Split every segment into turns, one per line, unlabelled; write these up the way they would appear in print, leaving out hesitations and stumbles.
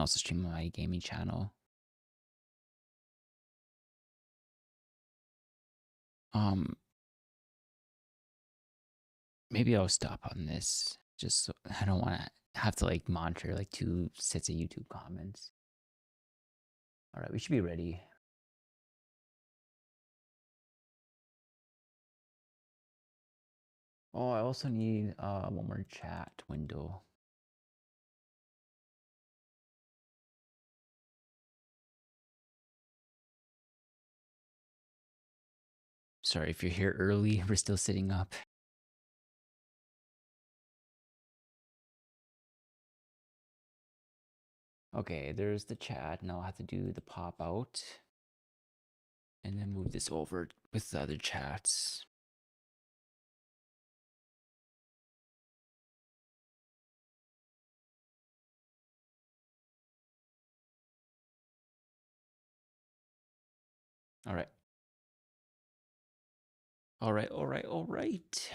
also stream on my gaming channel. Maybe I'll stop on this. Just so I don't want to have to like monitor like 2 sets of YouTube comments. All right, we should be ready. Oh, I also need one more chat window. Sorry if you're here early. We're still sitting up. Okay, there's the chat. Now I'll have to do the pop out. And then move this over with the other chats. All right. All right, all right, all right.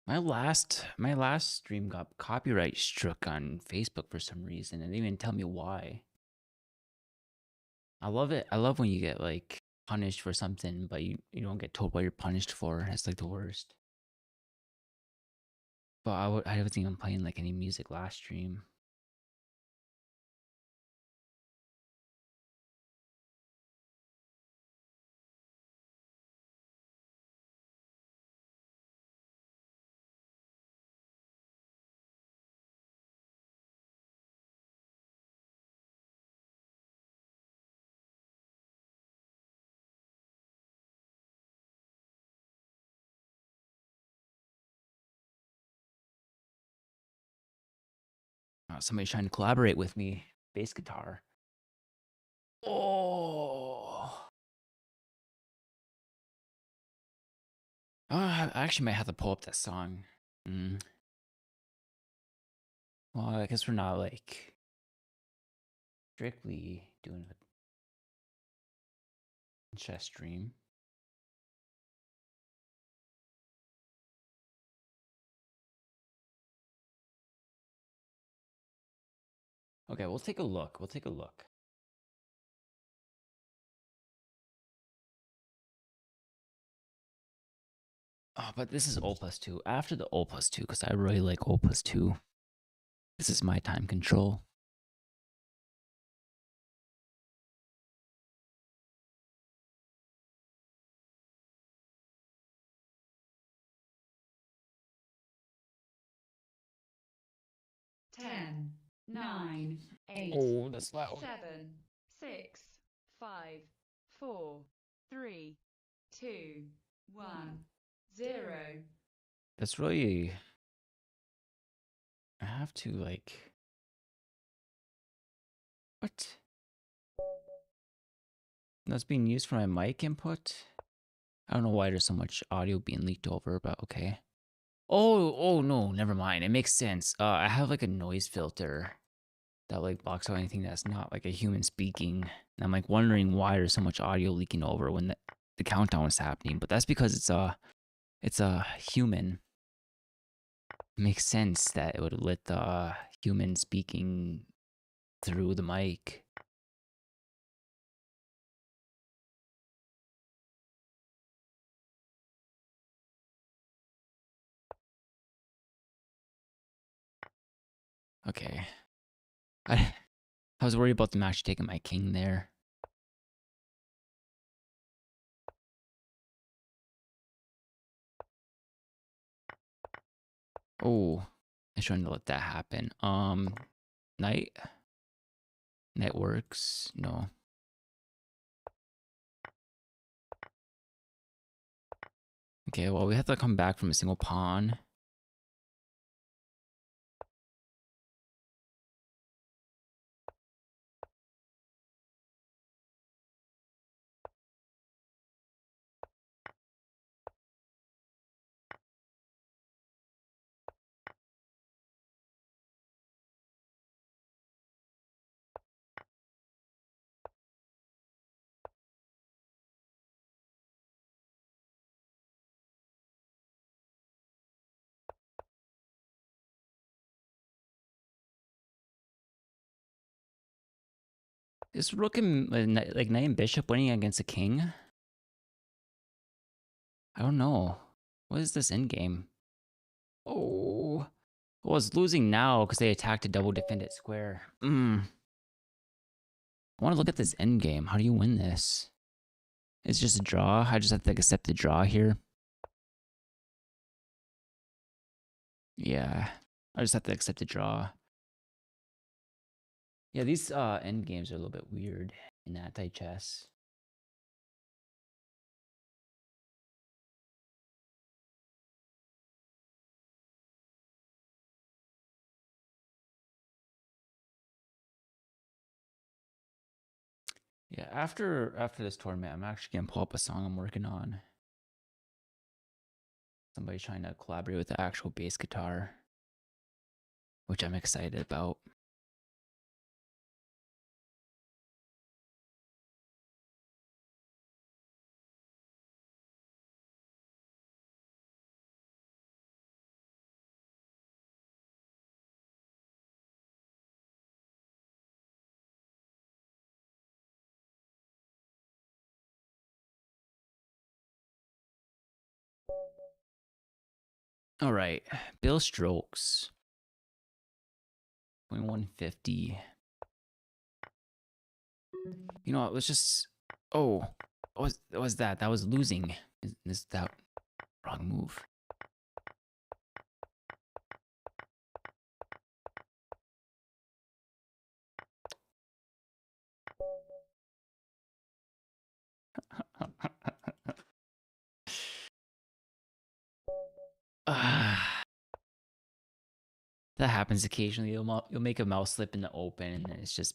My last stream got copyright struck on Facebook for some reason, and they didn't even tell me why. I love it. I love when you get like punished for something, but you don't get told what you're punished for. It's like the worst. But I don't think I'm playing like any music last stream. Somebody's trying to collaborate with me. Bass guitar. Oh. I actually might have to pull up that song. Well, I guess we're not like strictly doing a chess stream. Okay, we'll take a look. We'll take a look. Oh, but this is O+2. After the O+2, because I really like O+2. This is my time control.
Ten, nine, eight.
Oh, that's loud.
7, 6, 5, 4, 3, 2, 1, 0.
That's really... I have to like... What? That's being used for my mic input? I don't know why there's so much audio being leaked over, but okay. Oh no, never mind. It makes sense. I have like a noise filter that like blocks out anything that's not like a human speaking. And I'm like wondering why there's so much audio leaking over when the countdown was happening, but that's because it's a human. It makes sense that it would let the human speaking through the mic. Okay. I was worried about them actually taking my king there. Oh, I shouldn't have let that happen. Knight works. No. Okay, well, we have to come back from a single pawn. Is rook and like knight and bishop winning against a king? I don't know. What is this endgame? Oh, well, it's losing now because they attacked a double defended square. I want to look at this endgame. How do you win this? It's just a draw. I just have to accept the draw here. Yeah, I just have to accept the draw. Yeah, these end games are a little bit weird in anti-chess. Yeah, after this tournament, I'm actually gonna pull up a song I'm working on. Somebody's trying to collaborate with the actual bass guitar, which I'm excited about. All right, Bill Strokes, 2150. You know, it was just what was that? That was losing. Is that wrong move? That happens occasionally. You'll make a mouse slip in the open, and it's just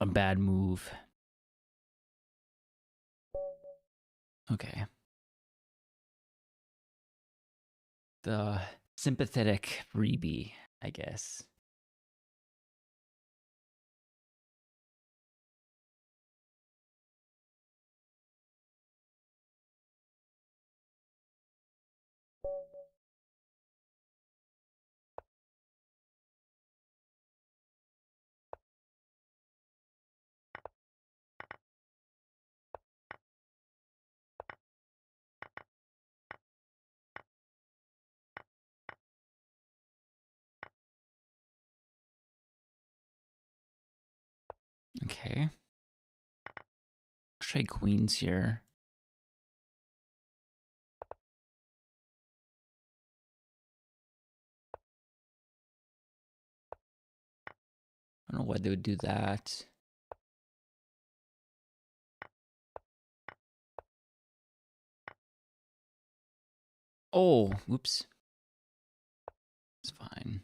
a bad move. Okay. The sympathetic freebie, I guess. Okay. Let's try queens here. I don't know why they would do that. Oh, whoops. It's fine.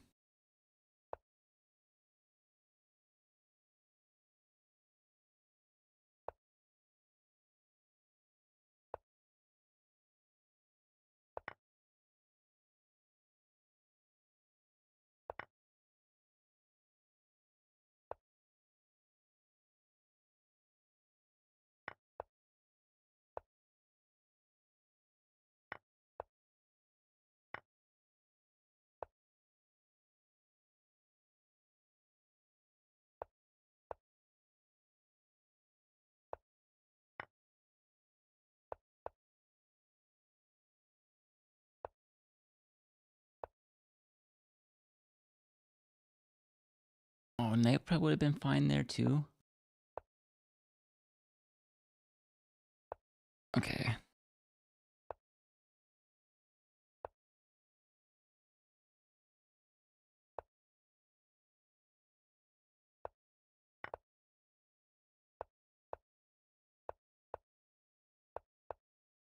Oh, knight probably would have been fine there too. Okay.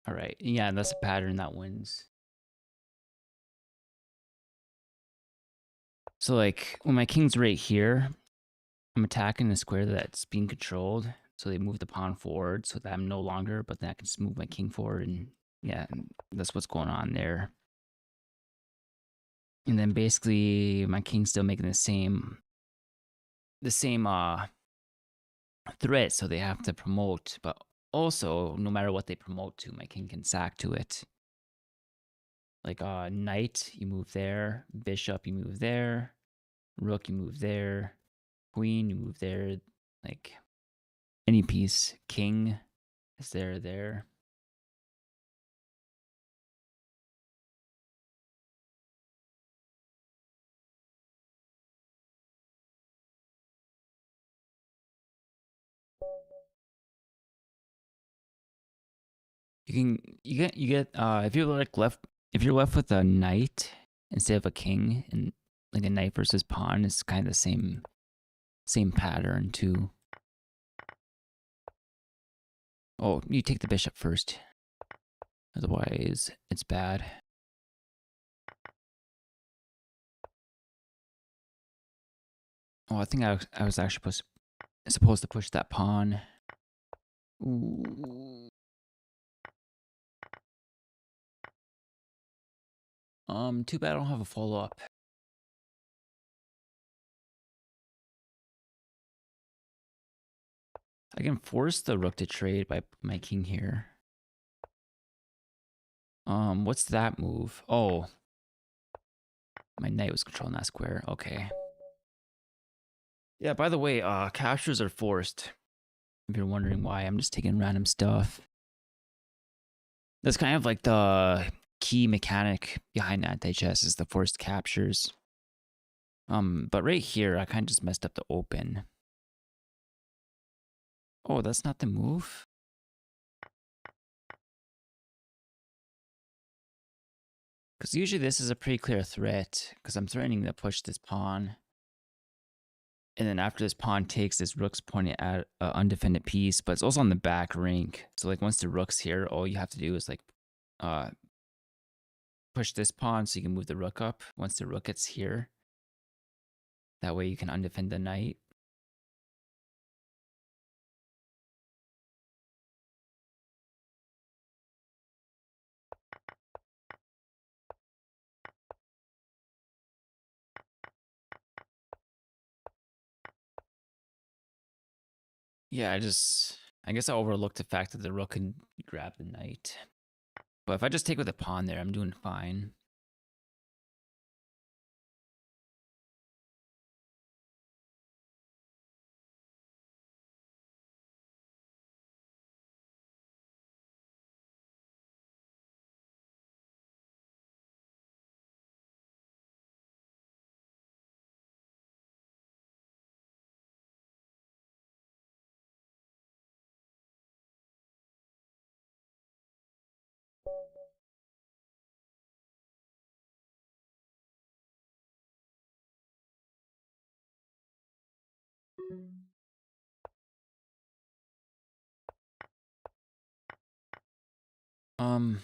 All right. Yeah, that's a pattern that wins. So like when my king's right here, I'm attacking the square that's being controlled. So they move the pawn forward so that I'm no longer, but then I can just move my king forward, and yeah, that's what's going on there. And then basically my king's still making the same threat, so they have to promote, but also no matter what they promote to, my king can sack to it. Like knight, you move there, bishop, you move there, rook, you move there, queen, you move there, Like any piece. King is there. You get if you're left with a knight instead of a king, and like a knight versus pawn is kind of the same pattern too. Oh, you take the bishop first. Otherwise, it's bad. Oh, I think I was actually supposed to push that pawn. Ooh. Too bad I don't have a follow up. I can force the rook to trade by my king here. What's that move? Oh, my knight was controlling that square. Okay. Yeah, by the way, captures are forced. If you're wondering why, I'm just taking random stuff. That's kind of like the key mechanic behind anti-chess is the forced captures. But right here, I kind of just messed up the open. Oh, that's not the move? Because usually this is a pretty clear threat, because I'm threatening to push this pawn. And then after this pawn takes, this rook's pointing at an undefended piece, but it's also on the back rank. So like once the rook's here, all you have to do is like push this pawn so you can move the rook up. Once the rook gets here, that way you can undefend the knight. Yeah, I guess I overlooked the fact that the rook can grab the knight. But if I just take with the pawn there, I'm doing fine. Um,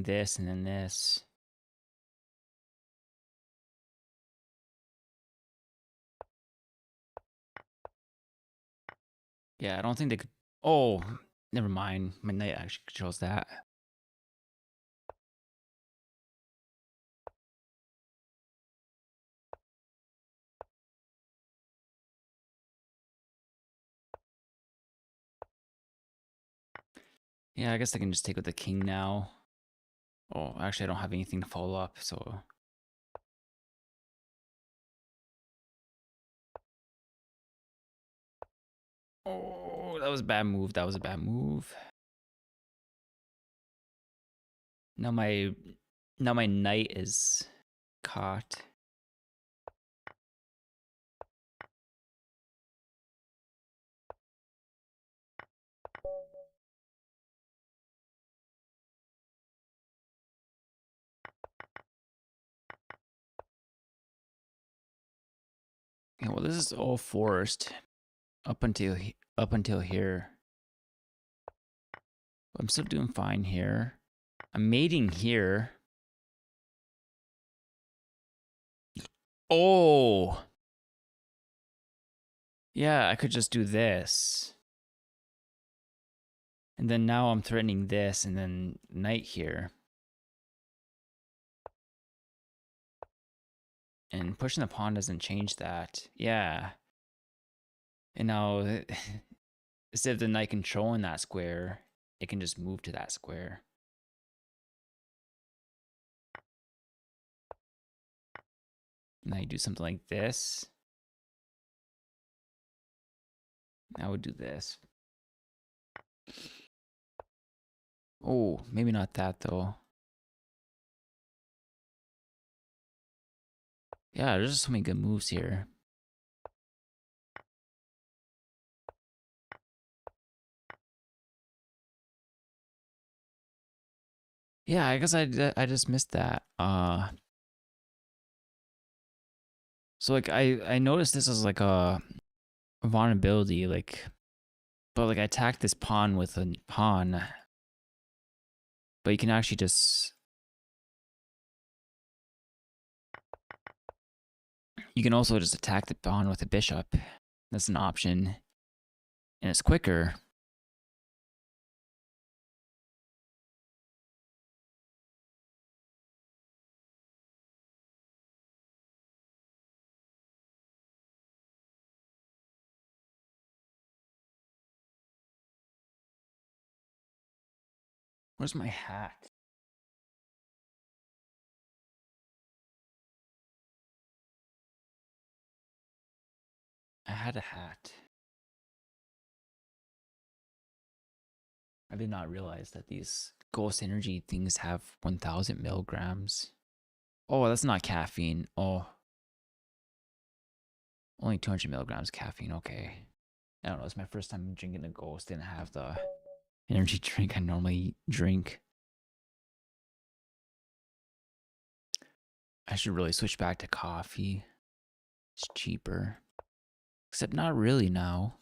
this and then this. Yeah, I don't think they could. Oh, never mind. My knight actually controls that. Yeah, I guess I can just take with the king now. Oh, actually, I don't have anything to follow up, so. Oh, that was a bad move. That was a bad move. Now my knight is caught. Yeah, well, this is all forced up until here. I'm still doing fine here. I'm mating here. Oh. Yeah, I could just do this. And then now I'm threatening this and then knight here. And pushing the pawn doesn't change that. Yeah. And now, instead of the knight controlling that square, it can just move to that square. Now you do something like this. Now we do this. Oh, maybe not that though. Yeah, there's just so many good moves here. Yeah, I guess I just missed that. So like I noticed this as like a vulnerability, like, but like I attacked this pawn with a pawn, but you can actually just, you can also just attack the pawn with a bishop. That's an option, and it's quicker. Where's my hat? I had a hat. I did not realize that these ghost energy things have 1,000 milligrams. Oh, that's not caffeine. Oh, only 200 milligrams caffeine. Okay. I don't know. It's my first time drinking a ghost. Didn't have the energy drink I normally drink. I should really switch back to coffee. It's cheaper. Except not really now.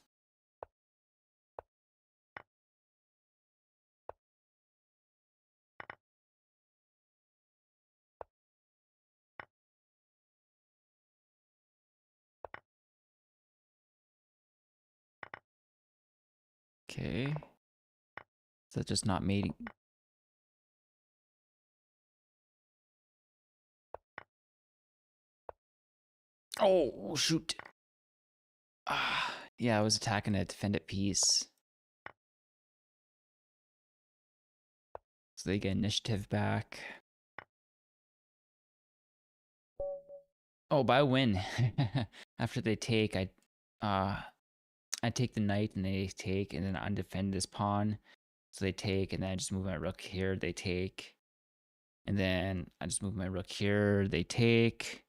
Okay. Is that just not mating? Oh, shoot. Yeah, I was attacking a defended piece. So they get initiative back. Oh, but I win. After they take, I take the knight and they take, and then I undefend this pawn. So they take, and then I just move my rook here, they take. And then I just move my rook here, they take.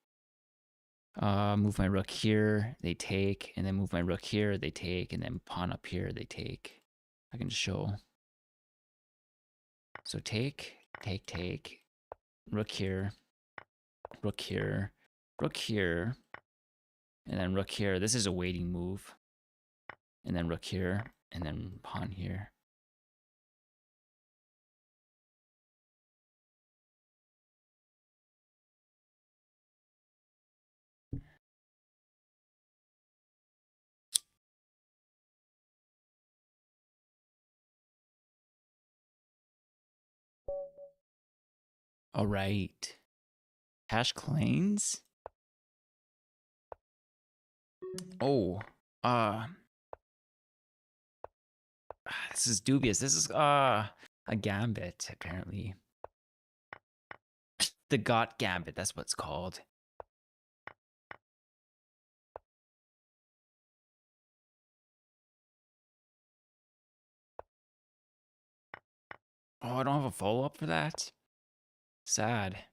Move my rook here, they take, and then move my rook here, they take, and then pawn up here, they take. I can just show. So take, take, take, rook here, rook here, rook here, and then rook here. This is a waiting move. And then rook here, and then pawn here. All right. Cash claims. Oh, uh, this is dubious. This is a gambit apparently. The Got Gambit. That's what it's called. Oh, I don't have a follow up for that. Sad.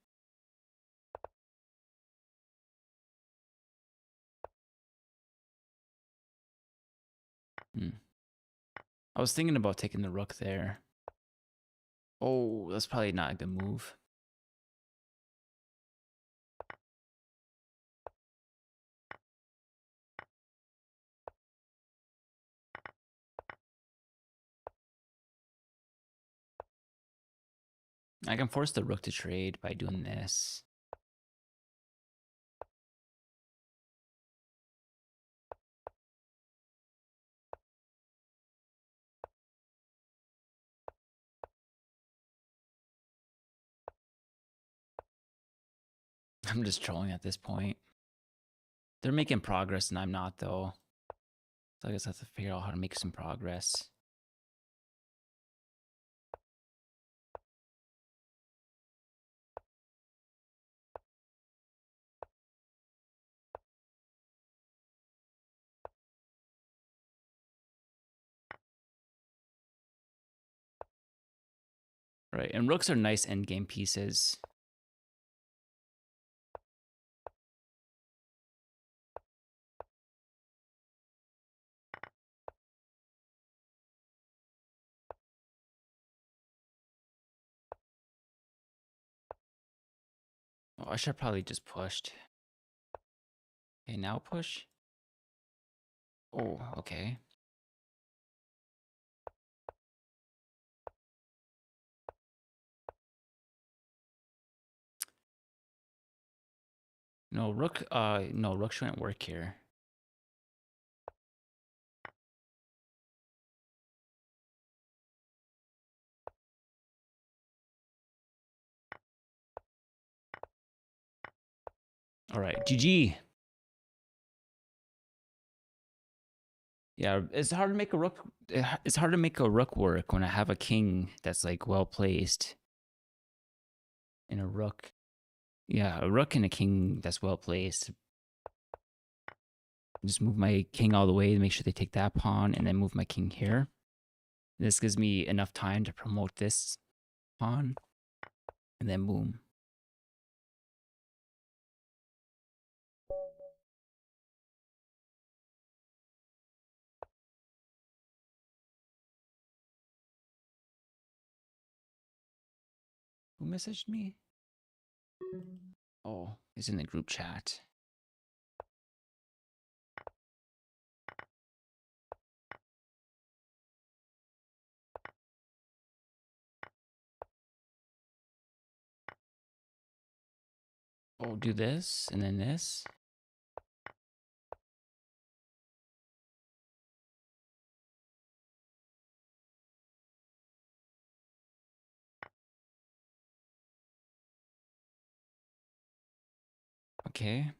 Hmm. I was thinking about taking the rook there. Oh, that's probably not a good move. I can force the rook to trade by doing this. I'm just trolling at this point. They're making progress and I'm not, though. So I guess I have to figure out how to make some progress. Right, and rooks are nice endgame pieces. Oh, I should have probably just pushed. Okay, now push. Oh, okay. No, rook shouldn't work here. All right, GG. Yeah, it's hard to make a rook. It's hard to make a rook work when I have a king that's like well placed. And a rook. Yeah, a rook and a king that's well placed. Just move my king all the way to make sure they take that pawn, and then move my king here. This gives me enough time to promote this pawn, and then boom. Who messaged me? Oh, he's in the group chat. Oh, do this, and then this. Okay.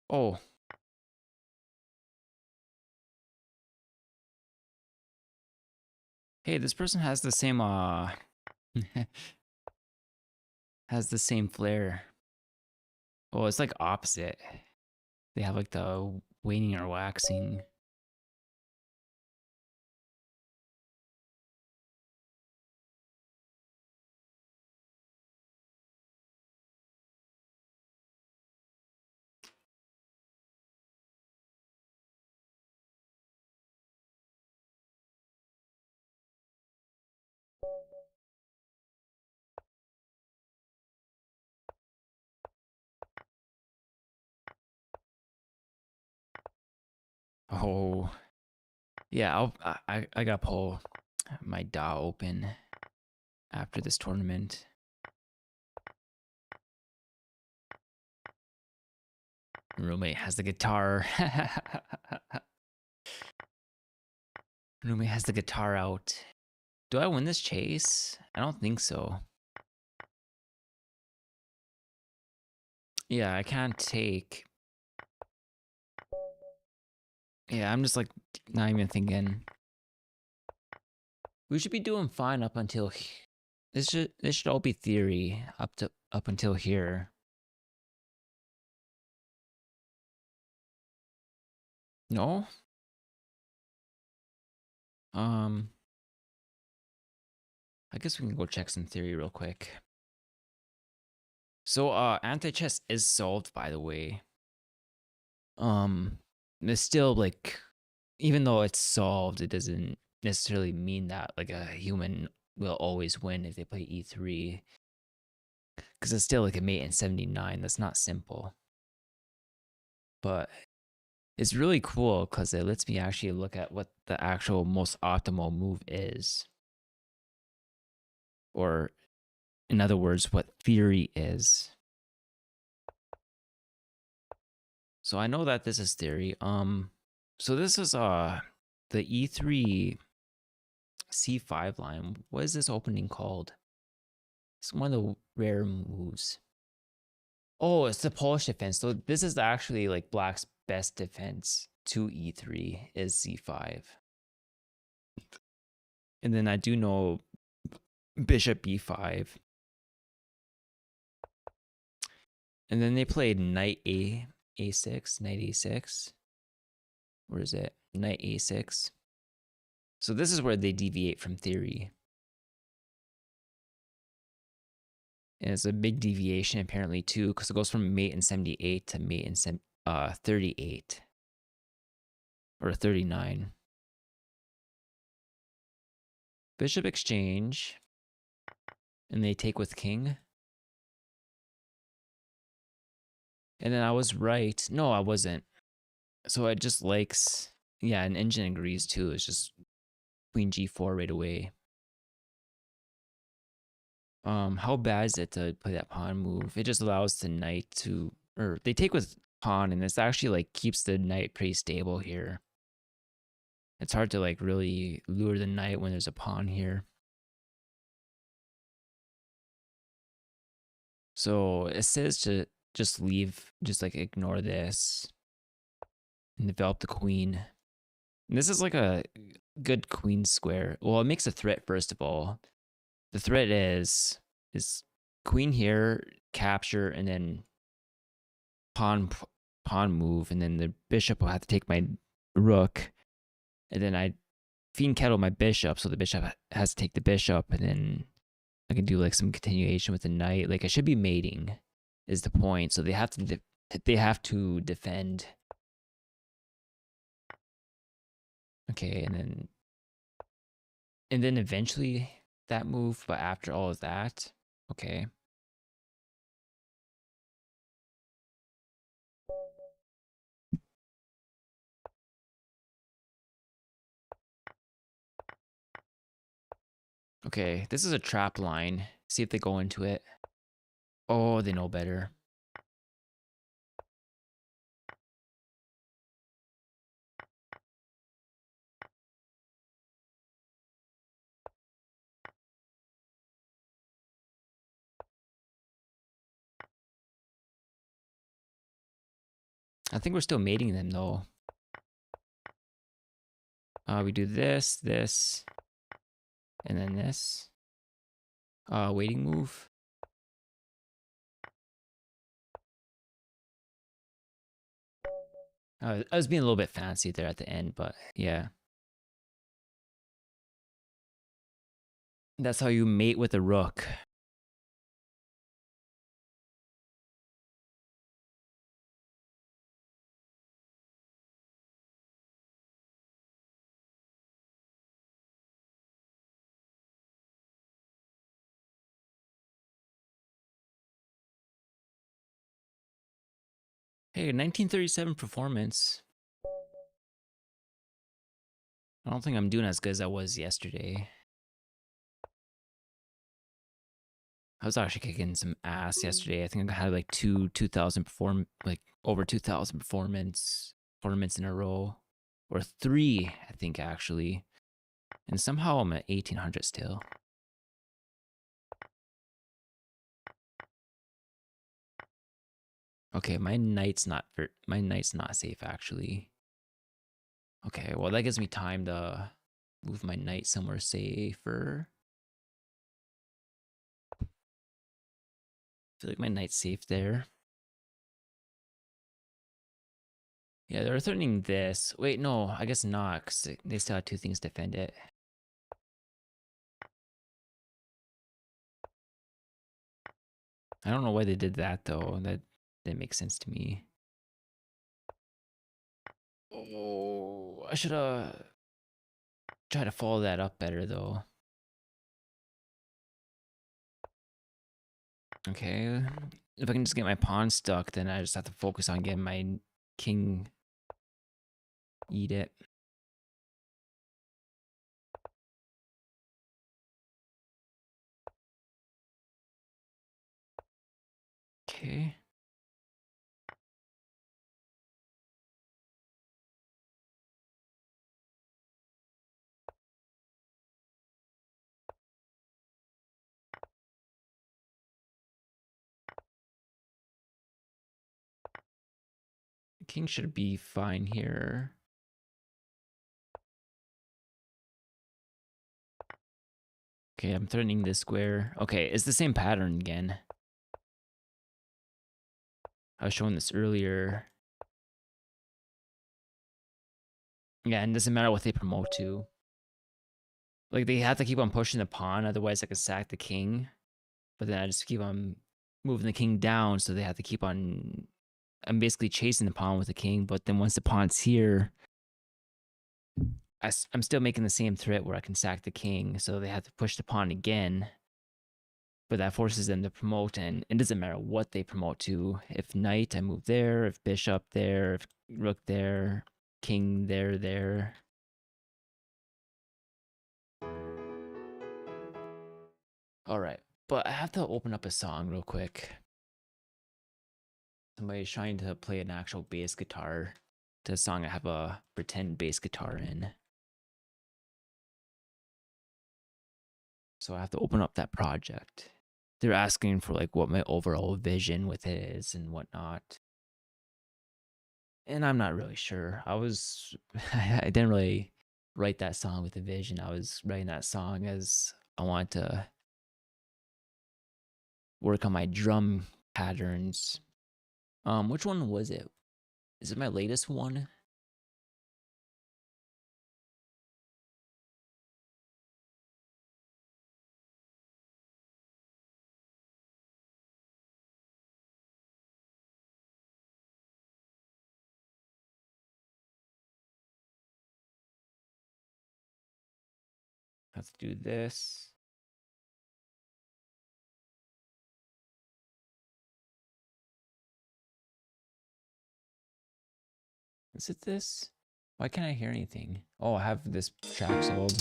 Oh. Hey, this person has the same has the same flair. Oh, it's like opposite. They have like the waning or waxing. Oh. Yeah, I gotta pull my DAW open after this tournament. Roommate has the guitar. Roommate has the guitar out. Do I win this chase? I don't think so. Yeah, I can't take. Yeah, I'm just like not even thinking. We should be doing fine up until this should all be theory up until here. No? I guess we can go check some theory real quick. So anti-chess is solved, by the way. It's still like, even though it's solved, it doesn't necessarily mean that like a human will always win if they play e3. Because it's still like a mate in 79. That's not simple. But it's really cool because it lets me actually look at what the actual most optimal move is. Or, in other words, what theory is. So I know that this is theory. So this is the E3 C5 line. What is this opening called? It's one of the rare moves. Oh, it's the Polish defense. So this is actually like black's best defense to E3 is C5. And then I do know bishop B5. And then they played knight A6, knight A6. Where is it? Knight A6. So this is where they deviate from theory. And it's a big deviation apparently too, because it goes from mate in 78 to mate in 38 or 39. Bishop exchange, and they take with king. And then I was right. No, I wasn't. So it just likes, yeah, an engine agrees too. It's just queen g4 right away. How bad is it to play that pawn move? It just allows the knight to, or they take with pawn, and this actually like keeps the knight pretty stable here. It's hard to like really lure the knight when there's a pawn here. So it says to just leave, just like ignore this and develop the queen. And this is like a good queen square. Well, it makes a threat first of all. The threat is queen here, capture, and then pawn move, and then the bishop will have to take my rook, and then I fiend kettle my bishop, so the bishop has to take the bishop, and then I can do like some continuation with the knight. Like I should be mating, is the point. So they have to defend. Okay, and then eventually that move, but after all of that, okay. Okay, this is a trap line. See if they go into it. Oh, they know better. I think we're still mating them though. We do this, this, and then this. Waiting move. I was being a little bit fancy there at the end, but yeah. That's how you mate with a rook. Hey, 1937 performance. I don't think I'm doing as good as I was yesterday. I was actually kicking some ass yesterday. I think I had like 2,000 like over 2,000 performance in a row, or 3, I think actually. And somehow I'm at 1,800 still. Okay, my knight's not safe actually. Okay, well that gives me time to move my knight somewhere safer. I feel like my knight's safe there. Yeah, they're threatening this. Wait, no, I guess not, because they still have 2 things to defend it. I don't know why they did that though. That didn't make sense to me. Oh, I should have tried to follow that up better though. Okay, if I can just get my pawn stuck, then I just have to focus on getting my king eat it. Okay. King should be fine here. Okay, I'm threatening this square. Okay, it's the same pattern again. I was showing this earlier. Yeah, and it doesn't matter what they promote to. Like, they have to keep on pushing the pawn, otherwise I could sack the king. But then I just keep on moving the king down, so they have to keep on... I'm basically chasing the pawn with the king, but then once the pawn's here, I'm still making the same threat where I can sack the king, so they have to push the pawn again. But that forces them to promote, and it doesn't matter what they promote to. If knight, I move there. If bishop there. If rook there. King there. All right, but I have to open up a song real quick. Somebody's trying to play an actual bass guitar to a song I have a pretend bass guitar in. So I have to open up that project. They're asking for like what my overall vision with it is and whatnot. And I'm not really sure. I didn't really write that song with a vision. I was writing that song as I wanted to work on my drum patterns. Which one was it? Is it my latest one? Let's do this. Is it this? Why can't I hear anything? Oh, I have this track sold.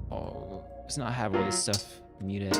Oh, let's not have all this stuff muted.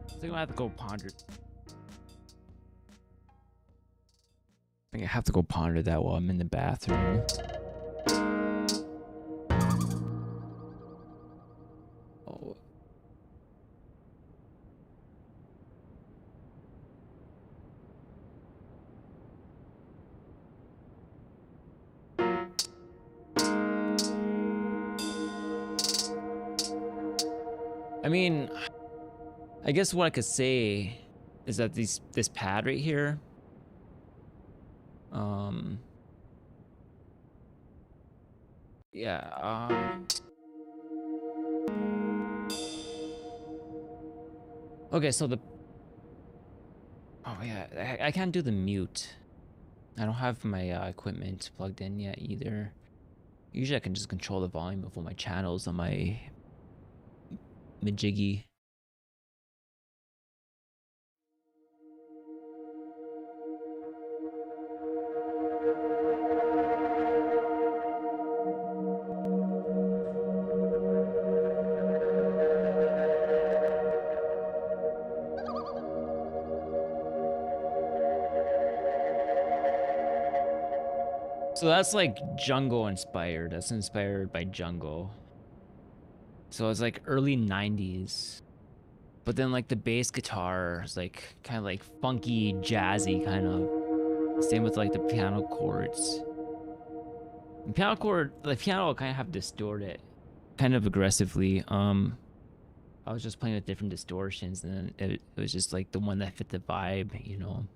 I think I have to go ponder. I think I have to go ponder that while I'm in the bathroom. Oh. I mean, I guess what I could say is that this pad right here, yeah, okay, so oh yeah, I can't do the mute. I don't have my equipment plugged in yet either. Usually I can just control the volume of all my channels on my majiggy. So that's like jungle inspired. That's inspired by jungle. So it's like early 90s. But then like the bass guitar is like kind of like funky, jazzy kind of. Same with like the piano chords. The piano will kind of have distorted kind of aggressively. I was just playing with different distortions and then it was just like the one that fit the vibe, you know.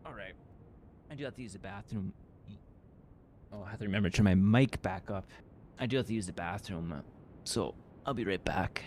All right. I do have to use the bathroom. Oh, I have to remember to turn my mic back up. I do have to use the bathroom. So I'll be right back.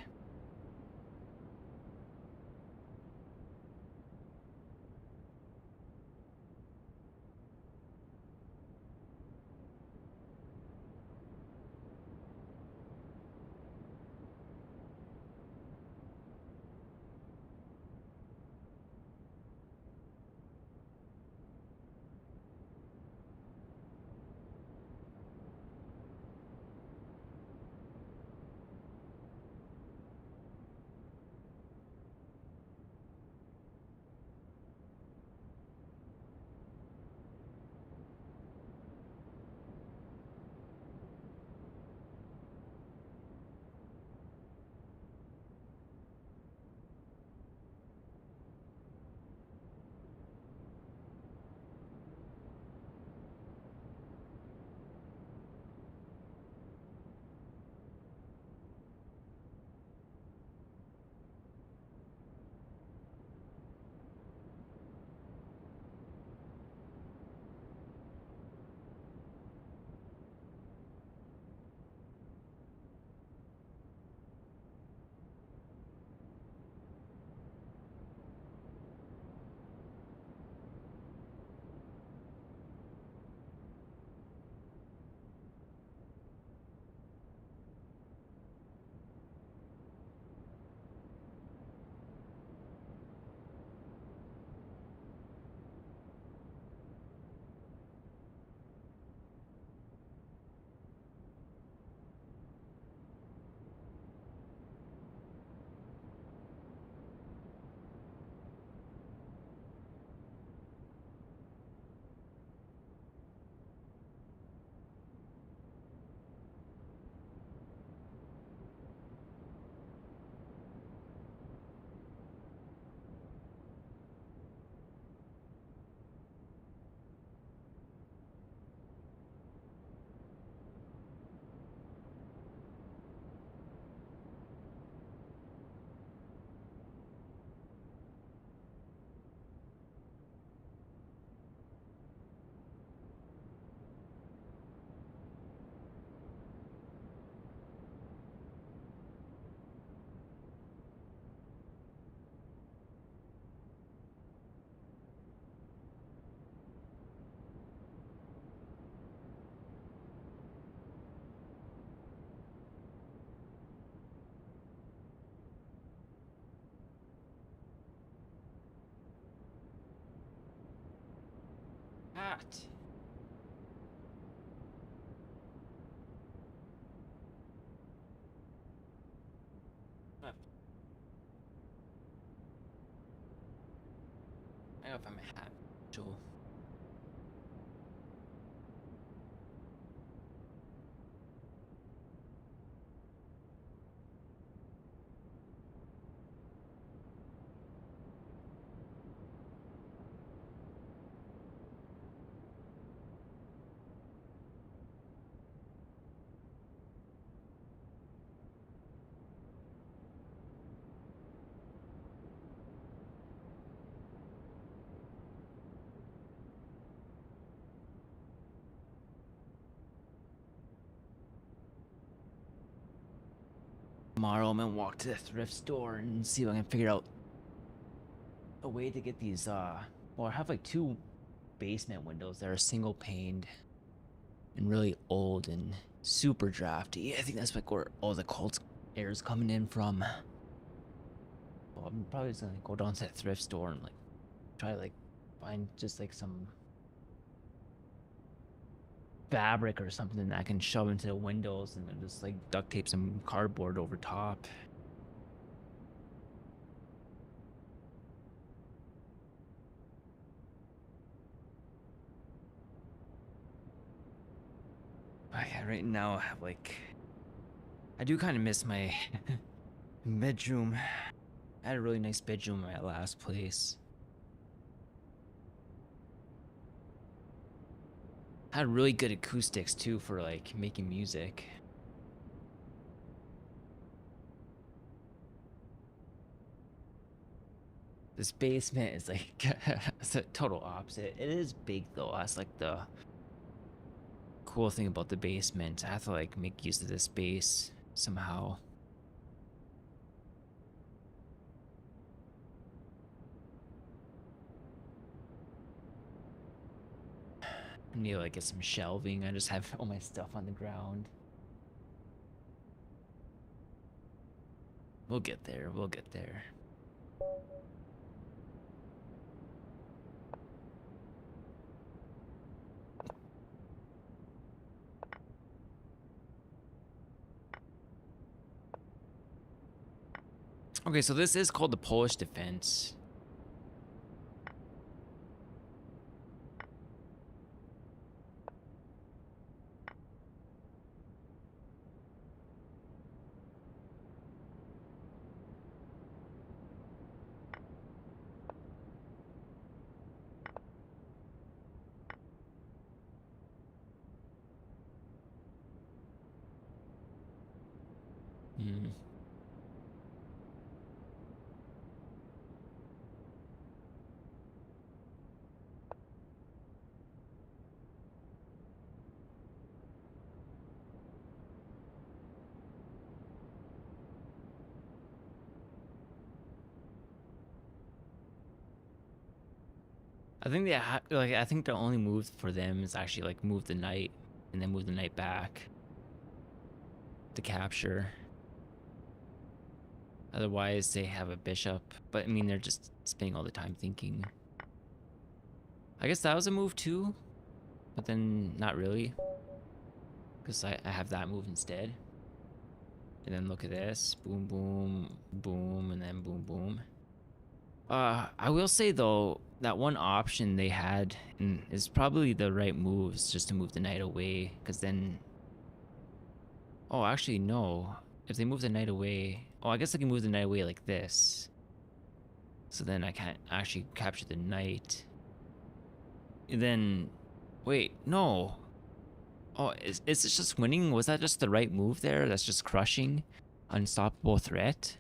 Act. I gotta find my hat. Joel. Tomorrow I'm gonna walk to the thrift store and see if I can figure out a way to get these well, I have like 2 basement windows that are single paned and really old and super drafty. I think that's like where all the cold air is coming in from. Well, I'm probably just gonna go down to the thrift store and like try to like find just like some fabric or something that I can shove into the windows and then just like duct tape some cardboard over top. But yeah, right now I have like I do kind of miss my bedroom. I had a really nice bedroom at my last place. I had really good acoustics too for like making music. This basement is like it's a total opposite. It is big though. That's like the cool thing about the basement. I have to like make use of this space somehow. I need to like get some shelving. I just have all my stuff on the ground. We'll get there. We'll get there. Okay, so this is called the Polish defense. Hmm. I think they like I think the only move for them is actually like move the knight and then move the knight back to capture. Otherwise, they have a bishop, but I mean they're just spending all the time thinking. I guess that was a move too, but then not really, because I have that move instead. And then look at this, boom, boom, boom, and then boom, boom. I will say though, that one option they had is probably the right moves, just to move the knight away, because then... Oh, actually, no. If they move the knight away... Oh, I guess I can move the knight away like this. So then I can't actually capture the knight. And then... Wait, no. Oh, is it just winning? Was that just the right move there? That's just crushing? Unstoppable threat?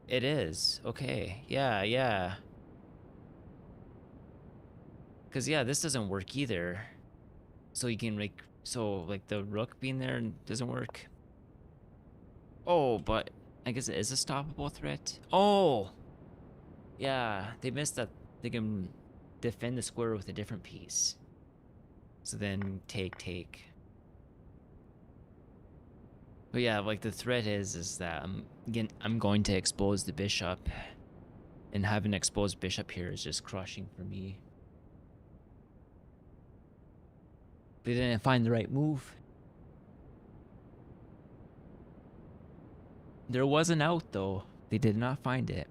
It is. Okay. Yeah, yeah. Because, yeah, this doesn't work either. So you can, like... So, like, the rook being there doesn't work. Oh, but I guess it is a stoppable threat. Oh! Yeah, they missed that. They can defend the square with a different piece. So then take. But yeah, like the threat is that I'm going to expose the bishop, and having an exposed bishop here is just crushing for me. They didn't find the right move. There was an out though. They did not find it.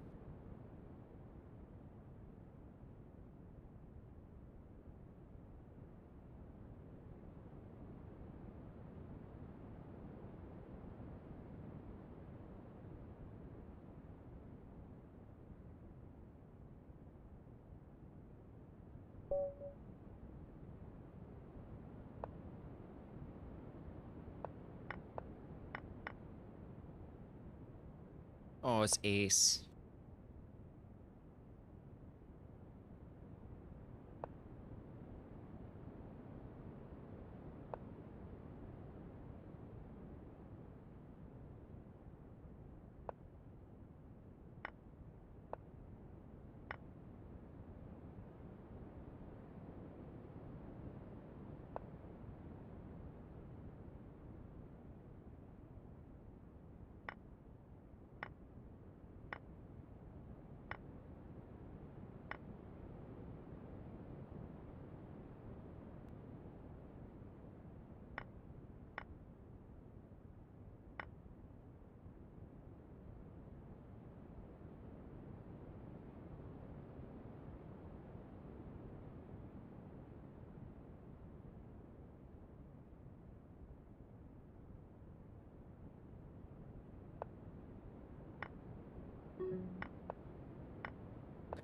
Oh, it's ace.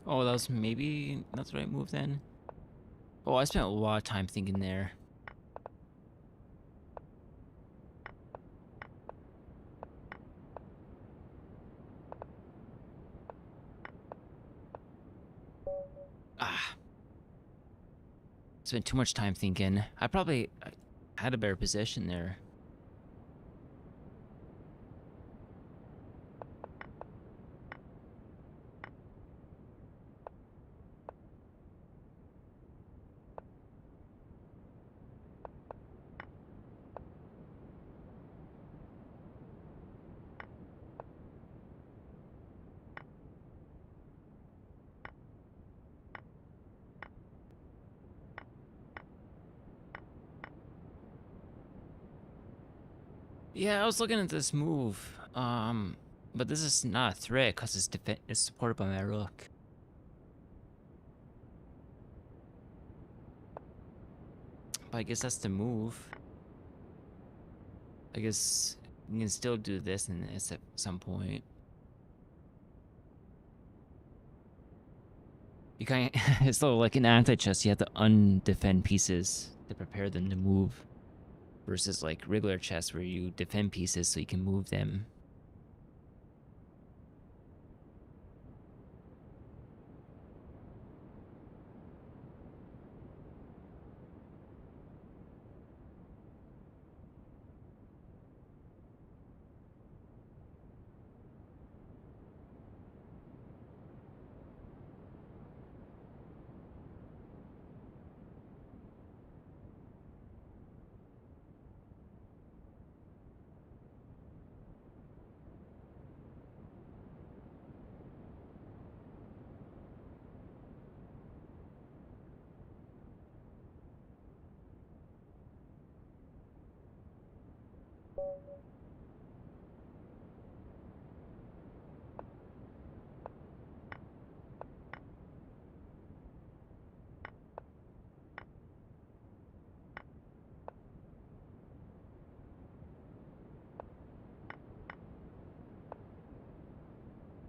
Oh, that was maybe not the right move then. Oh, I spent a lot of time thinking there. Ah, spent too much time thinking. I had a better position there. Yeah, I was looking at this move. But this is not a threat because it's supported by my rook. But I guess that's the move. I guess you can still do this and this at some point. You kind of, so like in anti-chess, you have to undefend pieces to prepare them to move. Versus like regular chess where you defend pieces so you can move them.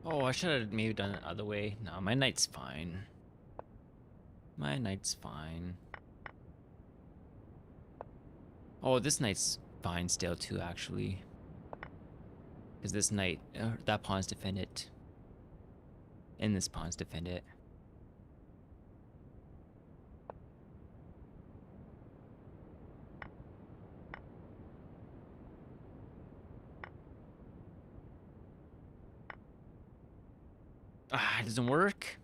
Oh, I should have maybe done it the other way. No, my knight's fine. My knight's fine. Oh, this knight's fine still too, actually. Because this knight, that pawn's defend it. And this pawn's defend it. Ah, it doesn't work.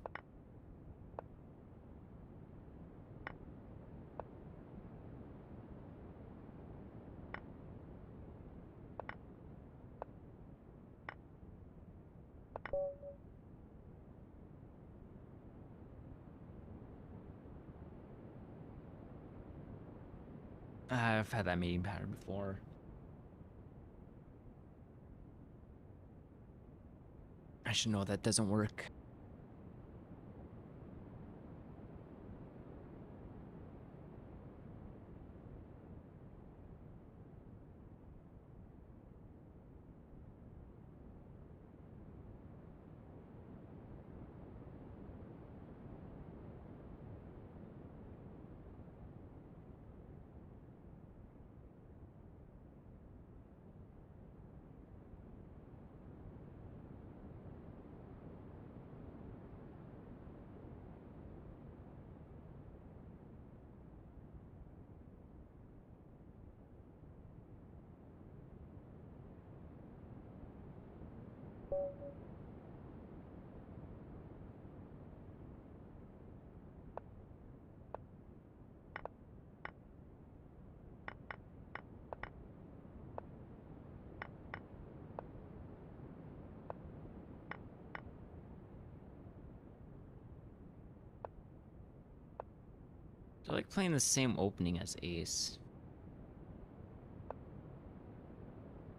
I've had that mating pattern before. I should know that doesn't work. So like playing the same opening as ace.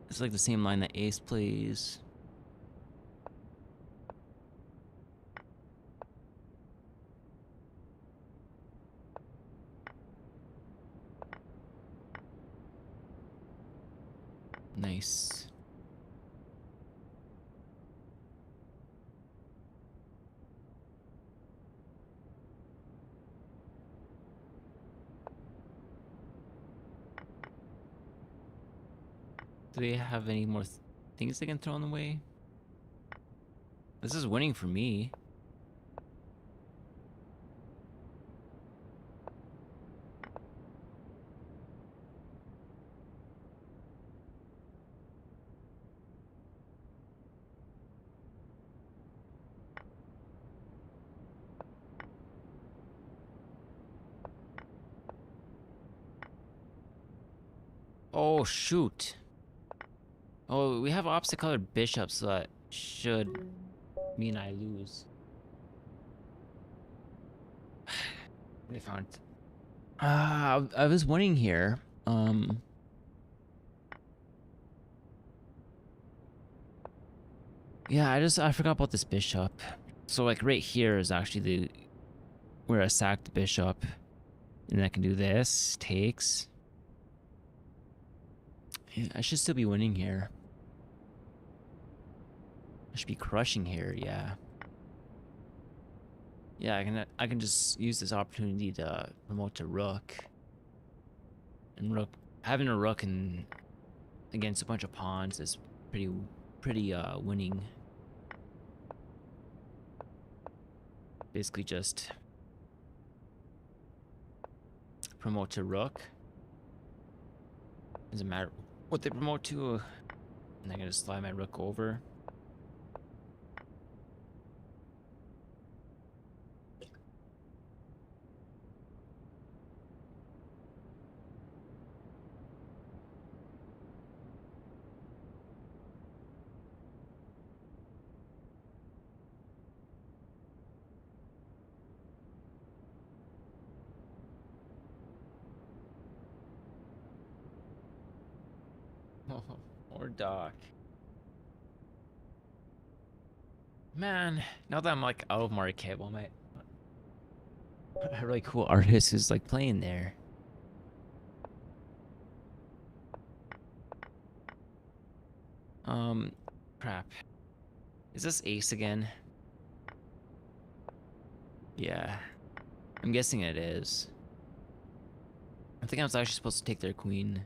It's like the same line that ace plays. Nice. Do they have any more things they can throw in the way? This is winning for me. Oh, shoot. Oh, we have opposite colored bishops, so that should mean I lose. They found. I was winning here. Yeah, I forgot about this bishop. So like right here is actually the where I sacked the bishop, and I can do this takes. Yeah, I should still be winning here. I should be crushing here. Yeah. Yeah, I can just use this opportunity to promote to rook. And rook having a rook and against a bunch of pawns is pretty winning. Basically just promote to rook. Doesn't matter what they promote to, and I'm gonna slide my rook over. Or dock. Man, now that I'm like out of Maracaibo, my a really cool artist is like playing there. Crap. Is this ace again? Yeah. I'm guessing it is. I think I was actually supposed to take their queen.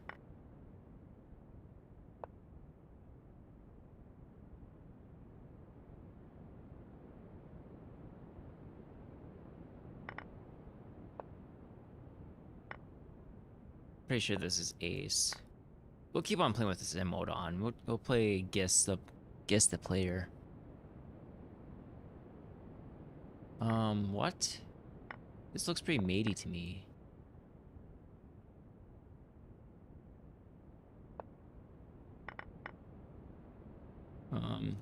Pretty sure this is ace. We'll keep on playing with this in mode on. We'll play guess the player. What? This looks pretty matey to me. Um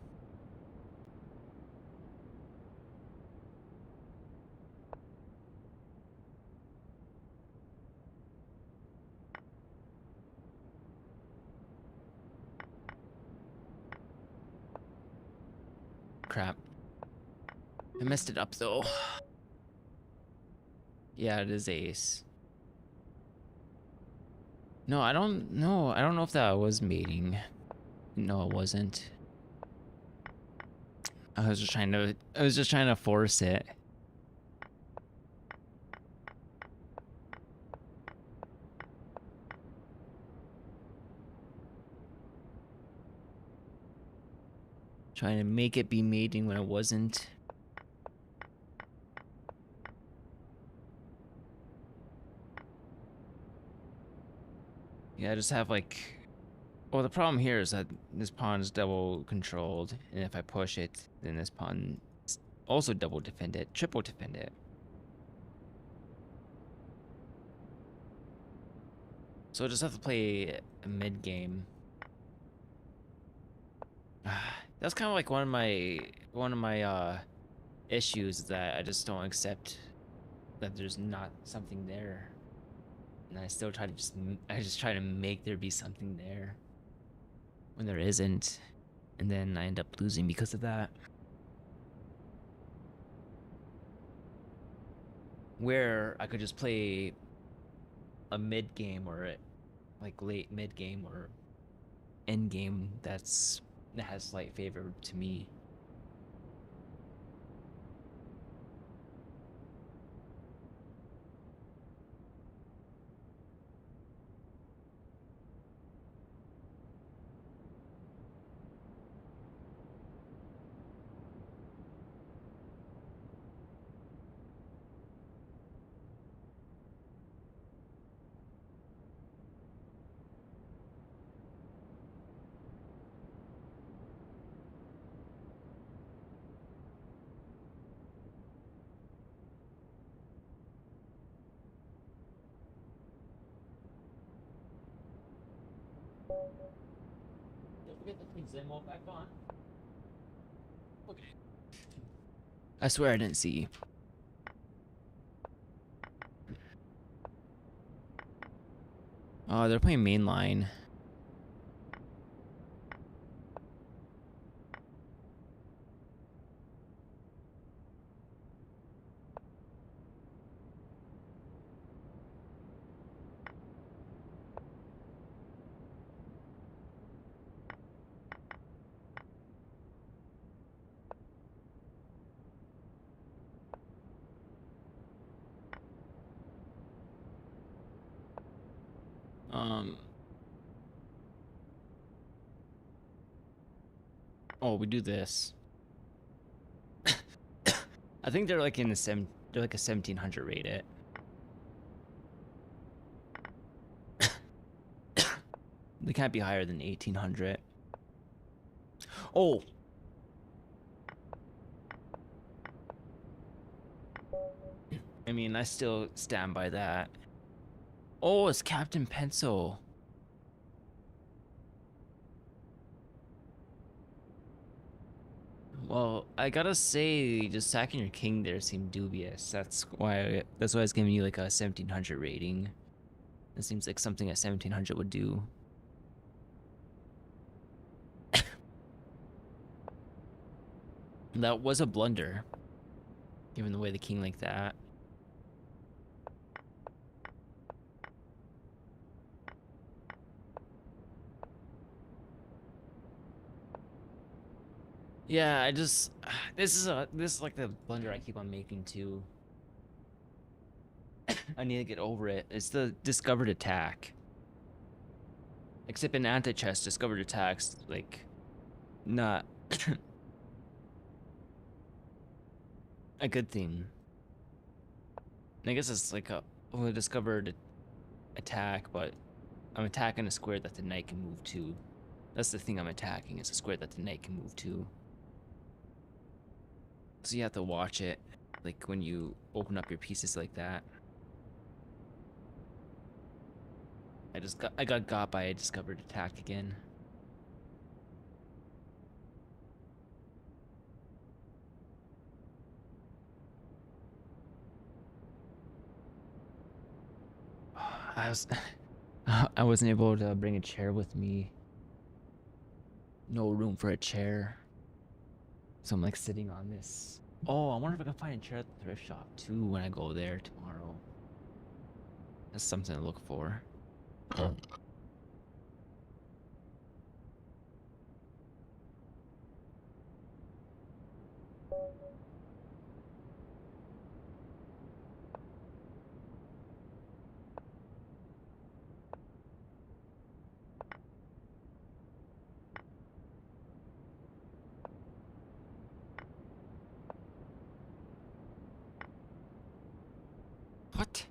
Crap. I messed it up though. Yeah, it is ace. No, I don't know. I don't know if that was mating. No, it wasn't. I was just trying to force it. Trying to make it be mating when it wasn't. Yeah, I just have like Well, the problem here is that this pawn is double controlled, and if I push it, then this pawn is also double defended, triple defended. So I just have to play a mid game. That's kind of like one of my issues, that I just don't accept that there's not something there, and I still try to just try to make there be something there when there isn't, and then I end up losing because of that. Where I could just play a mid game, or like late mid game or end game that has slight favor to me. Don't forget to put Zemo back on. Okay. I swear I didn't see. Oh, they're playing mainline. Oh, we do this. I think they're like in the they're like a 1700 rated. They can't be higher than 1800. Oh. I mean, I still stand by that. Oh, it's Captain Pencil. Well, I gotta say, just sacking your king there seemed dubious. That's why I was giving you like a 1700 rating. It seems like something a 1700 would do. That was a blunder, given the way the king like that. Yeah, I just this is like the blunder I keep on making too. I need to get over it. It's the discovered attack. Except in anti-chess, discovered attacks like not a good thing. I guess it's like a discovered attack, but I'm attacking a square that the knight can move to. That's the thing I'm attacking, is a square that the knight can move to. So you have to watch it, like when you open up your pieces like that. I got by a discovered attack again. I was I wasn't able to bring a chair with me. No room for a chair. So I'm like sitting on this. Oh, I wonder if I can find a chair at the thrift shop too when I go there tomorrow. That's something to look for. What?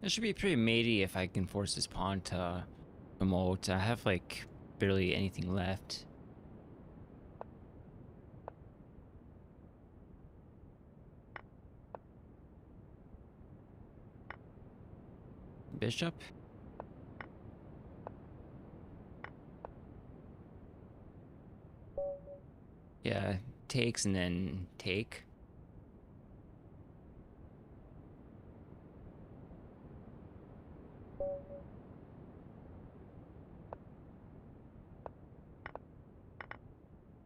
This should be pretty matey if I can force this pawn to promote. I have like barely anything left. Bishop. Yeah, takes and then take.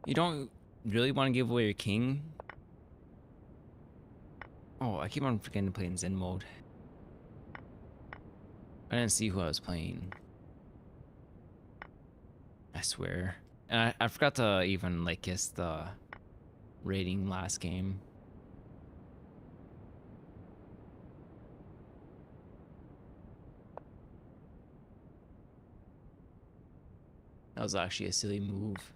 You don't really want to give away your king. Oh, I keep on forgetting to play in Zen mode. I didn't see who I was playing. I swear. And I forgot to even like guess the rating last game. That was actually a silly move.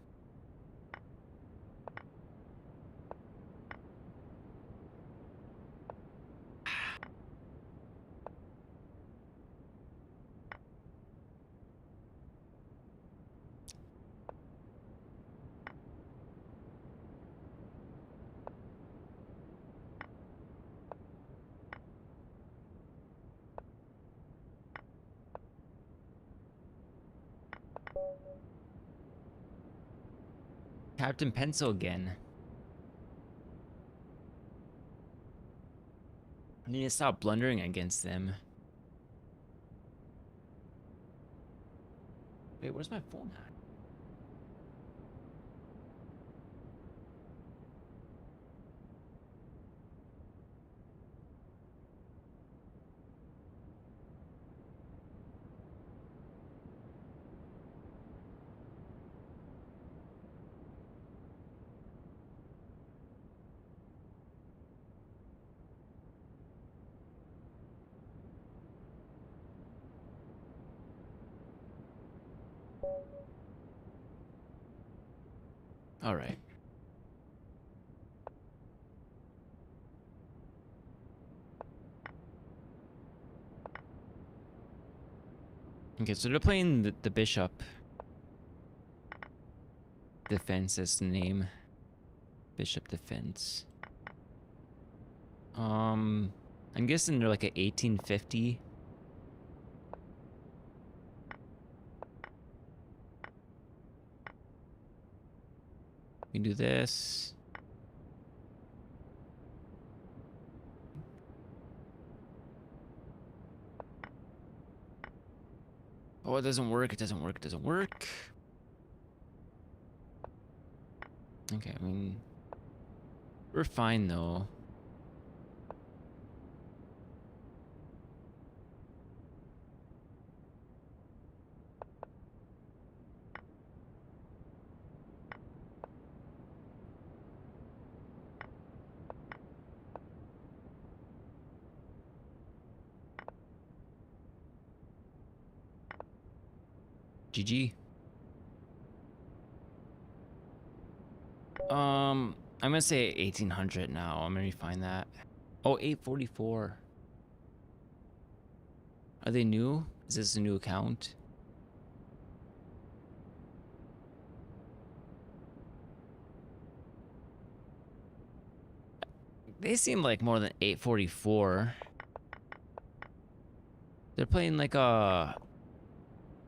Captain Pencil again. I need to stop blundering against them. Wait, where's my phone at? All right. Okay, so they're playing the bishop defense as the name. Bishop defense. I'm guessing they're like a 1850. We can do this. Oh, it doesn't work. It doesn't work. It doesn't work. Okay, I mean, we're fine though. GG. I'm gonna say 1800 now. I'm gonna refine that. Oh, 844. Are they new? Is this a new account? They seem like more than 844. They're playing like a...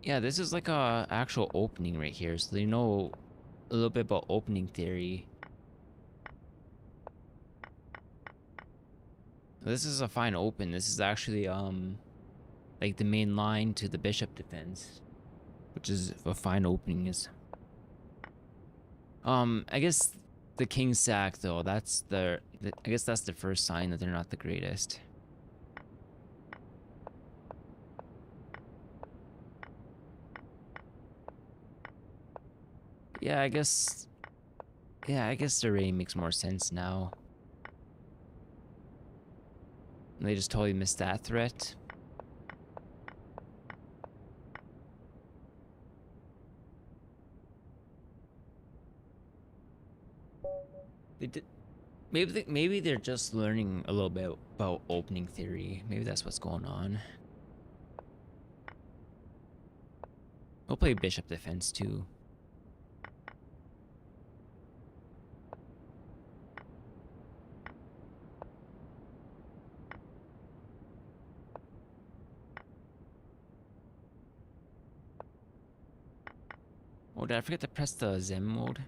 Yeah, this is like a actual opening right here. So they know a little bit about opening theory. This is a fine open. This is actually like the main line to the bishop defense, which is a fine opening. Is I guess the king sack though. That's I guess that's the first sign that they're not the greatest. Yeah, I guess. Yeah, I guess the rating makes more sense now. They just totally missed that threat. They did. Maybe they're just learning a little bit about opening theory. Maybe that's what's going on. We'll play bishop defense too. Oh, did I forget to press the Zen mode?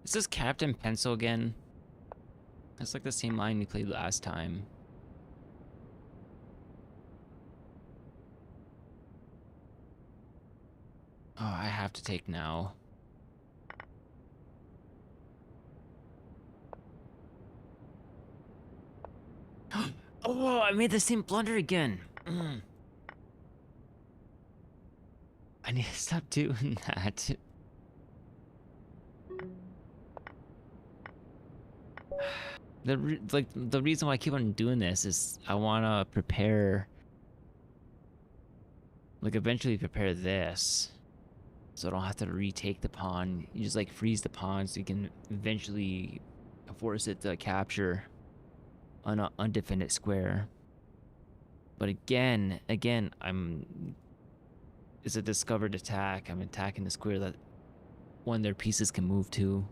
Is this Captain Pencil again? That's like the same line we played last time. Oh, I have to take now. Oh, I made the same blunder again. I need to stop doing that. The reason why I keep on doing this is I want to prepare, like eventually prepare this, so I don't have to retake the pawn. You just like freeze the pawn so you can eventually force it to capture on an undefended square. But again, it's a discovered attack. I'm attacking the square that one of their pieces can move to.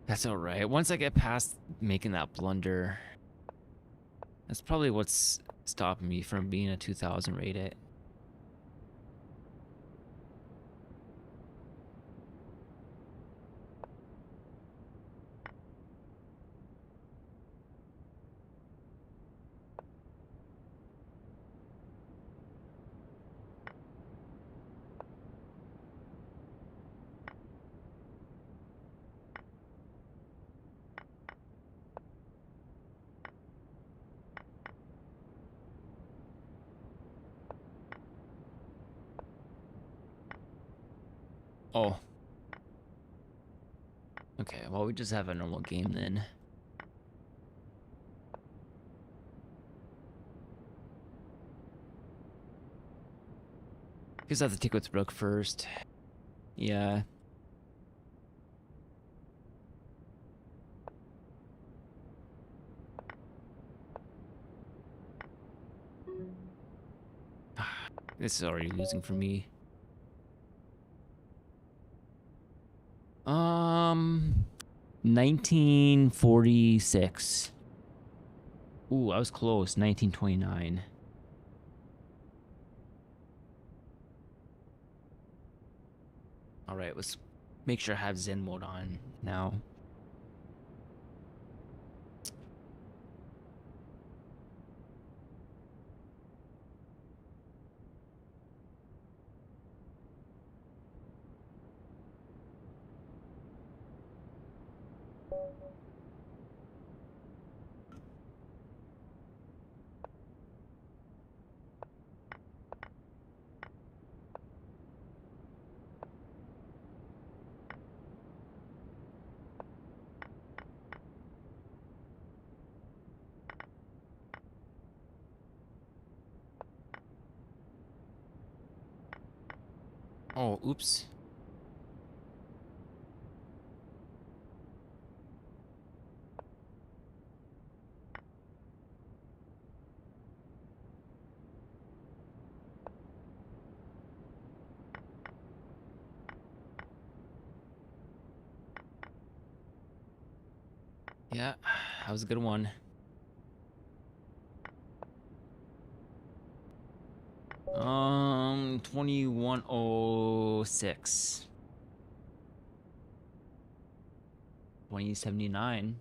That's all right. Once I get past making that blunder, that's probably what's stopping me from being a 2000 rated. Oh. Okay, well, we just have a normal game then. Guess I have to take with Rook first. Yeah. This is already losing for me. 1946. Ooh, I was close. 1929. All right, let's make sure I have Zen mode on now. Oh, oops. Yeah, that was a good one. 2106. 2079.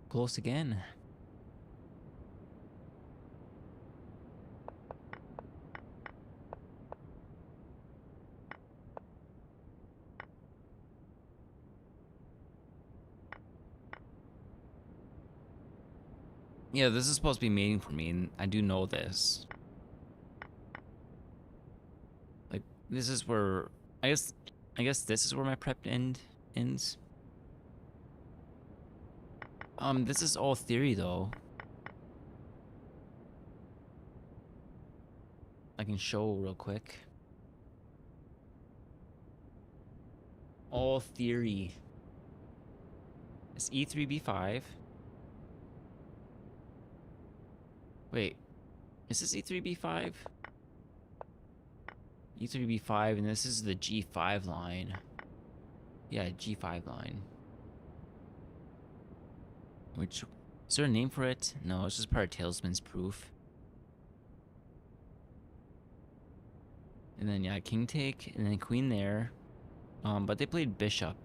Close again. Yeah, this is supposed to be mating for me, and I do know this. Like, this is where I guess this is where my prep ends. This is all theory though. I can show real quick. All theory. It's e3 b5. Wait, is this e3 b5? e3 b5, and this is the g5 line. Yeah, g5 line. Which, is there a name for it? No, it's just part of Tailsman's proof. And then yeah, king take, and then queen there. But they played bishop.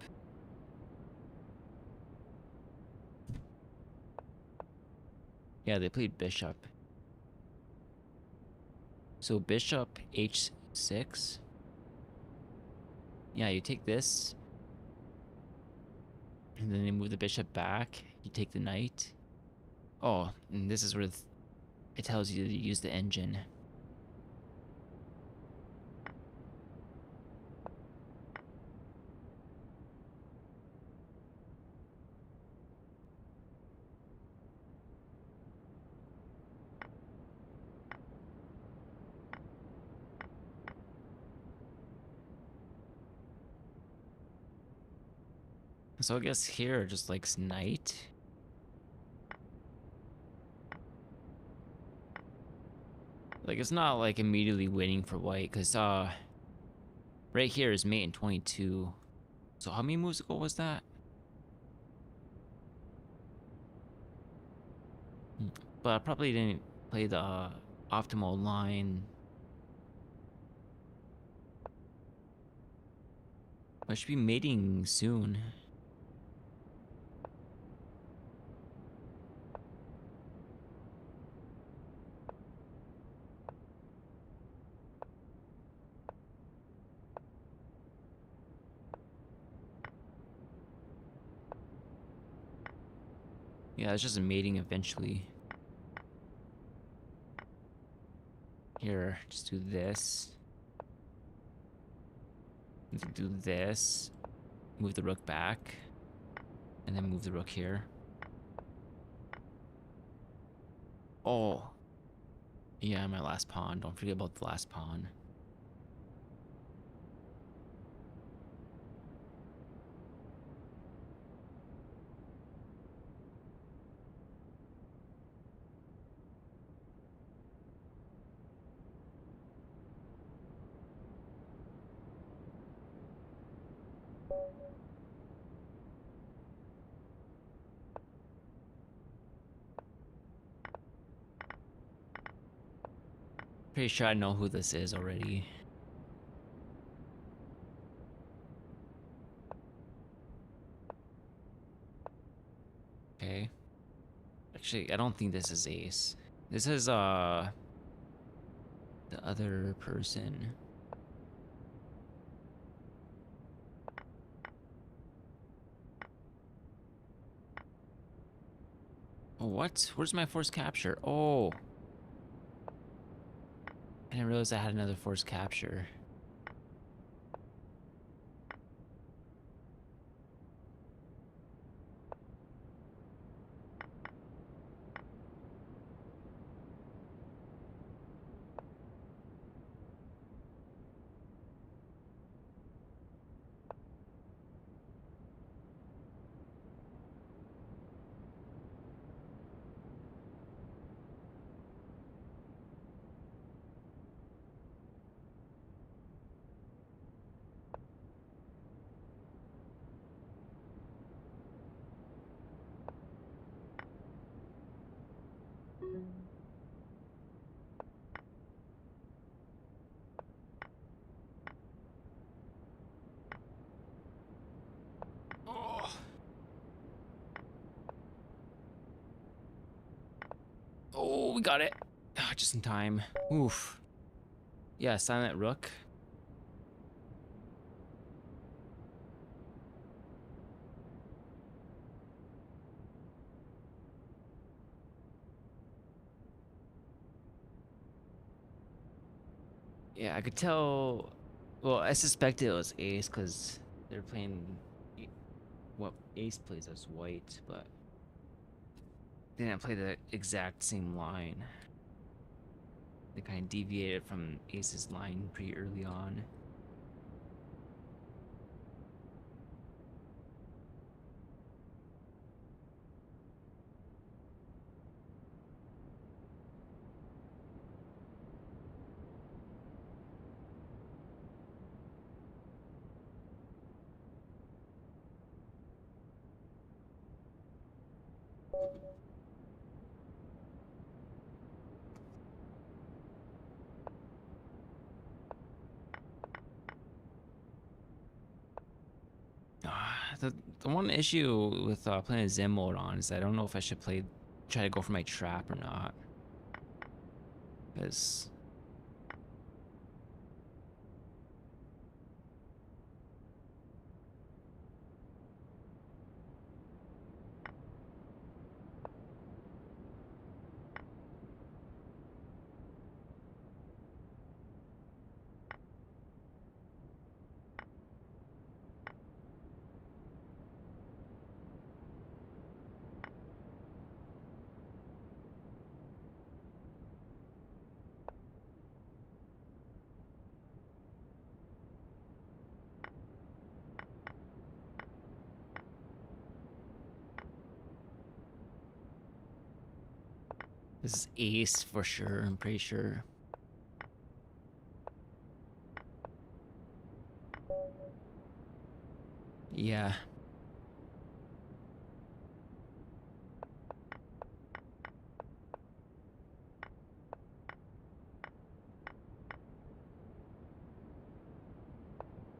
Yeah, they played bishop. So bishop h6. Yeah, you take this, and then they move the bishop back. You take the knight. Oh, and this is where it tells you to use the engine. So I guess here, just like knight. Like, it's not like immediately waiting for white, because right here is mate in 22. So how many moves ago was that? But I probably didn't play the optimal line. I should be mating soon. Yeah, it's just a mating eventually. Here, just do this. Do this. Move the rook back. And then move the rook here. Oh. Yeah, my last pawn. Don't forget about the last pawn. Pretty sure I know who this is already. Okay. Actually, I don't think this is ace. This is the other person. Oh, what? Where's my forced capture? Oh. I didn't realize I had another forced capture. Oh. Oh, we got it. Ah, just in time. Oof. Yeah, silent rook. Yeah, I could tell. Well, I suspected it was ace because they're playing what ace plays as white, but they didn't play the exact same line. They kind of deviated from ace's line pretty early on. The one issue with playing a Zen mode on is I don't know if I should try to go for my trap or not, because this is ace for sure. I'm pretty sure. Yeah.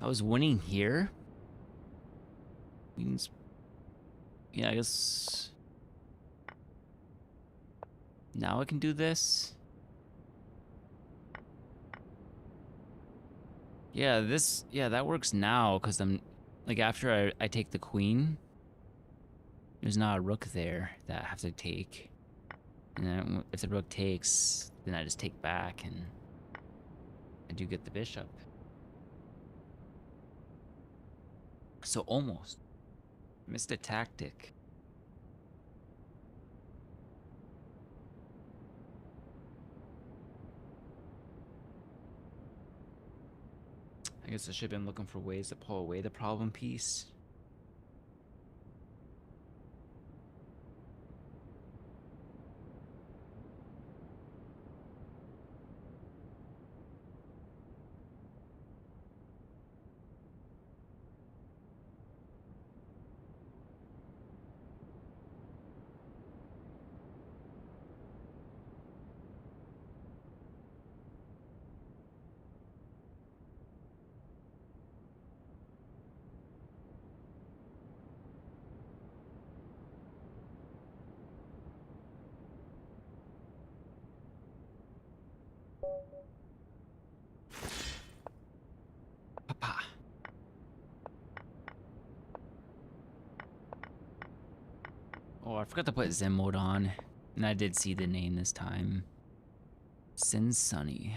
I was winning here. Means, yeah, I guess now I can do this. Yeah, that works now because I'm like after I take the queen, there's not a rook there that I have to take. And then if the rook takes, then I just take back and I do get the bishop. So almost. Missed a tactic. I guess I should have been looking for ways to pull away the problem piece. Papa. Oh, I forgot to put Zen mode on. And I did see the name this time. Sin Sunny.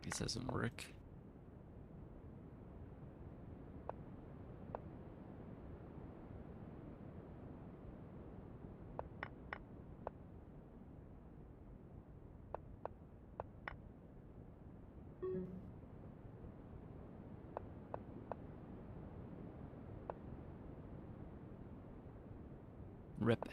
This doesn't work. Rip.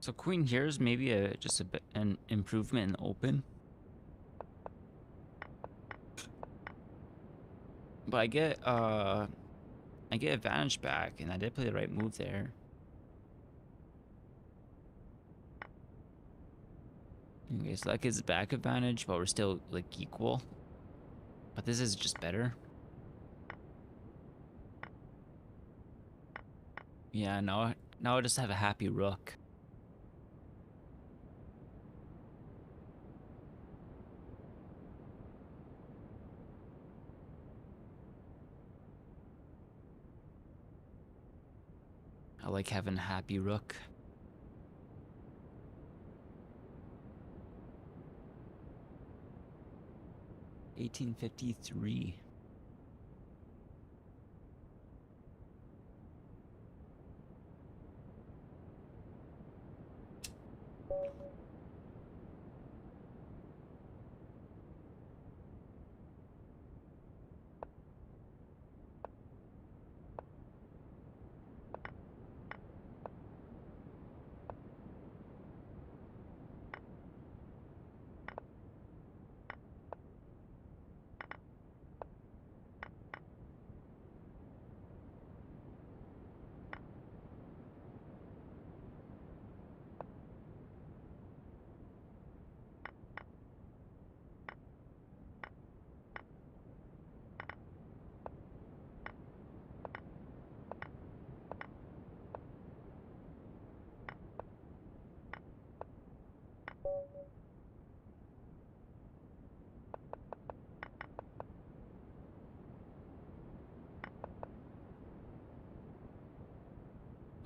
So queen here is maybe just a bit an improvement in the open. But I get advantage back, and I did play the right move there. Okay, so that gives back advantage, but we're still like equal. But this is just better. Yeah, now I just have a happy rook. I like having a happy rook. $18.53.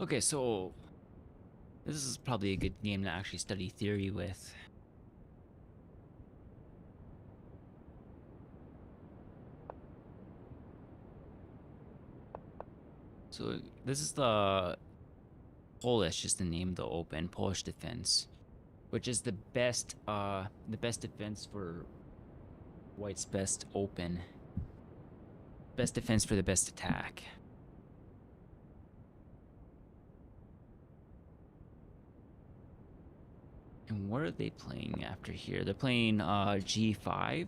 Okay, so this is probably a good game to actually study theory with. So this is the Polish, is the name of the open, Polish defense, which is the best defense for White's best open. Best defense for the best attack. And what are they playing after here? They're playing G5.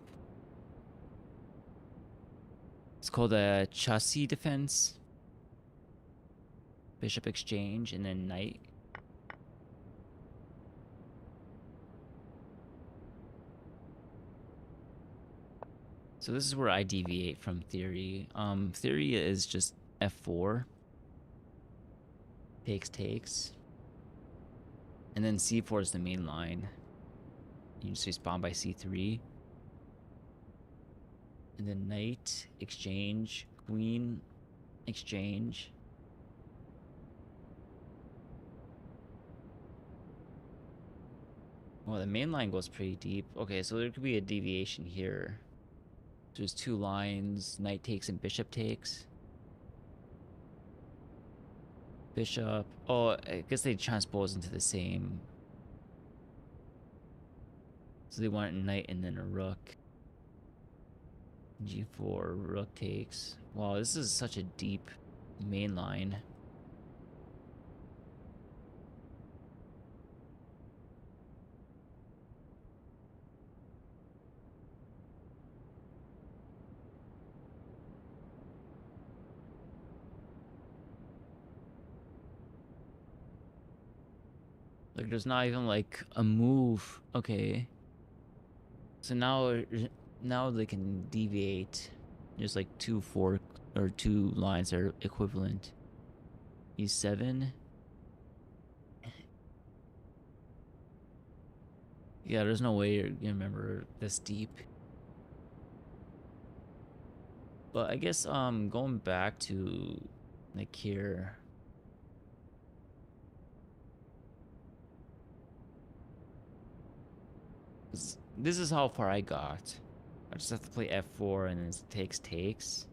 It's called a chassis defense. Bishop exchange and then knight. So this is where I deviate from theory. Theory is just f4. Takes. And then c4 is the main line. You just respond by c3. And then knight, exchange, queen, exchange. Well, the main line goes pretty deep. Okay, so there could be a deviation here. There's two lines, knight takes and bishop takes. Bishop. Oh, I guess they transpose into the same. So they want a knight and then a rook. G4, rook takes. Wow, this is such a deep main line. Like, there's not even like a move. Okay. So now they can deviate. There's like two lines that are equivalent. E7. Yeah, there's no way you're gonna remember this deep. But I guess going back to like here. This is how far I got. I just have to play f4 and then it takes.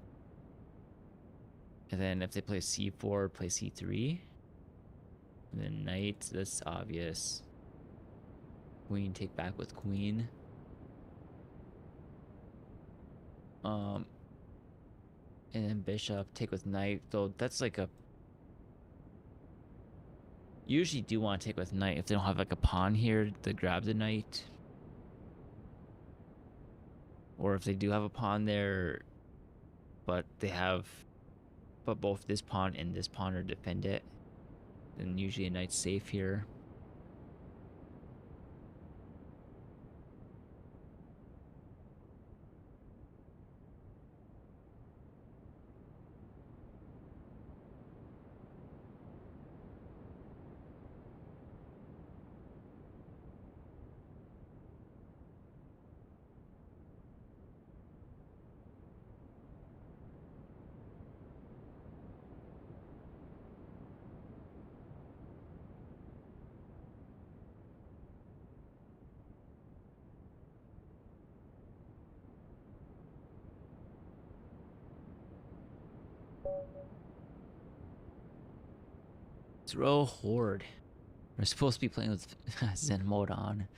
And then if they play c4, play c3. And then knight, that's obvious. Queen, take back with queen. And then bishop, take with knight. Though that's like Usually do want to take with knight if they don't have like a pawn here to grab the knight. Or if they do have a pawn there, but both this pawn and this pawn are defend it, then usually a knight's safe here. It's row horde. We're supposed to be playing with Zen mode on.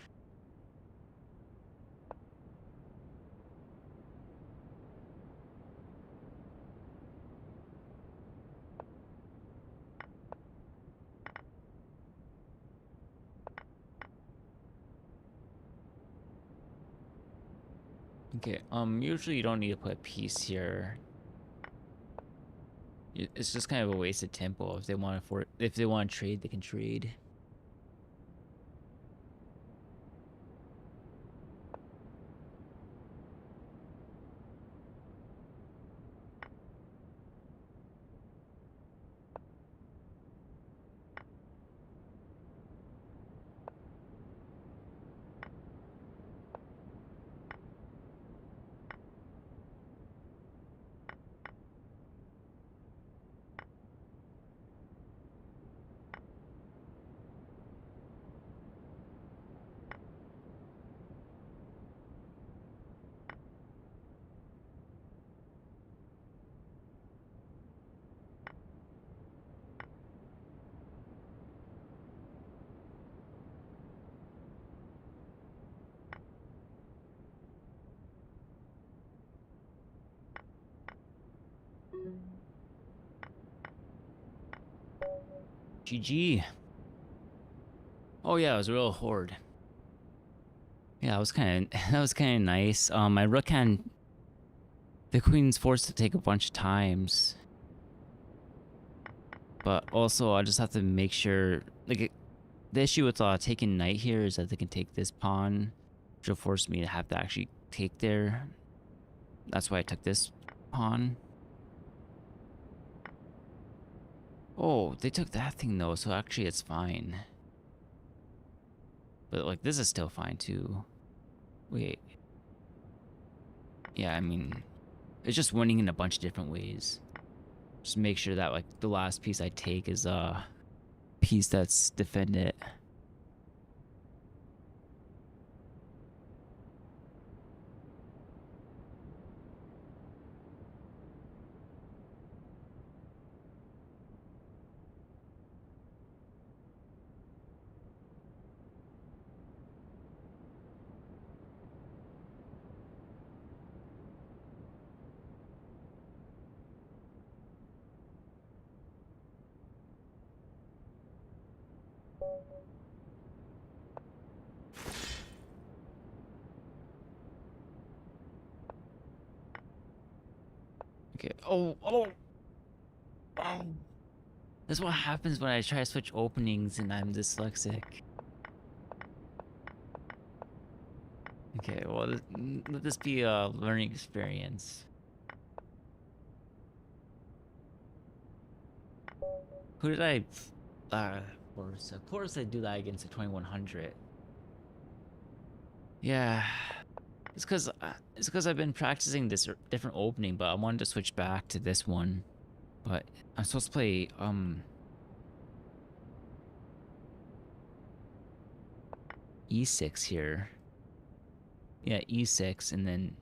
Okay, usually you don't need to put a piece here. It's just kind of a wasted tempo. If they want to trade, they can trade. GG. Oh yeah, it was a real horde. Yeah, that was kind of nice. My rook can. The queen's forced to take a bunch of times, but also I just have to make sure. Like the issue with taking knight here is that they can take this pawn, which will force me to have to actually take there. That's why I took this pawn. Oh, they took that thing though, so actually it's fine. But like this is still fine too. Wait. Yeah, I mean, it's just winning in a bunch of different ways. Just make sure that like the last piece I take is a piece that's defended. Okay. Oh. That's what happens when I try to switch openings and I'm dyslexic. Okay, well, let this be a learning experience. Who did I Porus I do that against a 2100. Yeah. It's because I've been practicing this different opening, but I wanted to switch back to this one. But I'm supposed to play e6 here. Yeah, e6 and then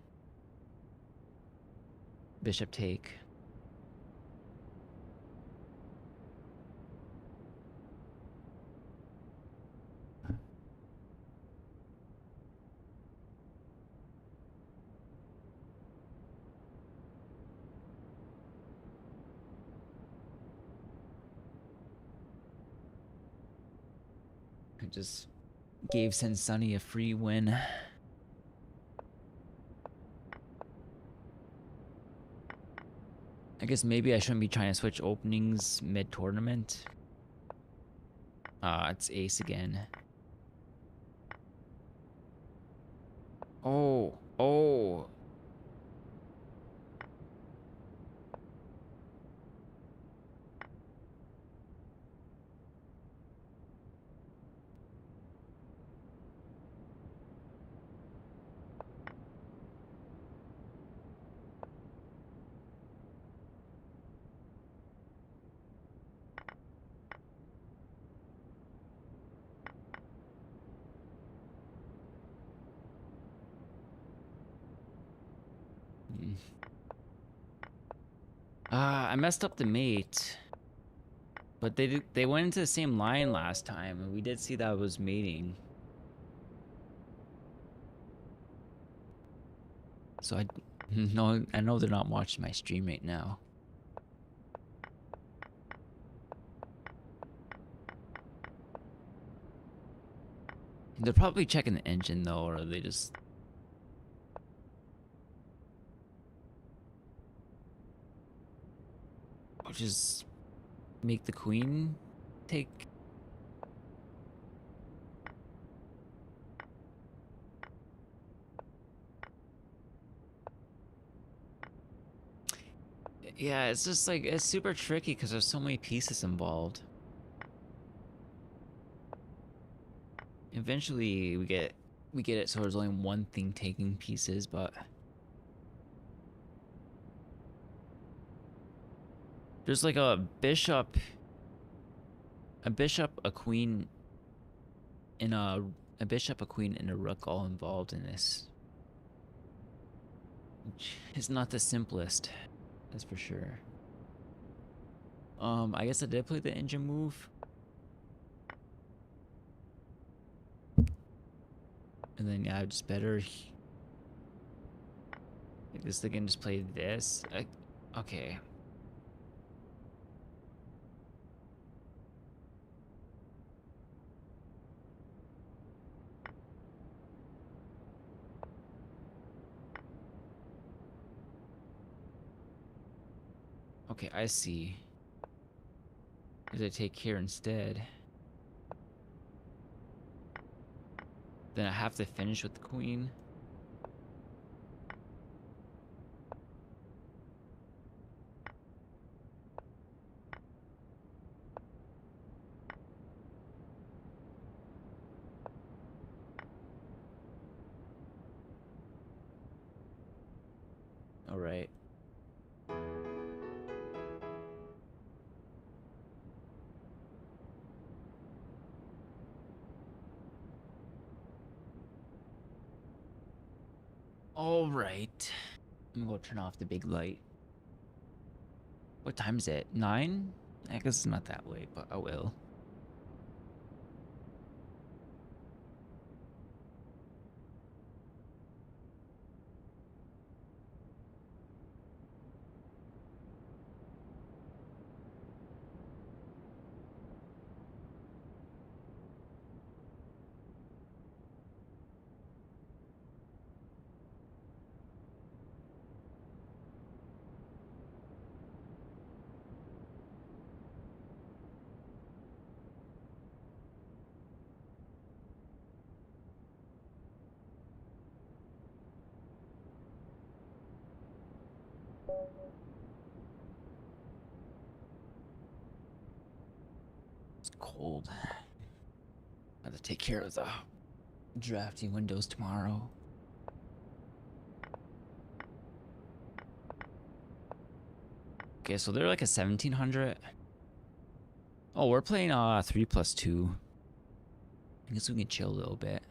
bishop take. I just gave Sensani a free win. I guess maybe I shouldn't be trying to switch openings mid-tournament. It's ace again. Oh, oh. I messed up the mate. But they went into the same line last time, and we did see that was mating. So I know they're not watching my stream right now. They're probably checking the engine though, or they just make the queen take. Yeah, it's just like, it's super tricky because there's so many pieces involved. Eventually we get it so there's only one thing taking pieces, but there's like a bishop, a queen, and a bishop, a queen, and a rook all involved in this. It's not the simplest, that's for sure. I guess I did play the engine move. And then yeah, just better. I guess they can just play this. Okay. Okay, I see. Because I take here instead. Then I have to finish with the queen. All right. All right. I'm gonna go turn off the big light. What time is it? 9? I guess it's not that late, but I will. It's cold. I have to take care of the drafting windows tomorrow. Okay, so they're like a 1700. Oh, we're playing 3+2. I guess we can chill a little bit.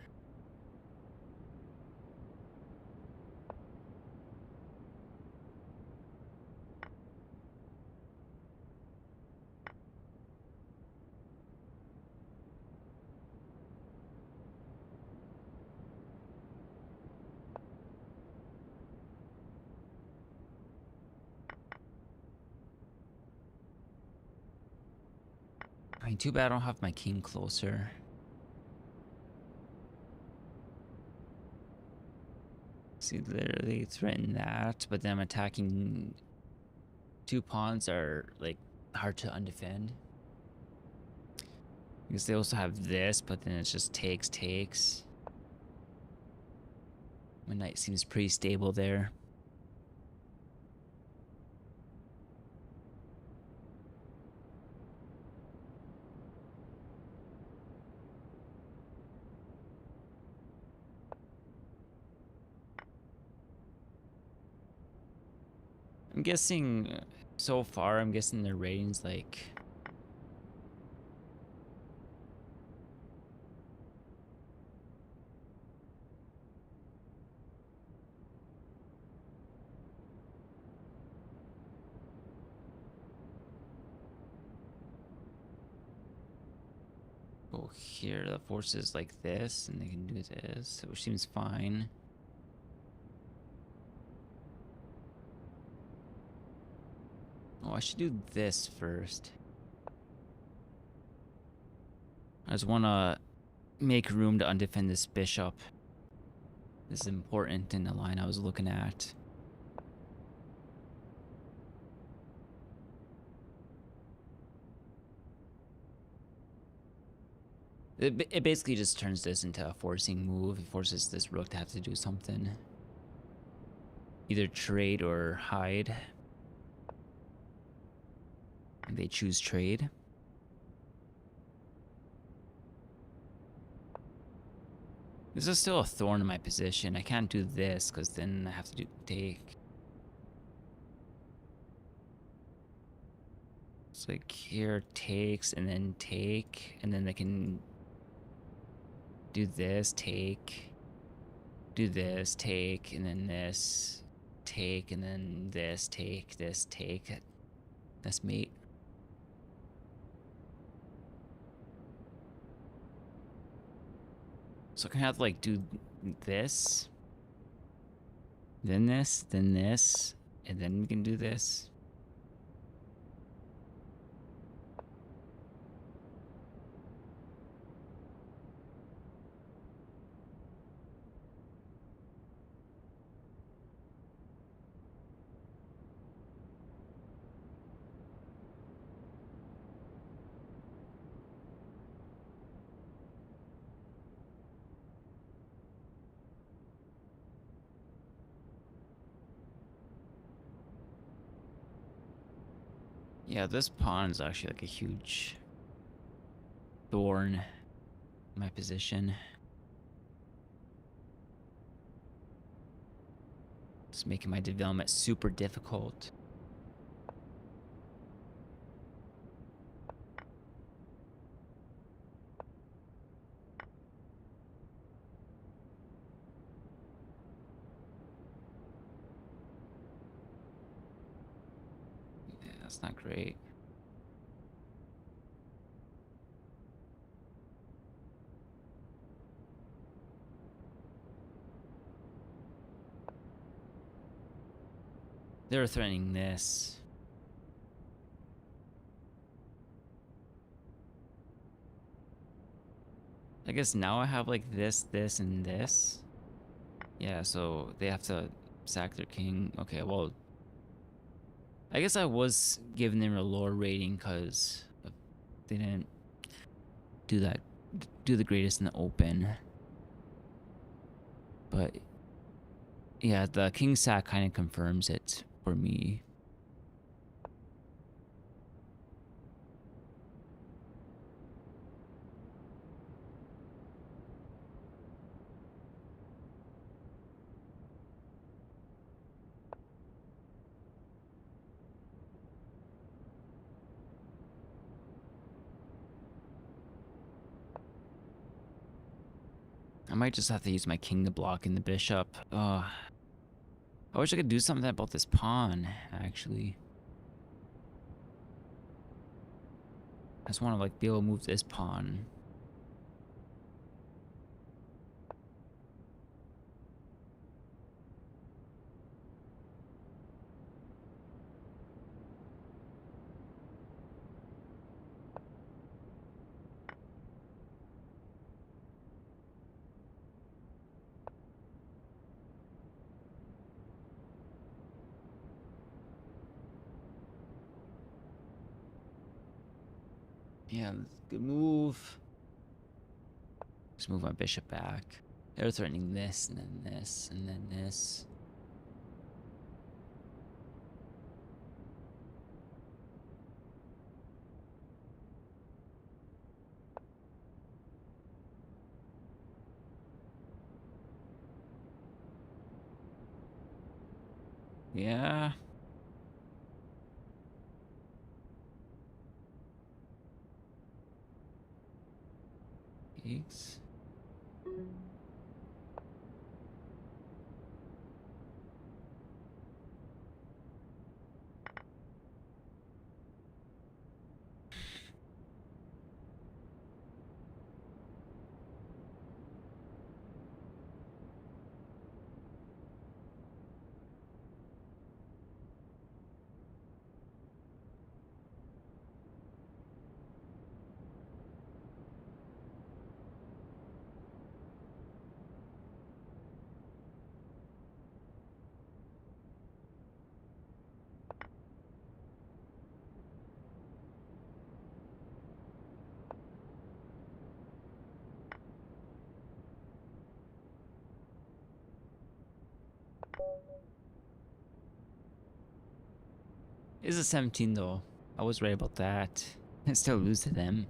I mean, too bad I don't have my king closer. See, they threaten that, but them attacking 2 pawns are like hard to undefend. Because they also have this, but then it's just takes. My knight seems pretty stable there. I'm guessing so far, I'm guessing their rating's like go here. The force is like this, and they can do this, which seems fine. Oh, I should do this first. I just want to make room to undefend this bishop. This is important in the line I was looking at. It basically just turns this into a forcing move. It forces this rook to have to do something. Either trade or hide. And they choose trade. This is still a thorn in my position. I can't do this because then I have to do take. It's like here takes and then take, and then they can do this, take, do this, take, and then this, take, and then this, take, this, take. That's mate. So I can have to like do this, then this, and then we can do this. Yeah, this pawn is actually like a huge thorn in my position. It's making my development super difficult. Yeah, that's not great. They're threatening this. I guess now I have like this, and this. Yeah, so they have to sack their king. Okay, well, I guess I was giving them a lower rating because they didn't do the greatest in the open. But yeah, the king sack kind of confirms it for me. I might just have to use my king to block in the bishop. I wish I could do something about this pawn, actually. I just want to like be able to move this pawn. Yeah, good move. Just move my bishop back. They're threatening this, and then this, and then this. Yeah. Takes. Is a 17 though. I was right about that. I still lose to them.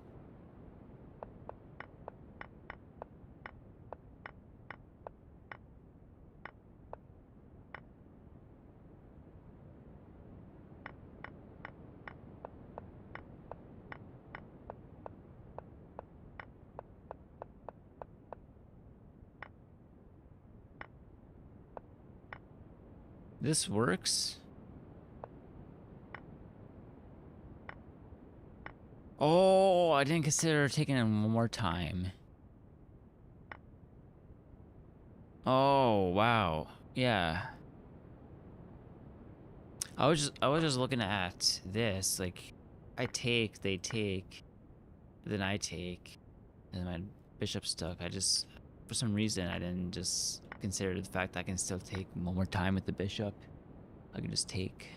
This works. Oh, I didn't consider taking it one more time. Oh, wow. Yeah. I was just looking at this, like I take, they take, then I take, and my bishop's stuck. I just for some reason I didn't just consider the fact that I can still take one more time with the bishop. I can just take.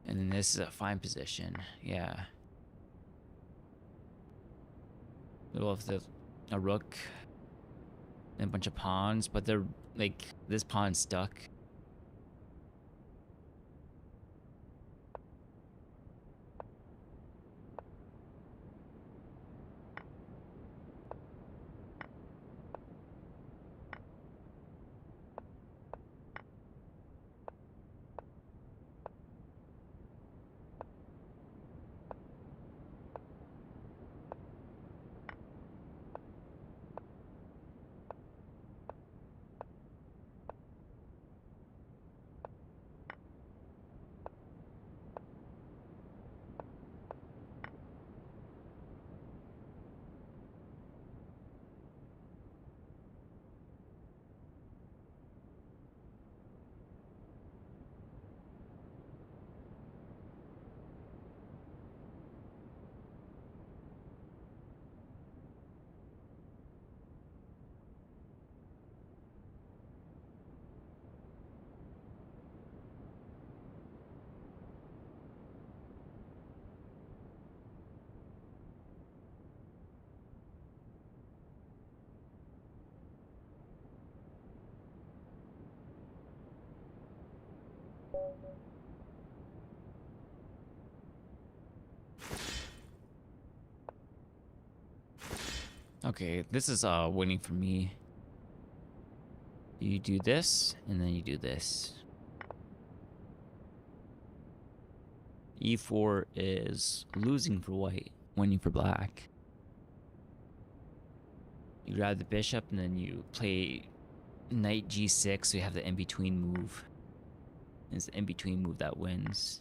And then this is a fine position. Yeah. Middle of a rook and a bunch of pawns, but they're like this pawn's stuck. Okay, this is winning for me. You do this, and then you do this. E4 is losing for white, winning for black. You grab the bishop, and then you play knight g6, so you have the in-between move. It's the in-between move that wins.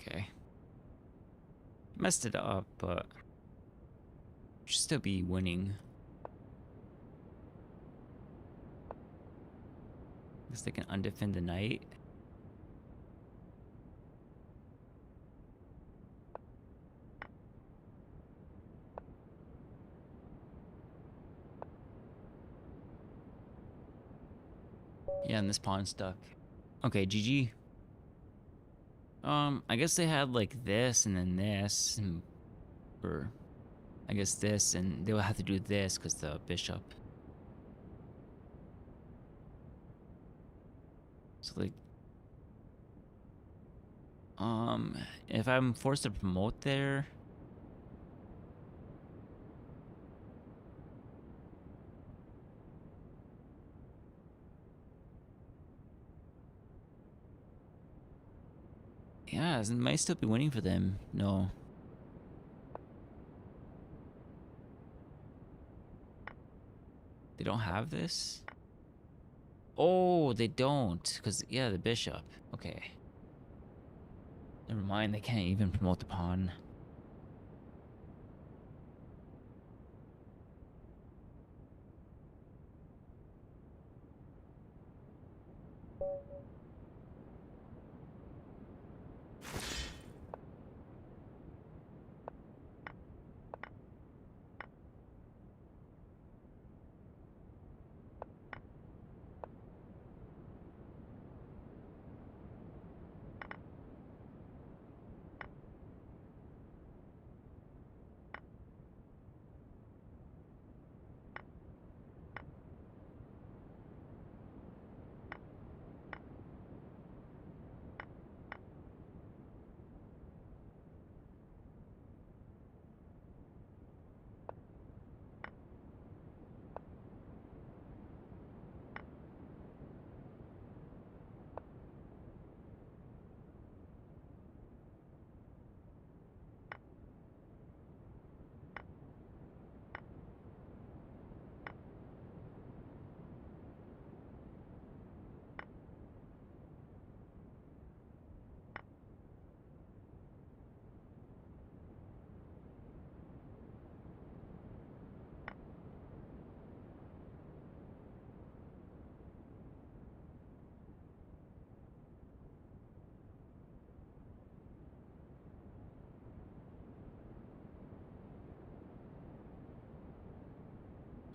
Okay. Messed it up, but should still be winning. Guess they can undefend the knight. Yeah, and this pawn's stuck. Okay, GG. I guess they had like this and then this, or I guess this, and they will have to do this because the bishop. So like, if I'm forced to promote there, yeah, it might still be winning for them. No. They don't have this? Oh, they don't. Because, yeah, the bishop. Okay. Never mind, they can't even promote the pawn.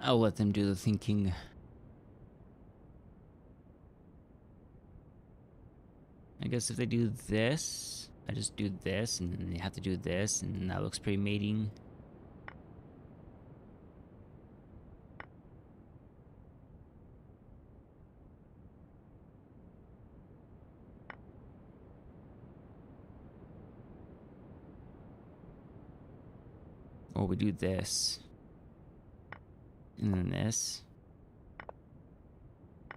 I'll let them do the thinking. I guess if they do this, I just do this, and then they have to do this, and that looks pretty mating. Or we do this. And then this.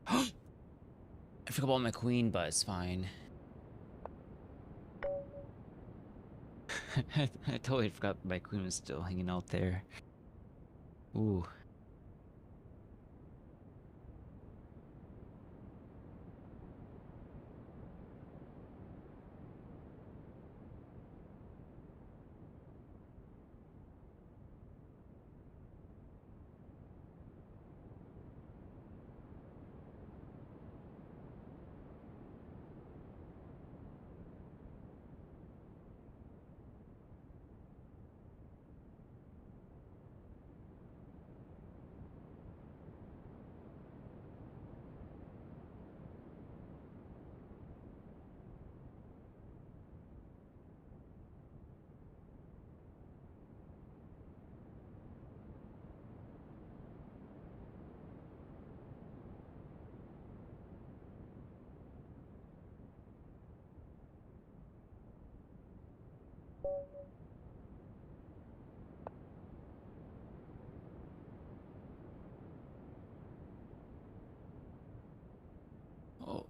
I forgot about my queen, but it's fine. I totally forgot my queen was still hanging out there. Ooh. Oh.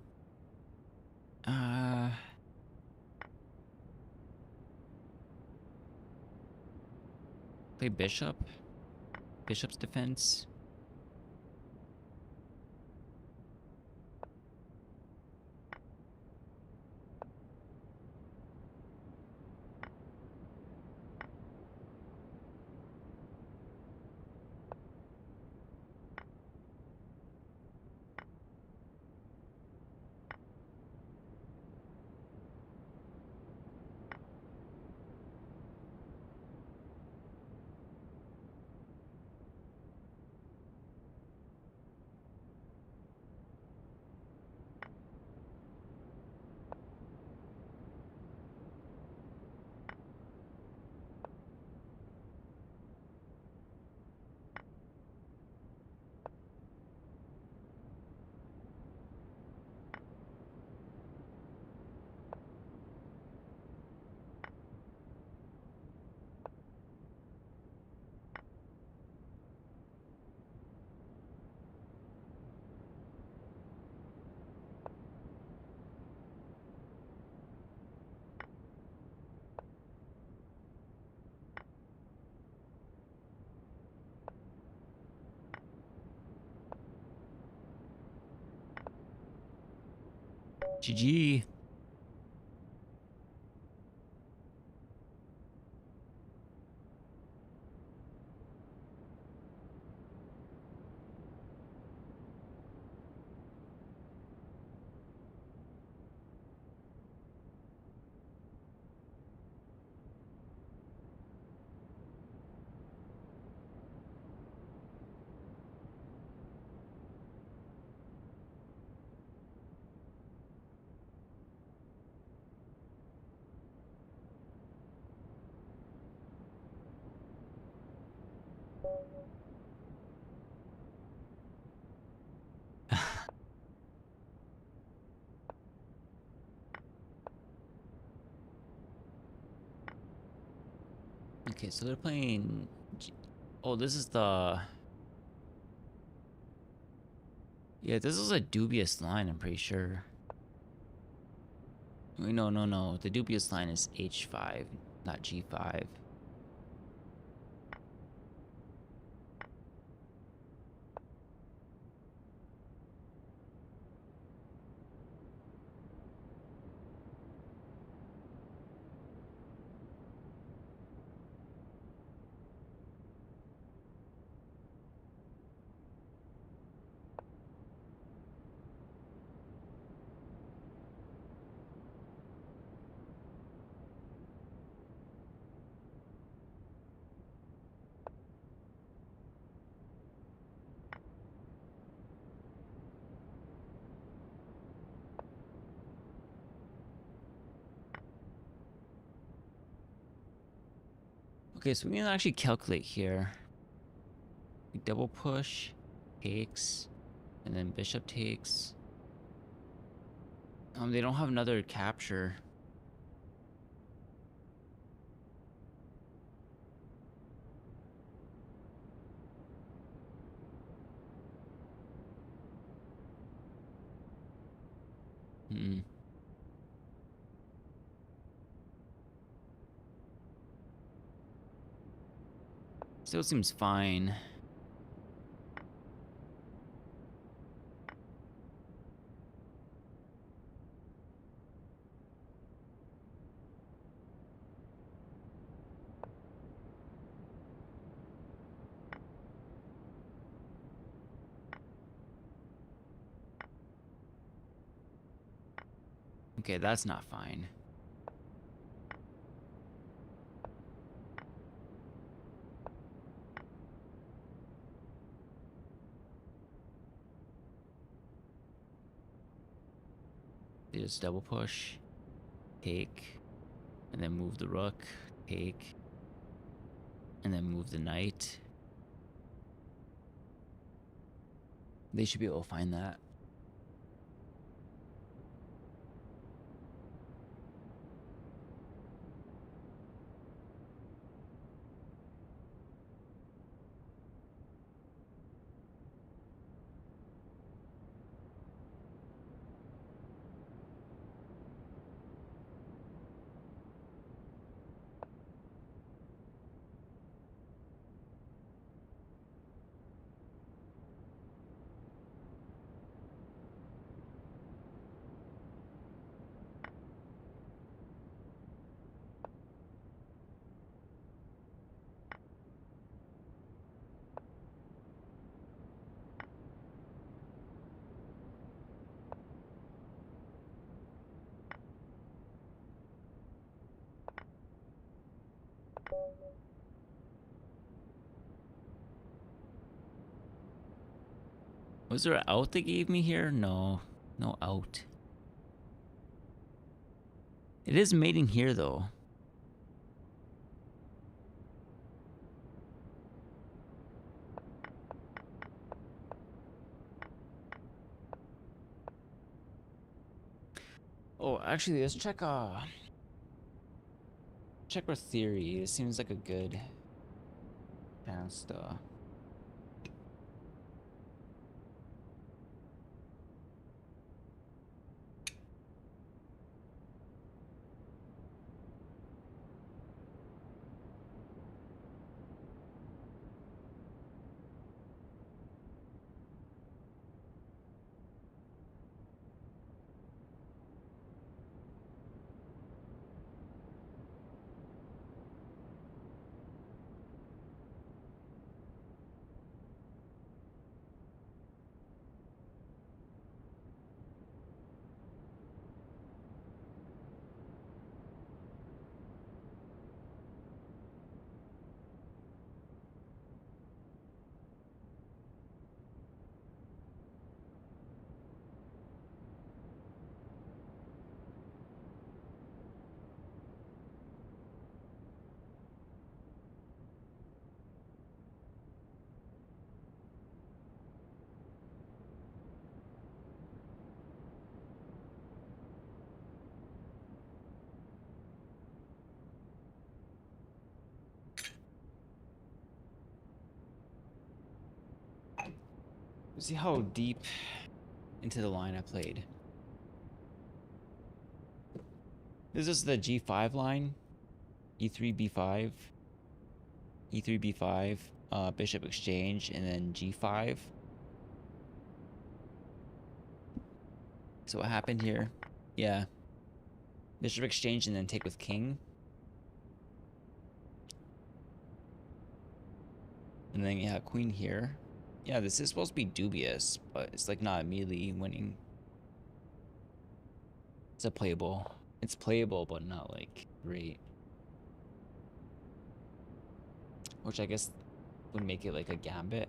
Play bishop. Bishop's defense. GG. Okay, so they're playing. Oh, this is the. Yeah, this is a dubious line, I'm pretty sure. Wait, no. The dubious line is h5, not g5. Okay, so we can actually calculate here. We double push, takes, and then bishop takes. They don't have another capture. Hmm. Still seems fine. Okay, that's not fine. They just double push, take, and then move the rook, take, and then move the knight. They should be able to find that. Was there an out they gave me here? No, no out. It is mating here though. Oh, actually, let's check check our theory. It seems like a good chance to. See how deep into the line I played. This is the G5 line. E3, B5. E3, B5. Bishop exchange, and then G5. So what happened here? Yeah. Bishop exchange and then take with king. And then, yeah, queen here. Yeah, this is supposed to be dubious, but it's like not immediately winning. It's playable. It's playable, but not like great. Which I guess would make it like a gambit.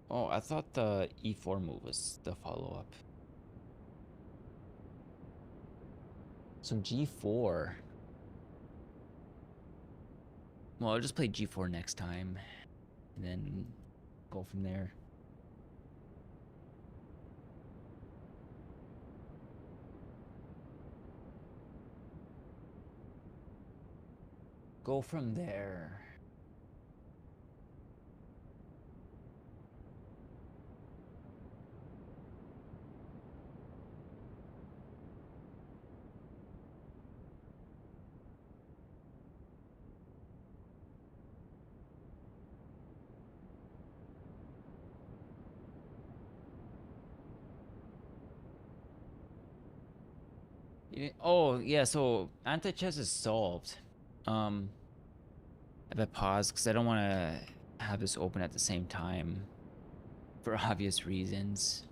Oh, I thought the E4 move was the follow-up. So G4. Well, I'll just play G4 next time. And then go from there. Go from there. Oh, yeah, so anti-chess is solved. I bet pause because I don't want to have this open at the same time for obvious reasons.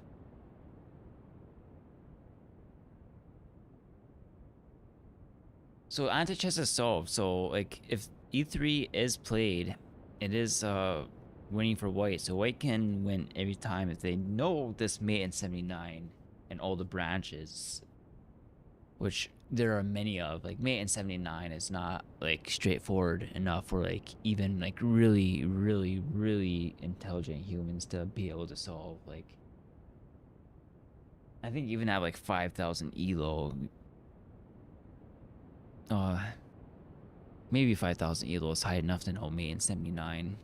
So anti-chess is solved. So like if E3 is played, it is winning for white. So white can win every time if they know this mate in 79 and all the branches, which there are many of. Like mate in 79 is not like straightforward enough for like even like really intelligent humans to be able to solve. Like I think even at like 5,000 elo, maybe 5,000 elo is high enough to know mate in 79.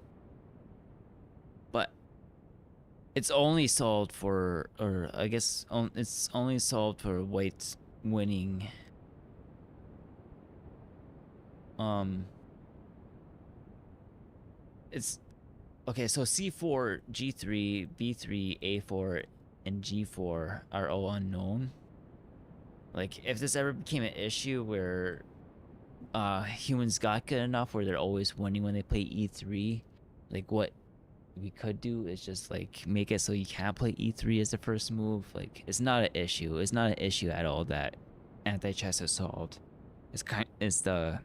But it's only solved for, or I guess it's only solved for white winning. It's okay. So C4, G3, B3, A4, and G4 are all unknown. Like if this ever became an issue where humans got good enough where they're always winning when they play E3, like what we could do is just like make it so you can't play E3 as the first move. Like it's not an issue. It's not an issue at all that anti-chess is solved. It's the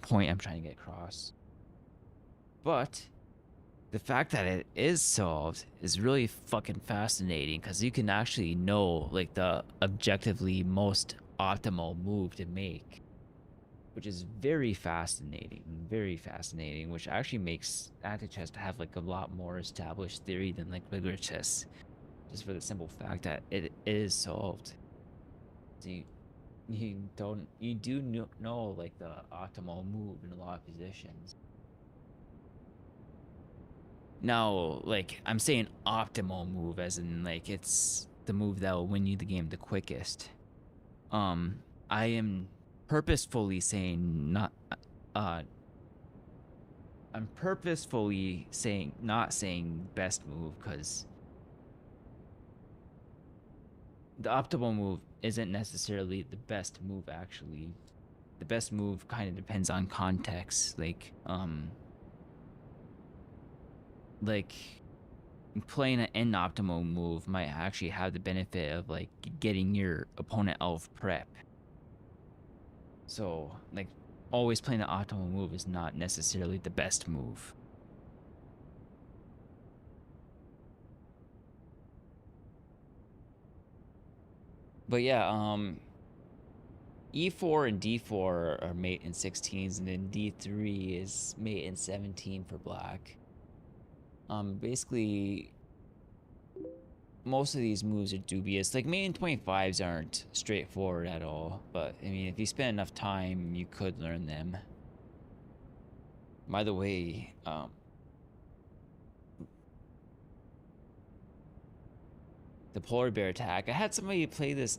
point I'm trying to get across. But the fact that it is solved is really fucking fascinating because you can actually know like the objectively most optimal move to make, which is very fascinating, which actually makes anti-chess to have like a lot more established theory than like regular chess, just for the simple fact that it is solved. So you do know like the optimal move in a lot of positions. Now, like I'm saying optimal move as in like it's the move that will win you the game the quickest. I am purposefully saying not I'm purposefully saying not saying best move because the optimal move isn't necessarily the best move actually. The best move kind of depends on context. Like playing an inoptimal move might actually have the benefit of like getting your opponent out of prep. So like always playing the optimal move is not necessarily the best move. But yeah, E4 and D4 are mate in 16s, and then D3 is mate in 17 for black. Basically, most of these moves are dubious. Like mate in 25s aren't straightforward at all, but I mean, if you spend enough time, you could learn them. By the way, the polar bear attack. I had somebody play the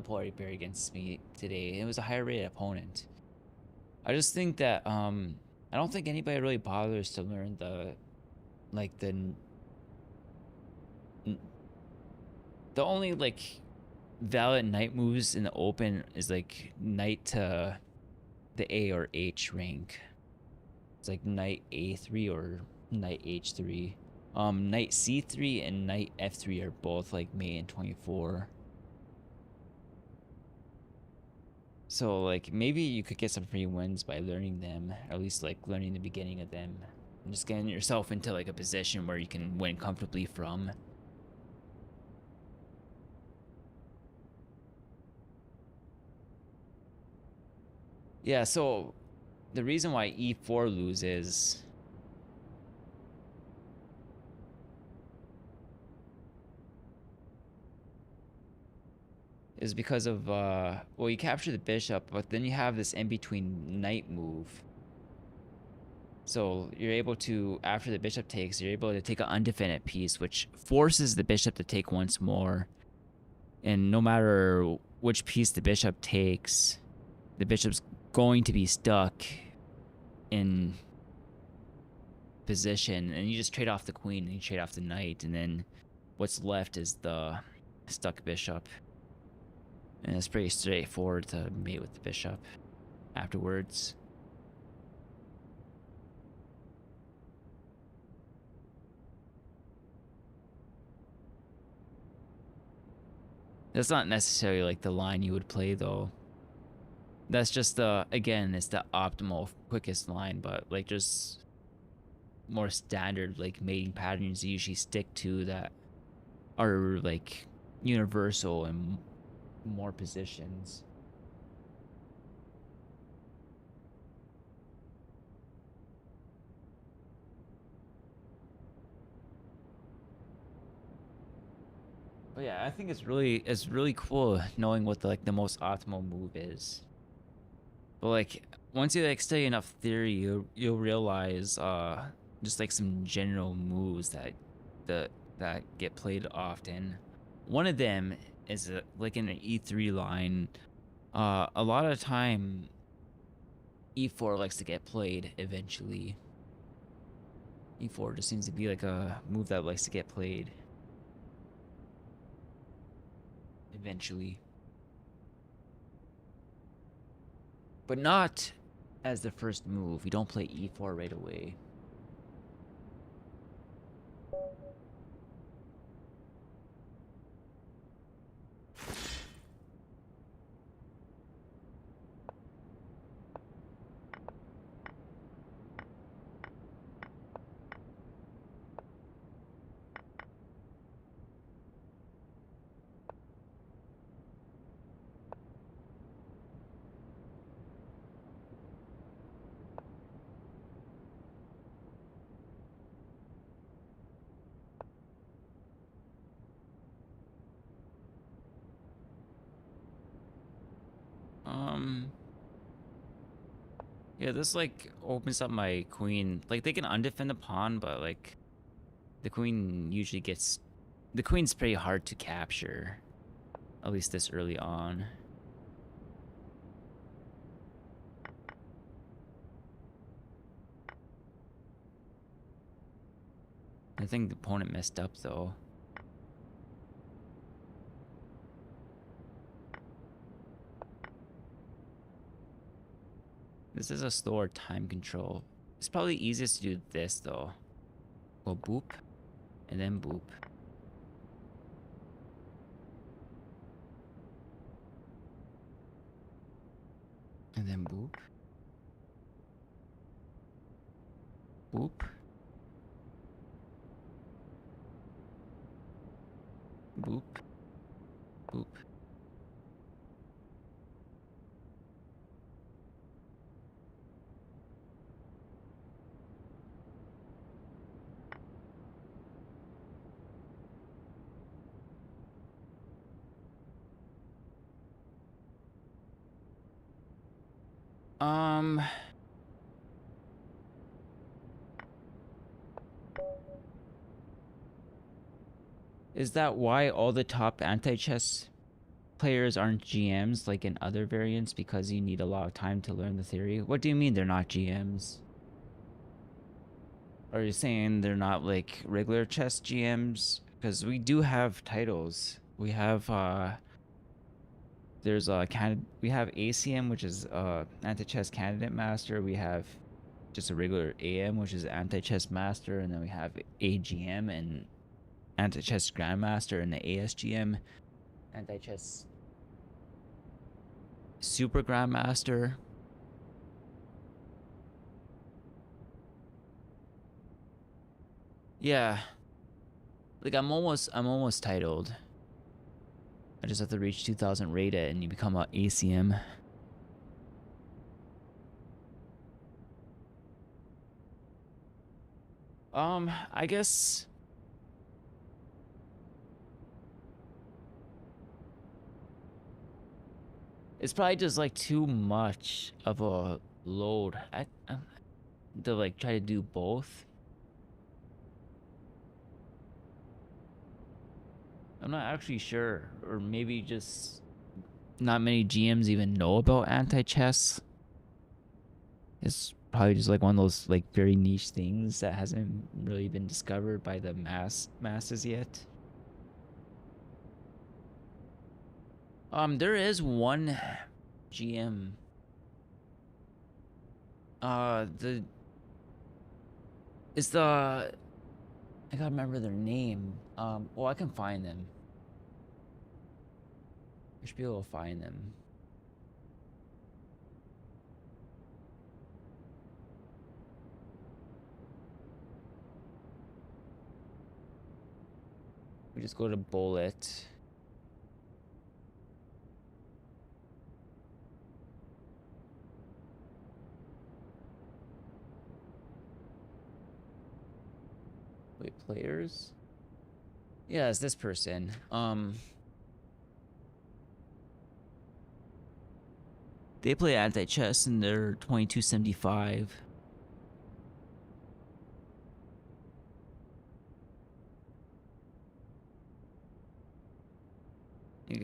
polar bear against me today. It was a higher rated opponent. I just think that I don't think anybody really bothers to learn the like the only like valid knight moves in the open is like knight to the A or H rank. It's like knight A3 or knight H3. Knight C3 and knight F3 are both like mate in 24. So like maybe you could get some free wins by learning them, or at least like learning the beginning of them, and just getting yourself into like a position where you can win comfortably from. Yeah, so the reason why E4 loses is because of well, you capture the bishop, but then you have this in between knight move. So you're able to, after the bishop takes, you're able to take an undefended piece, which forces the bishop to take once more. And no matter which piece the bishop takes, the bishop's going to be stuck in position, and you just trade off the queen and you trade off the knight, and then what's left is the stuck bishop. And it's pretty straightforward to mate with the bishop afterwards. That's not necessarily like the line you would play though. That's just the, again, it's the optimal quickest line, but like just more standard like mating patterns you usually stick to that are like universal in more positions. But yeah, I think it's really cool knowing what the most optimal move is. But like once you like study enough theory, you'll realize just like some general moves that get played often. One of them is like in an E3 line. A lot of time E4 likes to get played eventually. E4 just seems to be like a move that likes to get played eventually. But not as the first move. You don't play E4 right away. Um, yeah, this like opens up my queen. Like they can undefend the pawn, but like the queen usually gets, the queen's pretty hard to capture, at least this early on. I think the opponent messed up though. This is a slower time control. It's probably easiest to do this though. Go boop, and then boop. And then boop. Boop. Boop. Boop. Um, Is that why all the top anti-chess players aren't GMs like in other variants, because you need a lot of time to learn the theory? What do you mean they're not GMs? Are you saying they're not like regular chess GMs? Because we do have titles. We have there's a we have ACM, which is anti-chess candidate master. We have just a regular AM, which is anti-chess master, and then we have AGM and anti-chess grandmaster, and the ASGM anti-chess super grandmaster. Yeah, like I'm almost titled. I just have to reach 2000 rated and you become a ACM. I guess it's probably just like too much of a load to like try to do both. I'm not actually sure, or maybe just not many GMs even know about anti-chess. It's probably just like one of those like very niche things that hasn't really been discovered by the masses yet. There is one GM. The it's the I gotta remember their name. Well, I can find them. I should be able to find them. We just go to bullet. Wait, players? Yeah, it's this person. They play anti-chess and they're 2275.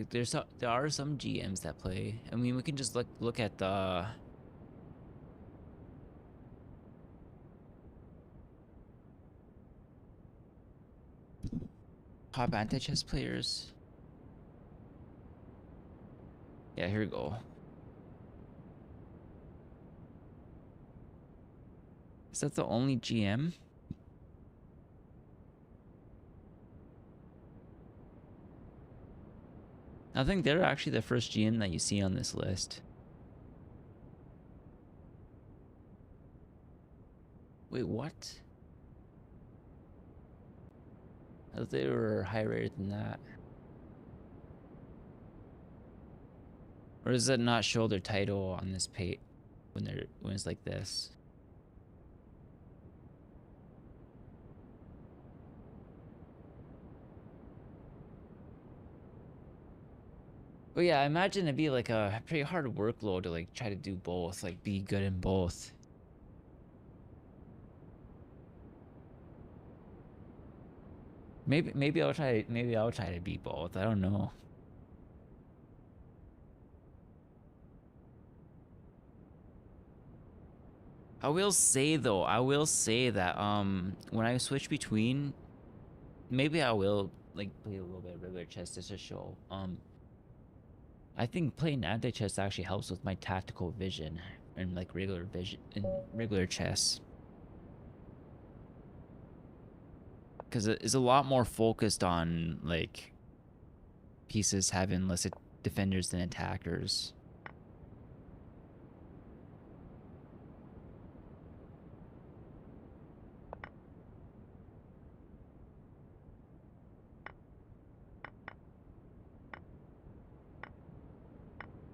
There are some GMs that play. I mean, we can just look at the top anti-chess players. Yeah, here we go. Is that the only GM? I think they're actually the first GM that you see on this list. Wait, what? I thought they were higher rated than that. Or does it not show their title on this page when it's like this? But yeah, I imagine it'd be like a pretty hard workload to like try to do both, like be good in both. Maybe I'll try to be both. I don't know. I will say though, I will say that when I switch between, maybe I will like play a little bit of regular chess just to show. I think playing anti-chess actually helps with my tactical vision and like regular vision in regular chess. Because it is a lot more focused on like pieces having less defenders than attackers.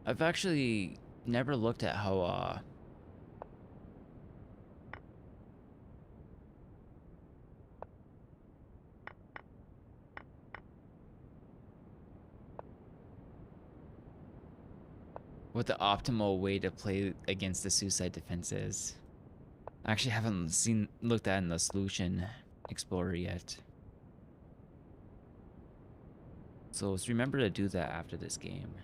I've actually never looked at how what the optimal way to play against the suicide defense is. I actually haven't looked at in the solution explorer yet. So let's remember to do that after this game.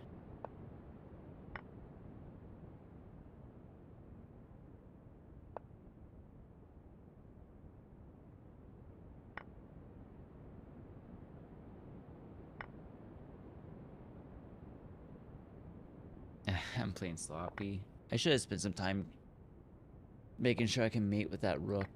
I'm playing sloppy. I should have spent some time making sure I can mate with that rook.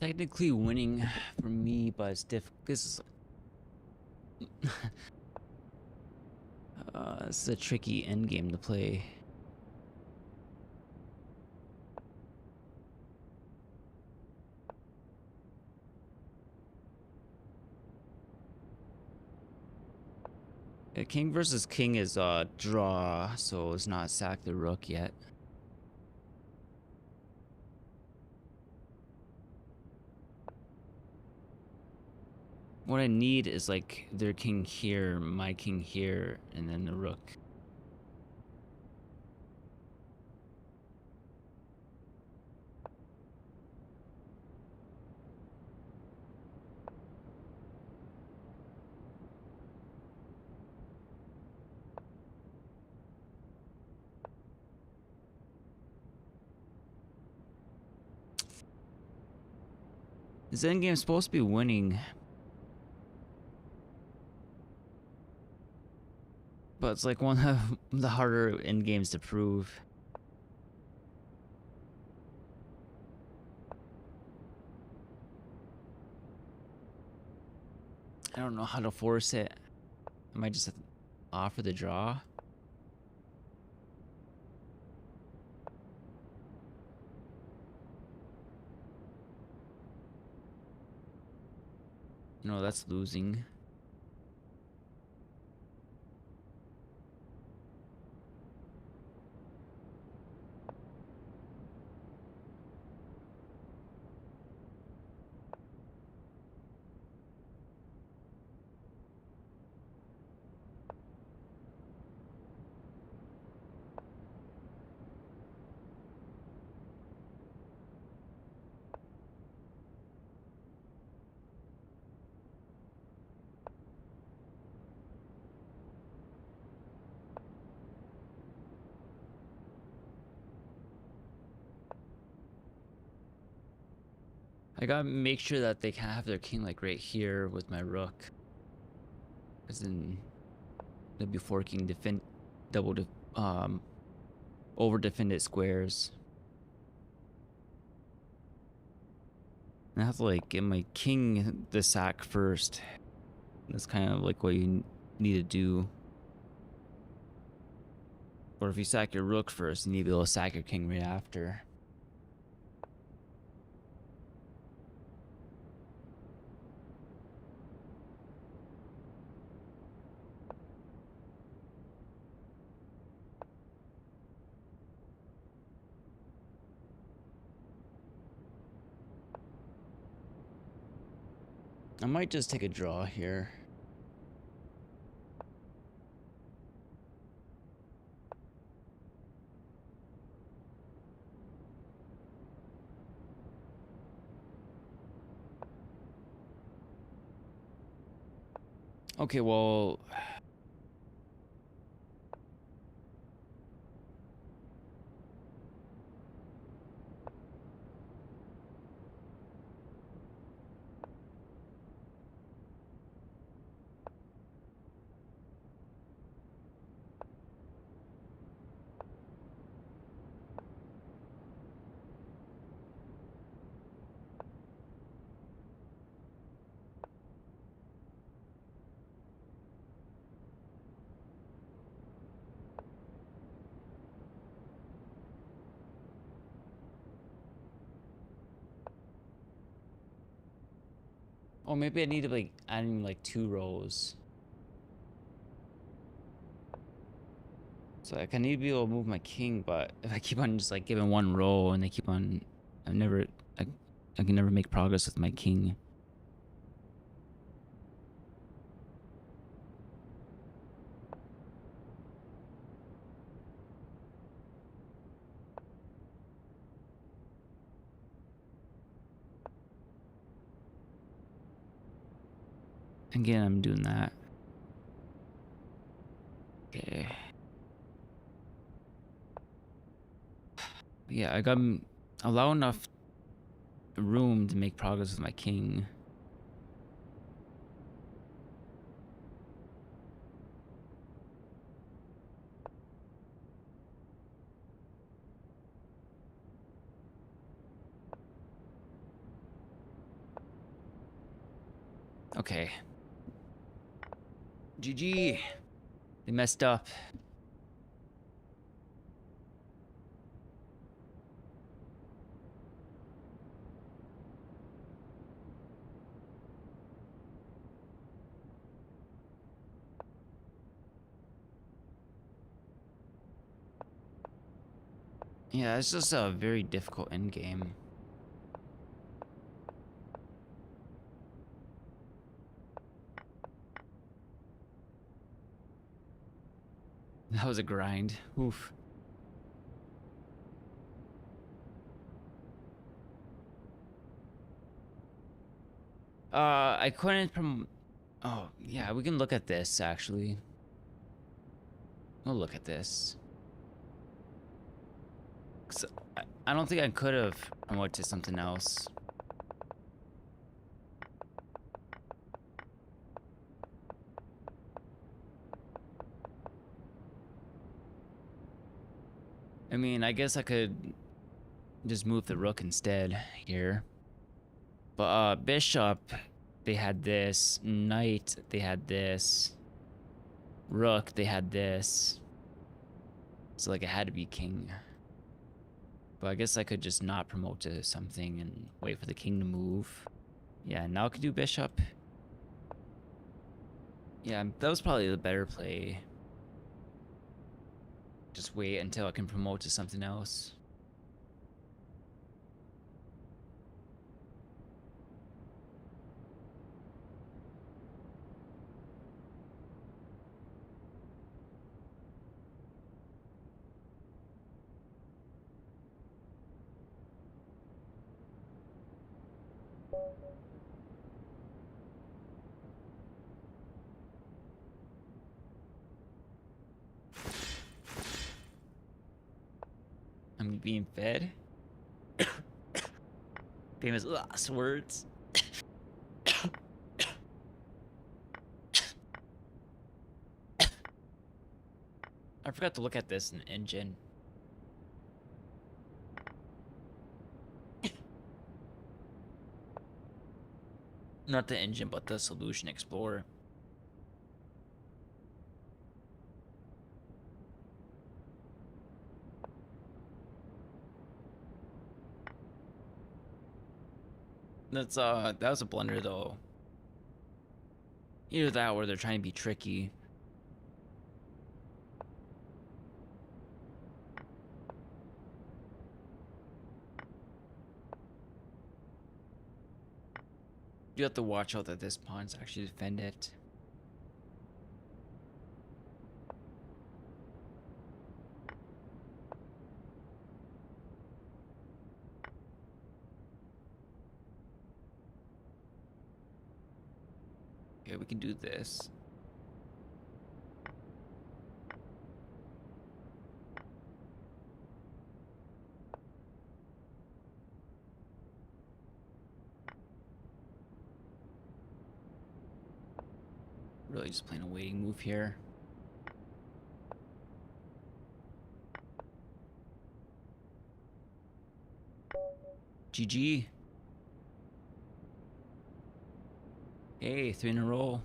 Technically winning for me, but it's difficult. This is a tricky end game to play. King versus king is a draw, so it's not sack the rook yet. What I need is like their king here, my king here, and then the rook. This endgame is supposed to be winning, but it's like one of the harder endgames to prove. I don't know how to force it. I might just offer the draw. No, that's losing. I gotta make sure that they can't have their king like right here with my rook, because then they'll be forking over defended squares. And I have to like get my king the sack first. That's kind of like what you need to do. Or if you sack your rook first, you need to be able to sack your king right after. I might just take a draw here. Okay, well, oh, maybe I need to like add like 2 rows. So like I need to be able to move my king, but if I keep on just like giving 1 row and they keep on, I can never make progress with my king. Again, I'm doing that. Okay. Yeah, I got allow enough room to make progress with my king. Okay. GG. They messed up. Yeah, it's just a very difficult endgame. That was a grind. Oof. I couldn't oh, yeah, we can look at this actually. We'll look at this. 'Cause I don't think I could have promoted to something else. I mean, I guess I could just move the rook instead here. But bishop, they had this. Knight, they had this. rook, they had this. So like it had to be king. But I guess I could just not promote to something and wait for the king to move. Yeah, now I could do bishop. Yeah, that was probably the better play. Just wait until I can promote to something else. I'm being fed. Famous last words. I forgot to look at this in engine. Not the engine, but the solution explorer. That was a blunder though. Either that or they're trying to be tricky. You have to watch out that this pawn's actually defend it. Okay, we can do this. Really just playing a waiting move here. GG. Hey, 3 in a row.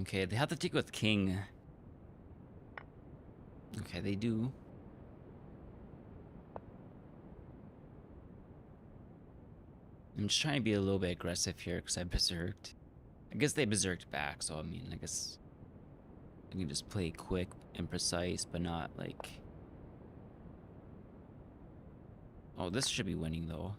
Okay, they have to take with king. Okay, they do. I'm just trying to be a little bit aggressive here because I berserked. I guess they berserked back, so I mean, I guess I can just play quick and precise, but not like... Oh, this should be winning though.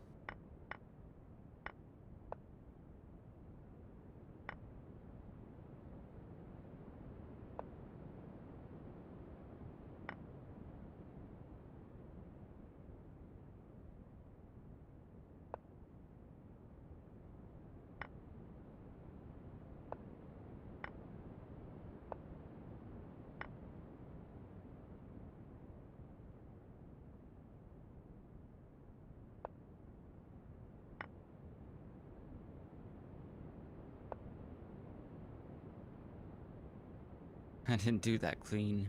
I didn't do that clean.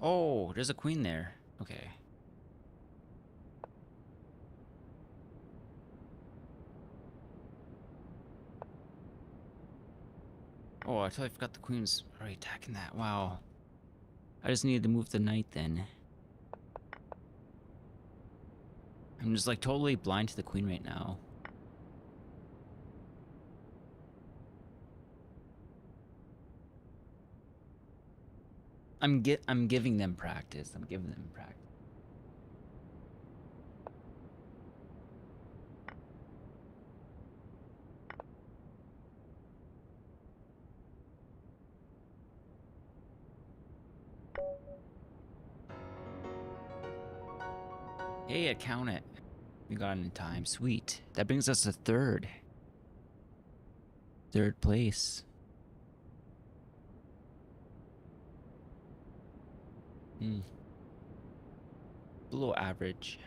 Oh, there's a queen there. Okay. Oh, I totally forgot the queen's already attacking that. Wow. I just needed to move the knight then. I'm just like totally blind to the queen right now. I'm giving them practice. I'm giving them practice. Hey, I count it. We got it in time. Sweet. That brings us to third. Third place. Below average.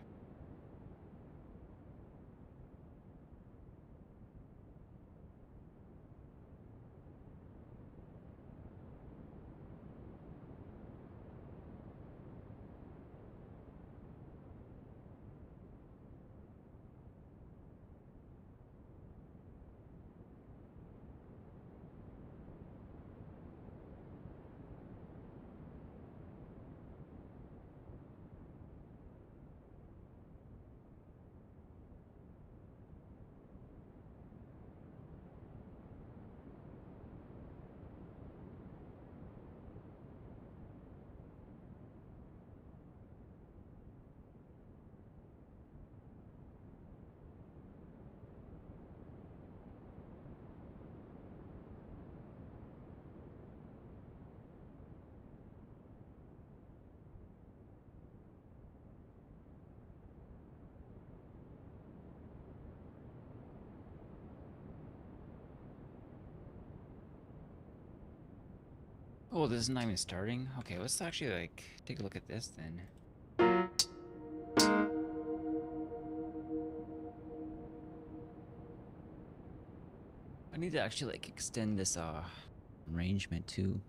Oh, this is not even starting? Okay, let's actually like take a look at this then. I need to actually like extend this arrangement too.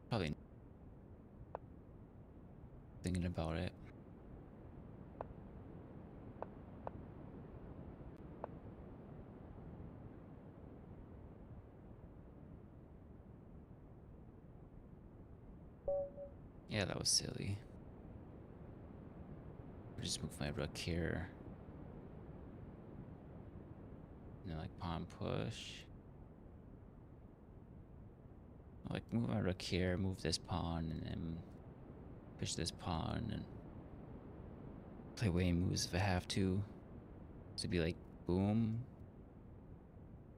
Probably thinking about it. Yeah, that was silly. I'll just move my rook here. And then like pawn push. I'll like move my rook here, move this pawn, and then push this pawn and play weighing moves if I have to. So it'd be like boom,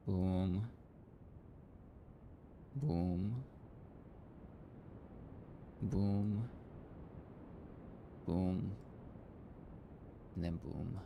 boom, boom, boom, boom, and then boom.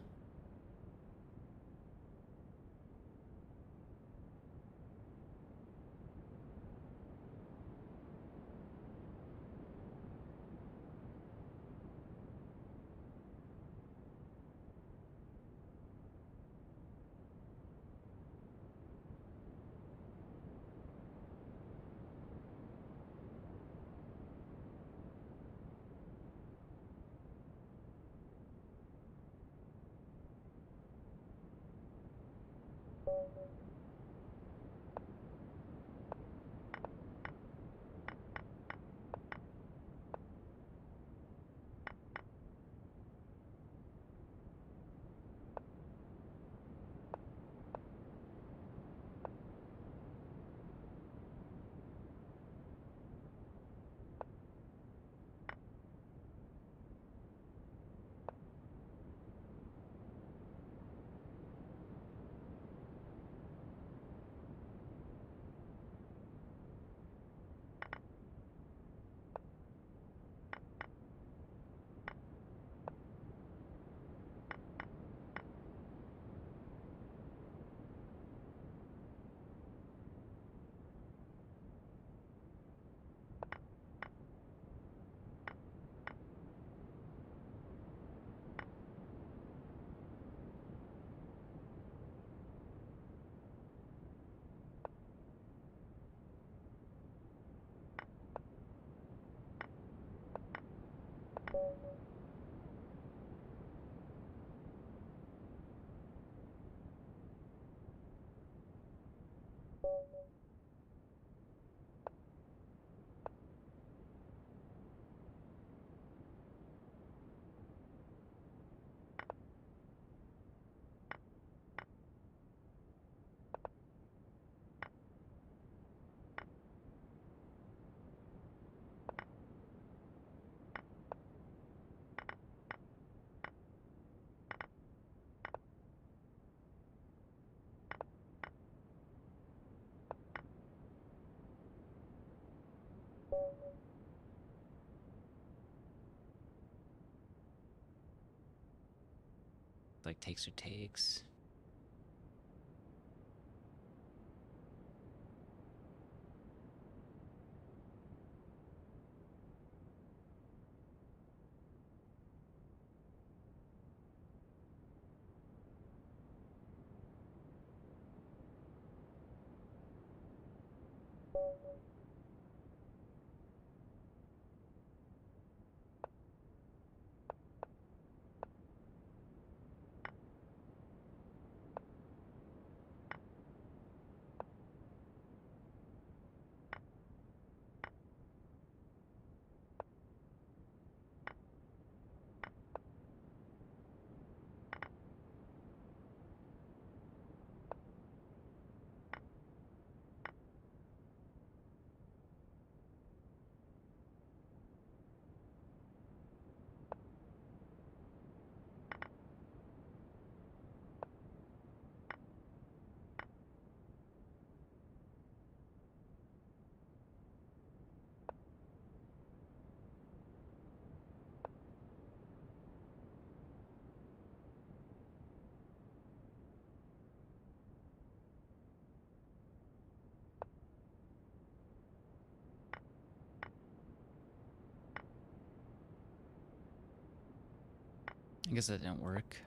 Like takes or takes. I guess that didn't work.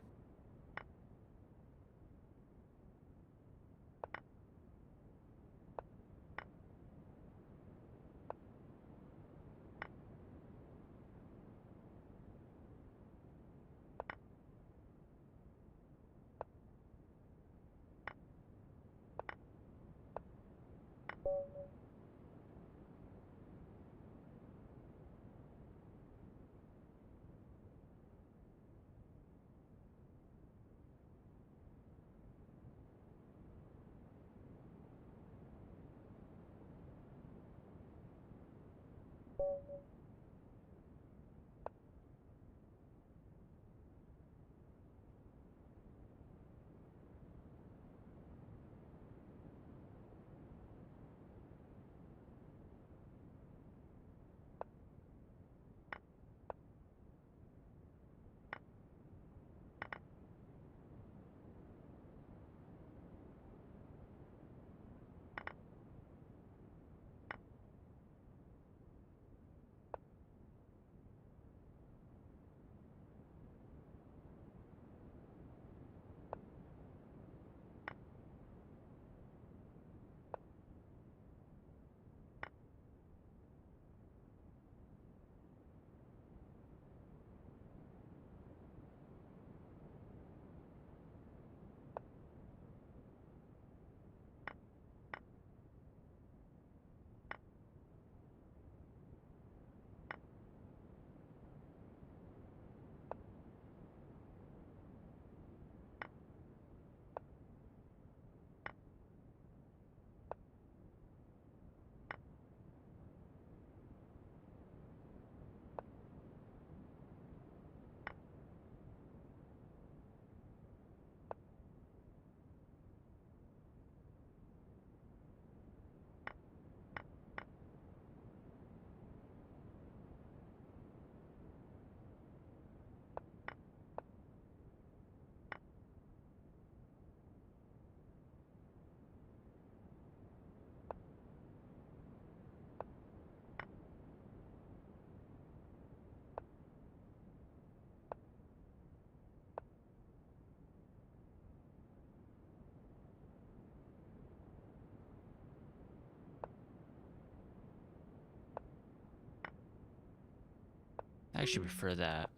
I actually prefer that.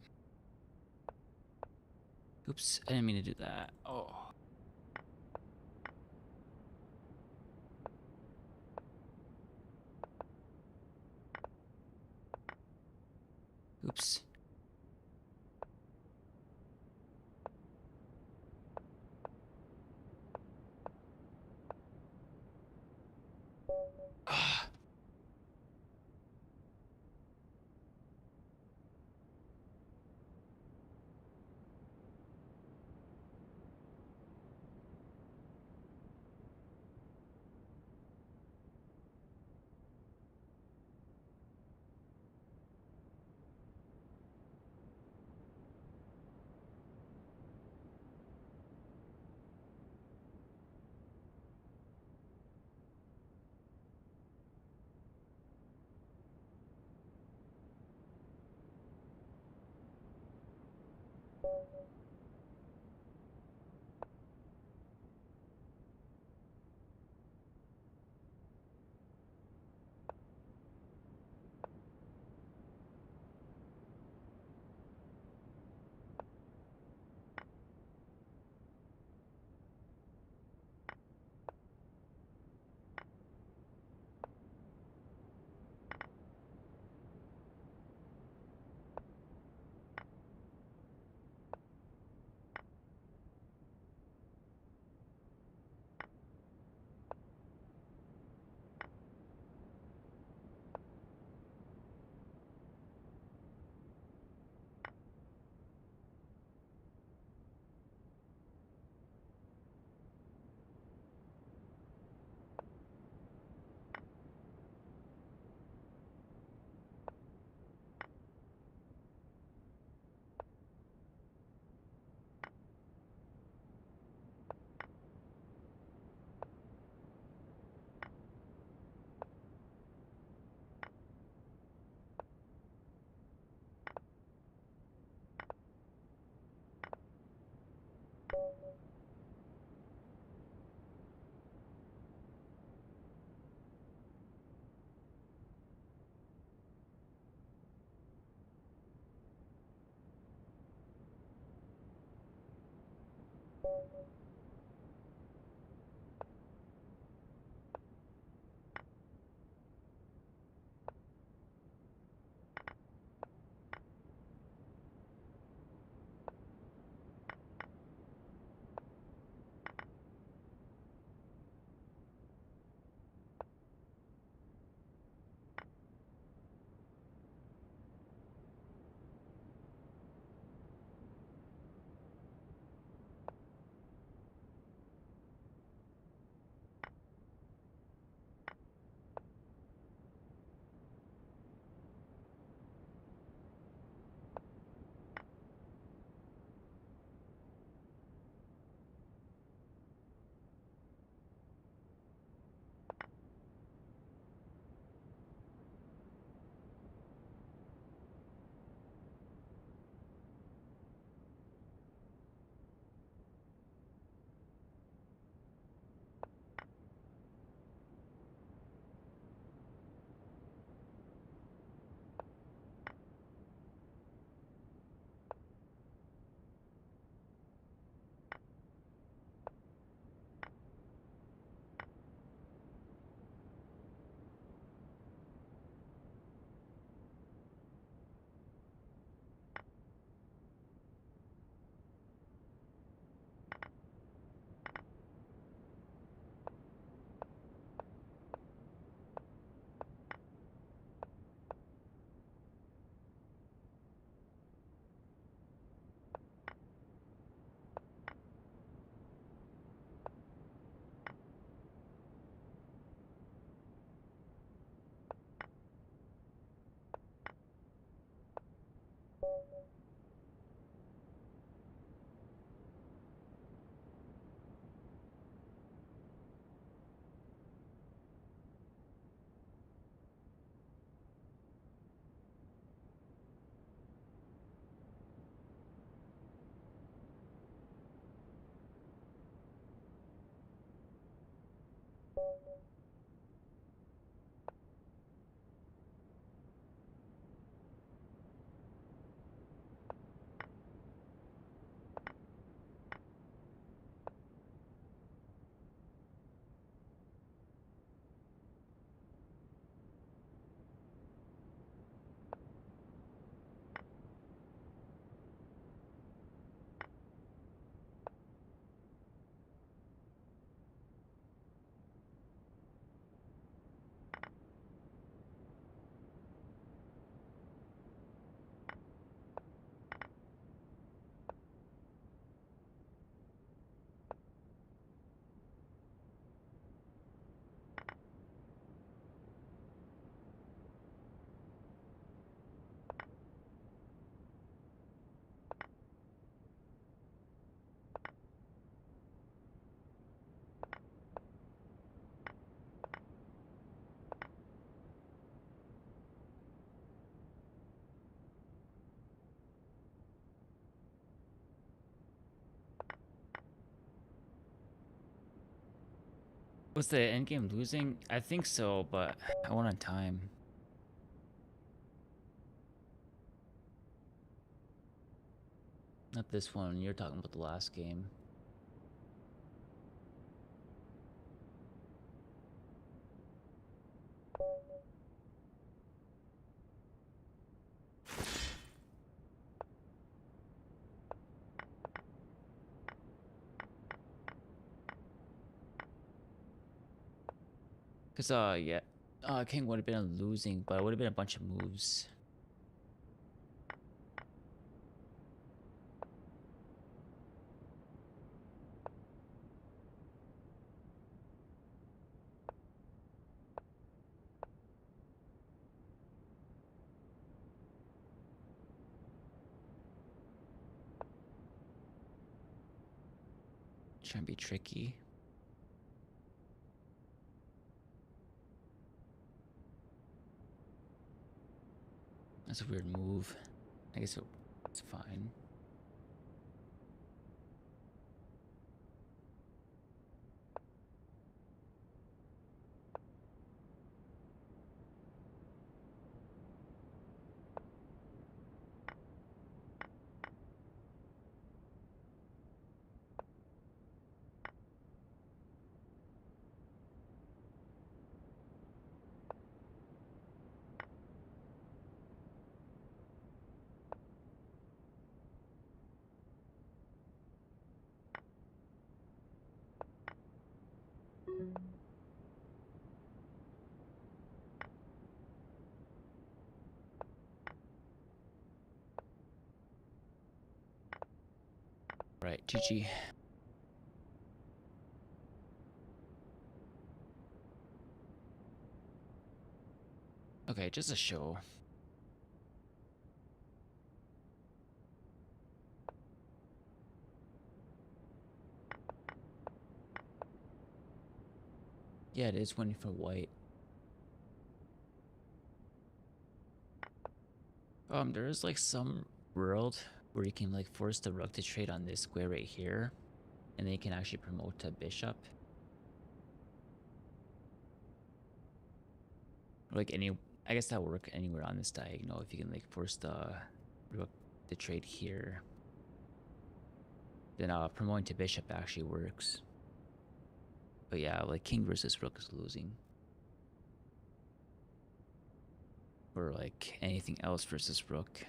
Oops, I didn't mean to do that. Oh. Oops. Ah. Was the endgame losing? I think so, but I won on time. Not this one. You're talking about the last game. Cause yeah, King would have been losing, but it would have been a bunch of moves. Trying to be tricky. That's a weird move. I guess it's fine. Right, GG. Okay, just a show. Yeah, it is winning for white. There is like some world where you can like force the rook to trade on this square right here, and then you can actually promote to bishop. Or like any, I guess that would work anywhere on this diagonal if you can like force the rook to trade here. Then promoting to bishop actually works. But yeah, like king versus rook is losing. Or like anything else versus rook.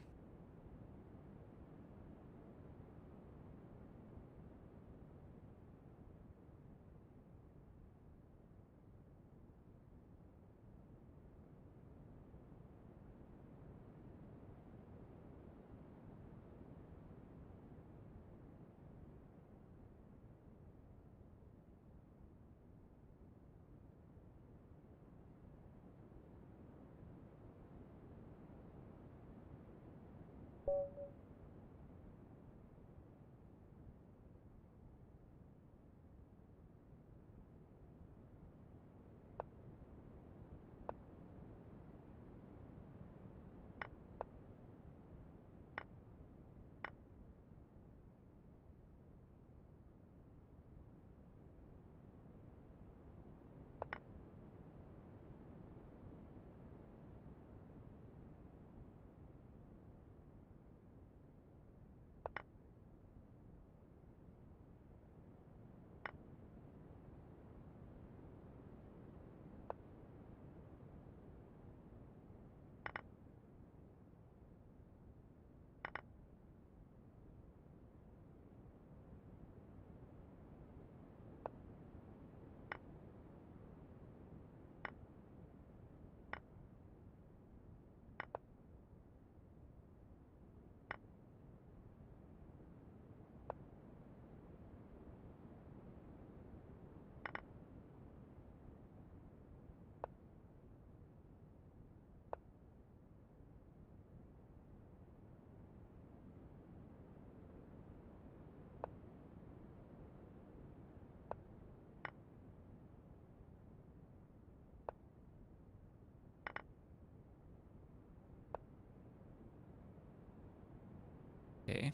Okay.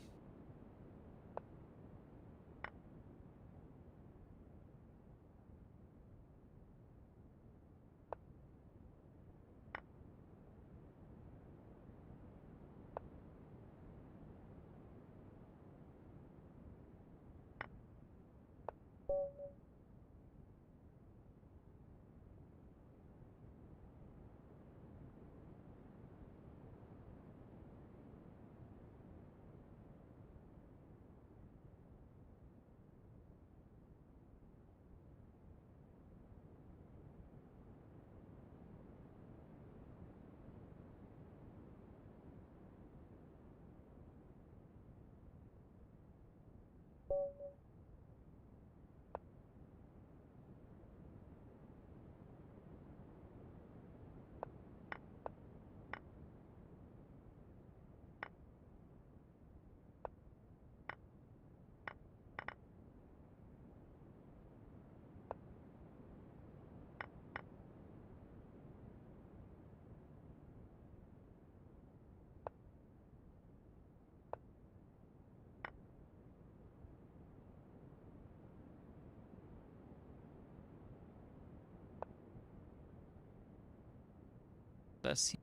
That seems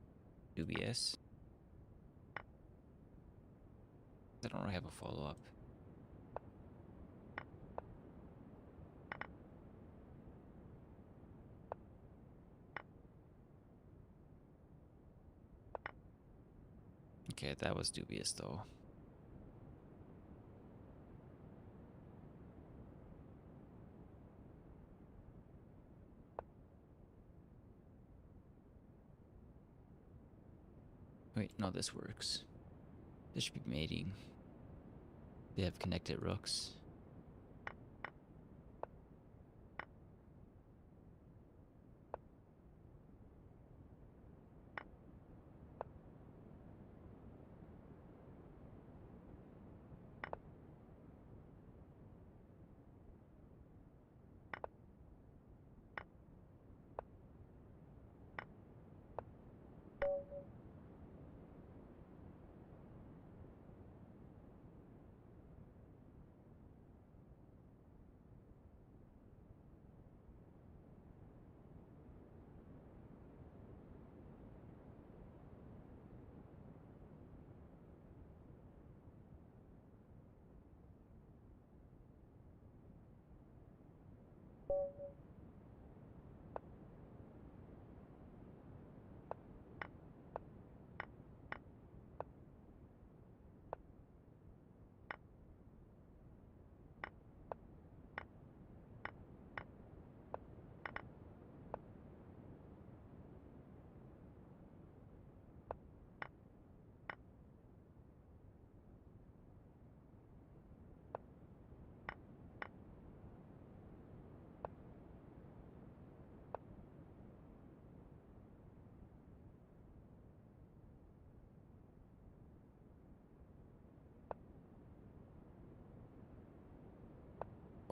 dubious. I don't really have a follow-up. Okay, that was dubious though. Wait, no, this works. This should be mating. They have connected rooks.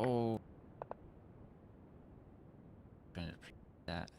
Oh, trying to predict that.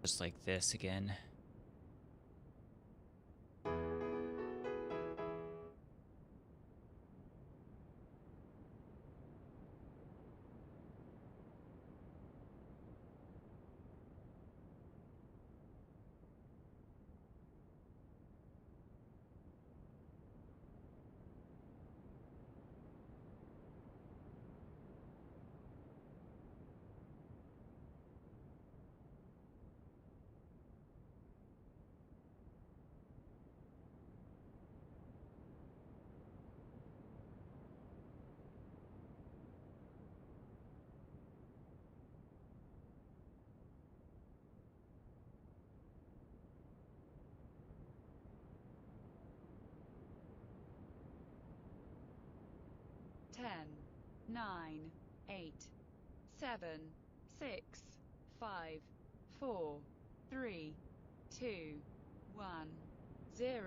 Just like this again.
Ten, nine, 8, 7, 6, 5, 4, 3, 2, 1, 0.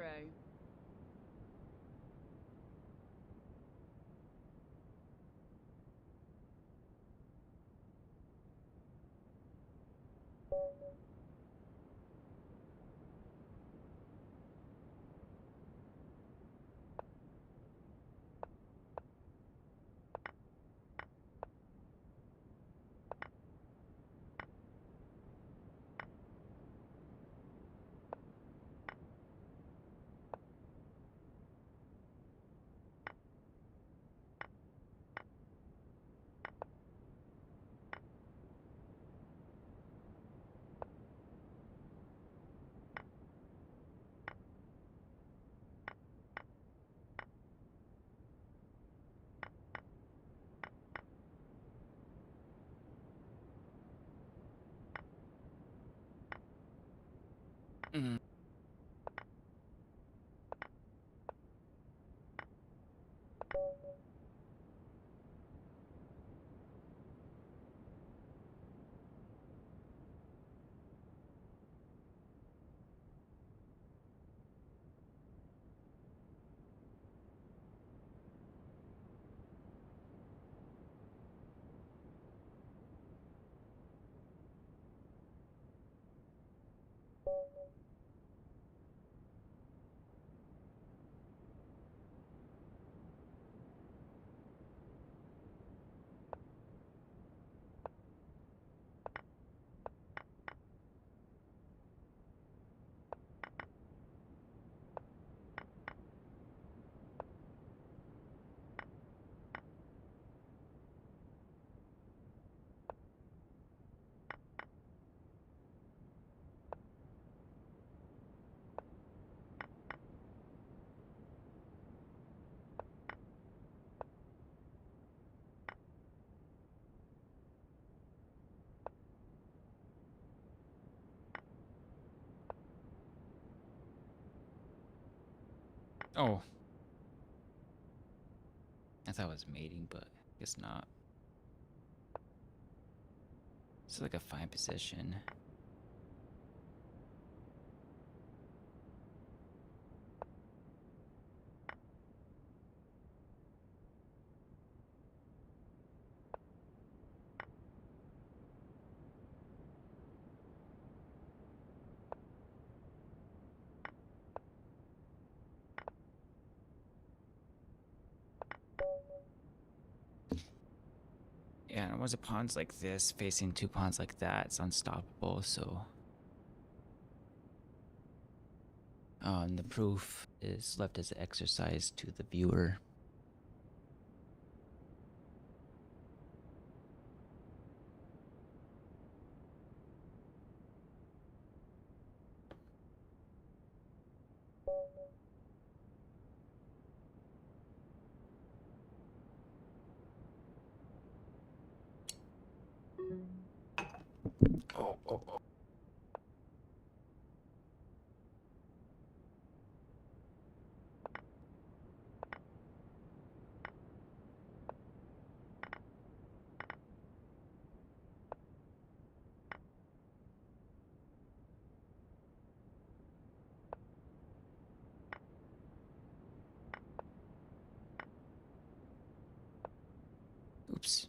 Oh. I thought it was mating, but I guess not. It's like a fine position. Yeah, and once a pawn's like this, facing two pawns like that, it's unstoppable, so... and the proof is left as an exercise to the viewer. Oh, oh, oh. Oops.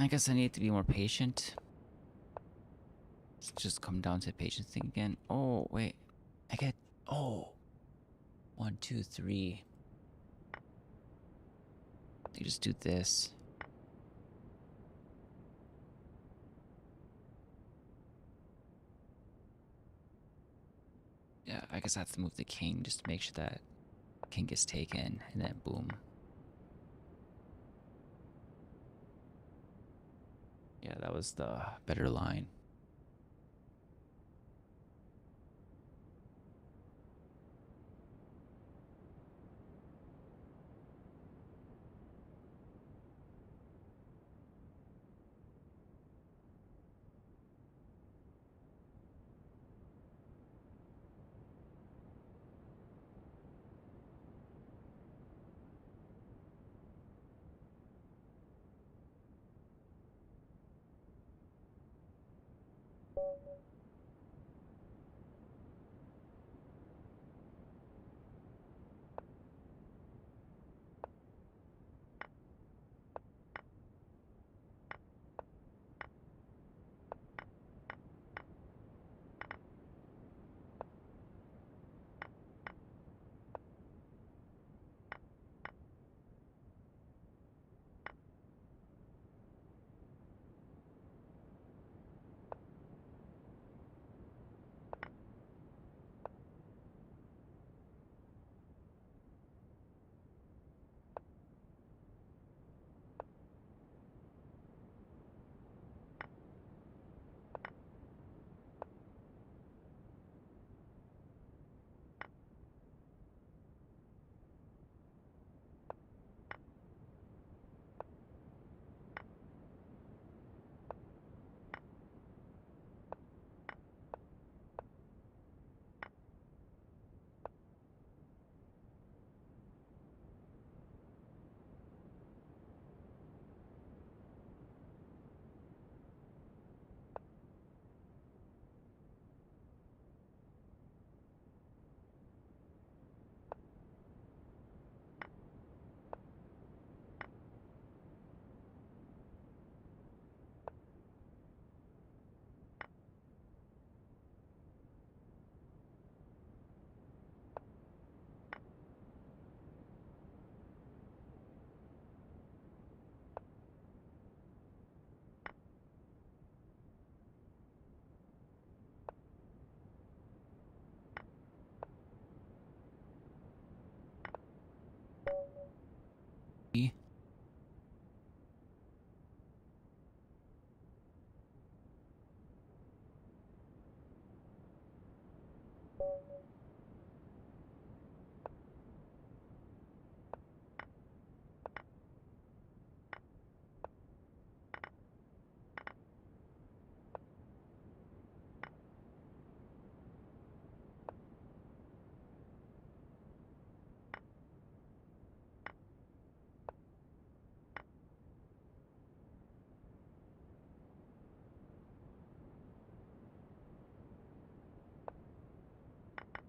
I guess I need to be more patient. Let's just come down to the patience thing again. Oh, wait. I get... Oh. 1, 2, 3. You just do this. Yeah, I guess I have to move the king just to make sure that king gets taken, and then boom. Yeah, that was the better line.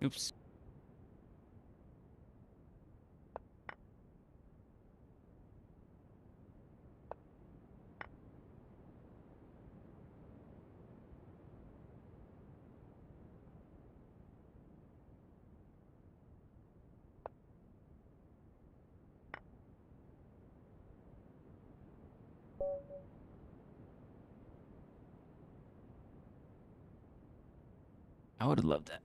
Oops. I would have loved that.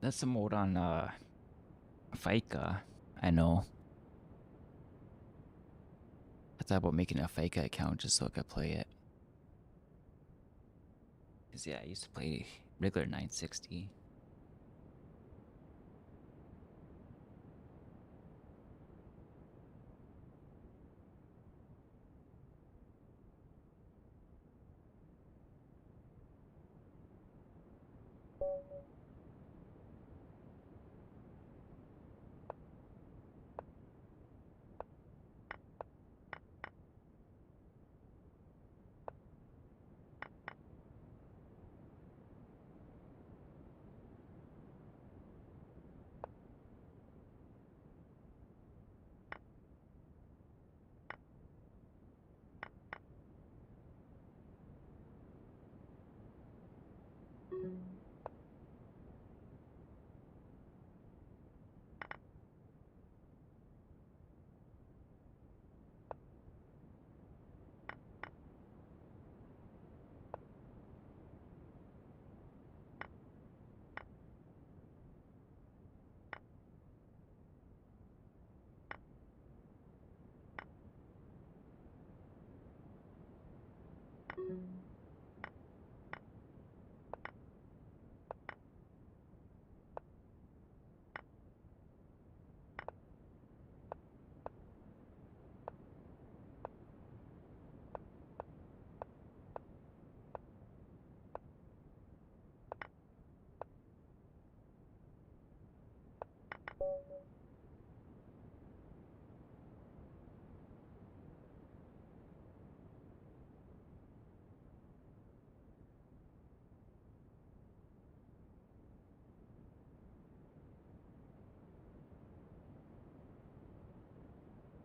That's a mode on FICA. I know. I thought about making a FICA account just so I could play it. Cause yeah, I used to play regular 960.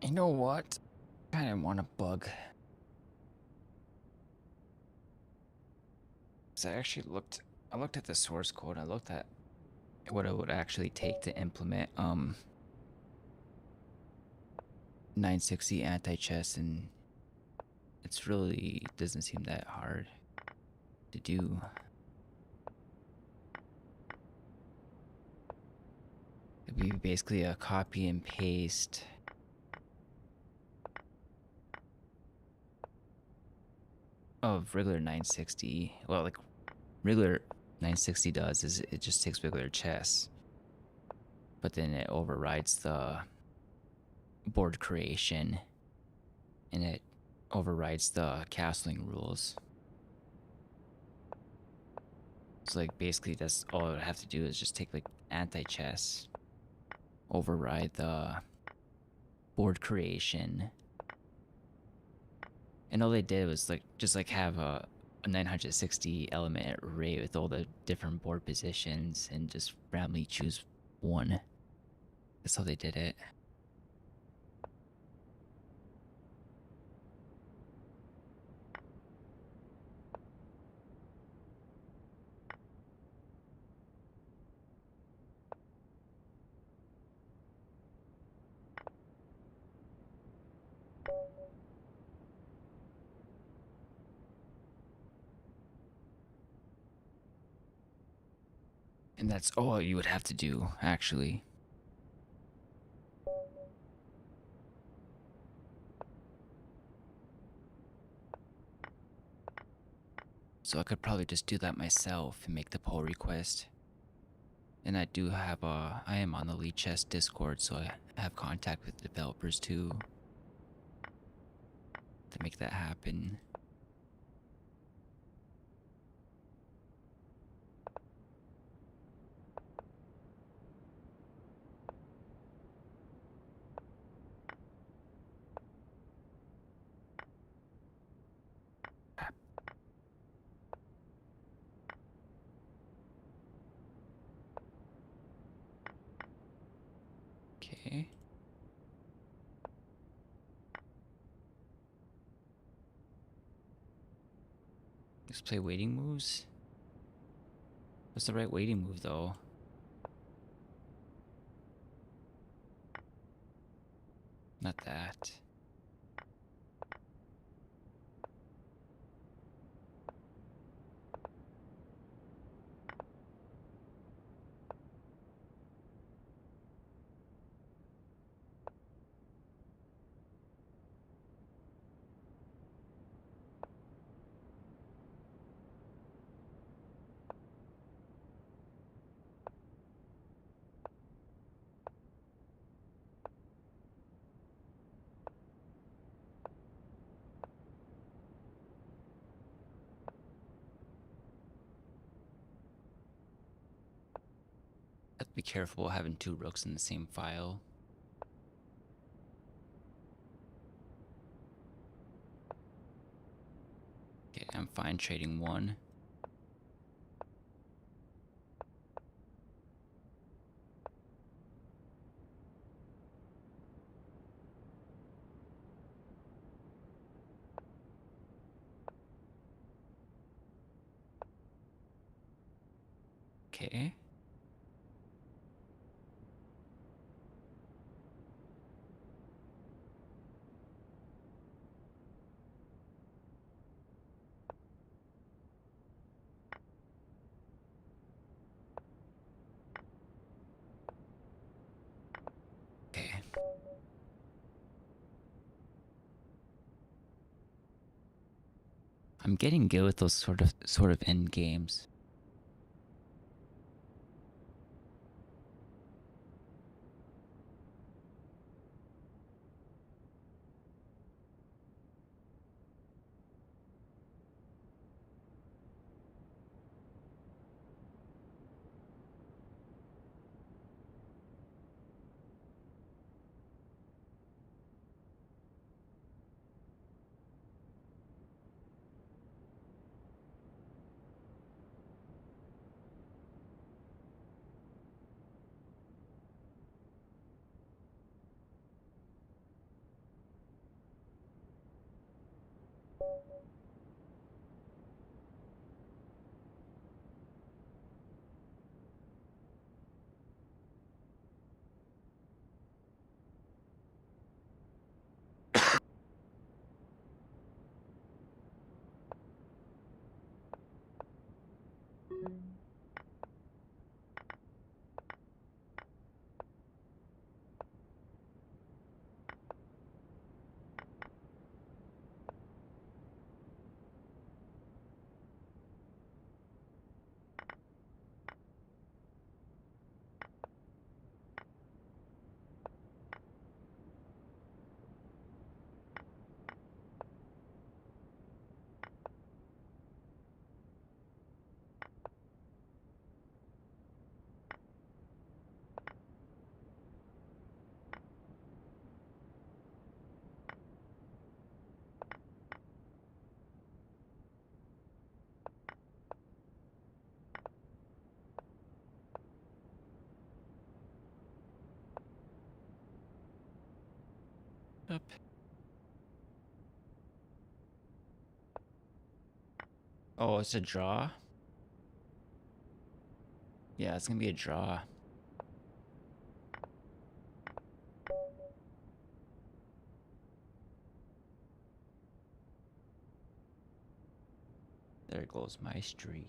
You know what? I kind of want to bug. So I looked at the source code. I looked at what it would actually take to implement 960 anti-chess, and it's really doesn't seem that hard to do. It'd be basically a copy and paste of regular 960. Well, like regular 960 does is it just takes regular chess, but then it overrides the board creation and it overrides the castling rules. So like basically that's all I would have to do is just take like anti-chess, override the board creation, and all they did was like just like have a 960 element array with all the different board positions and just randomly choose one. That's how they did it. And that's all you would have to do, actually. So I could probably just do that myself and make the pull request. And I do have I am on the lichess Discord, so I have contact with developers too to make that happen. Okay. Let's play waiting moves. What's the right waiting move, though? Not that. Have to be careful having two rooks in the same file. Okay, I'm fine trading one. Okay. Okay. I'm getting good with those sort of end games. Up. Oh, it's a draw? Yeah, it's gonna be a draw. There goes my streak.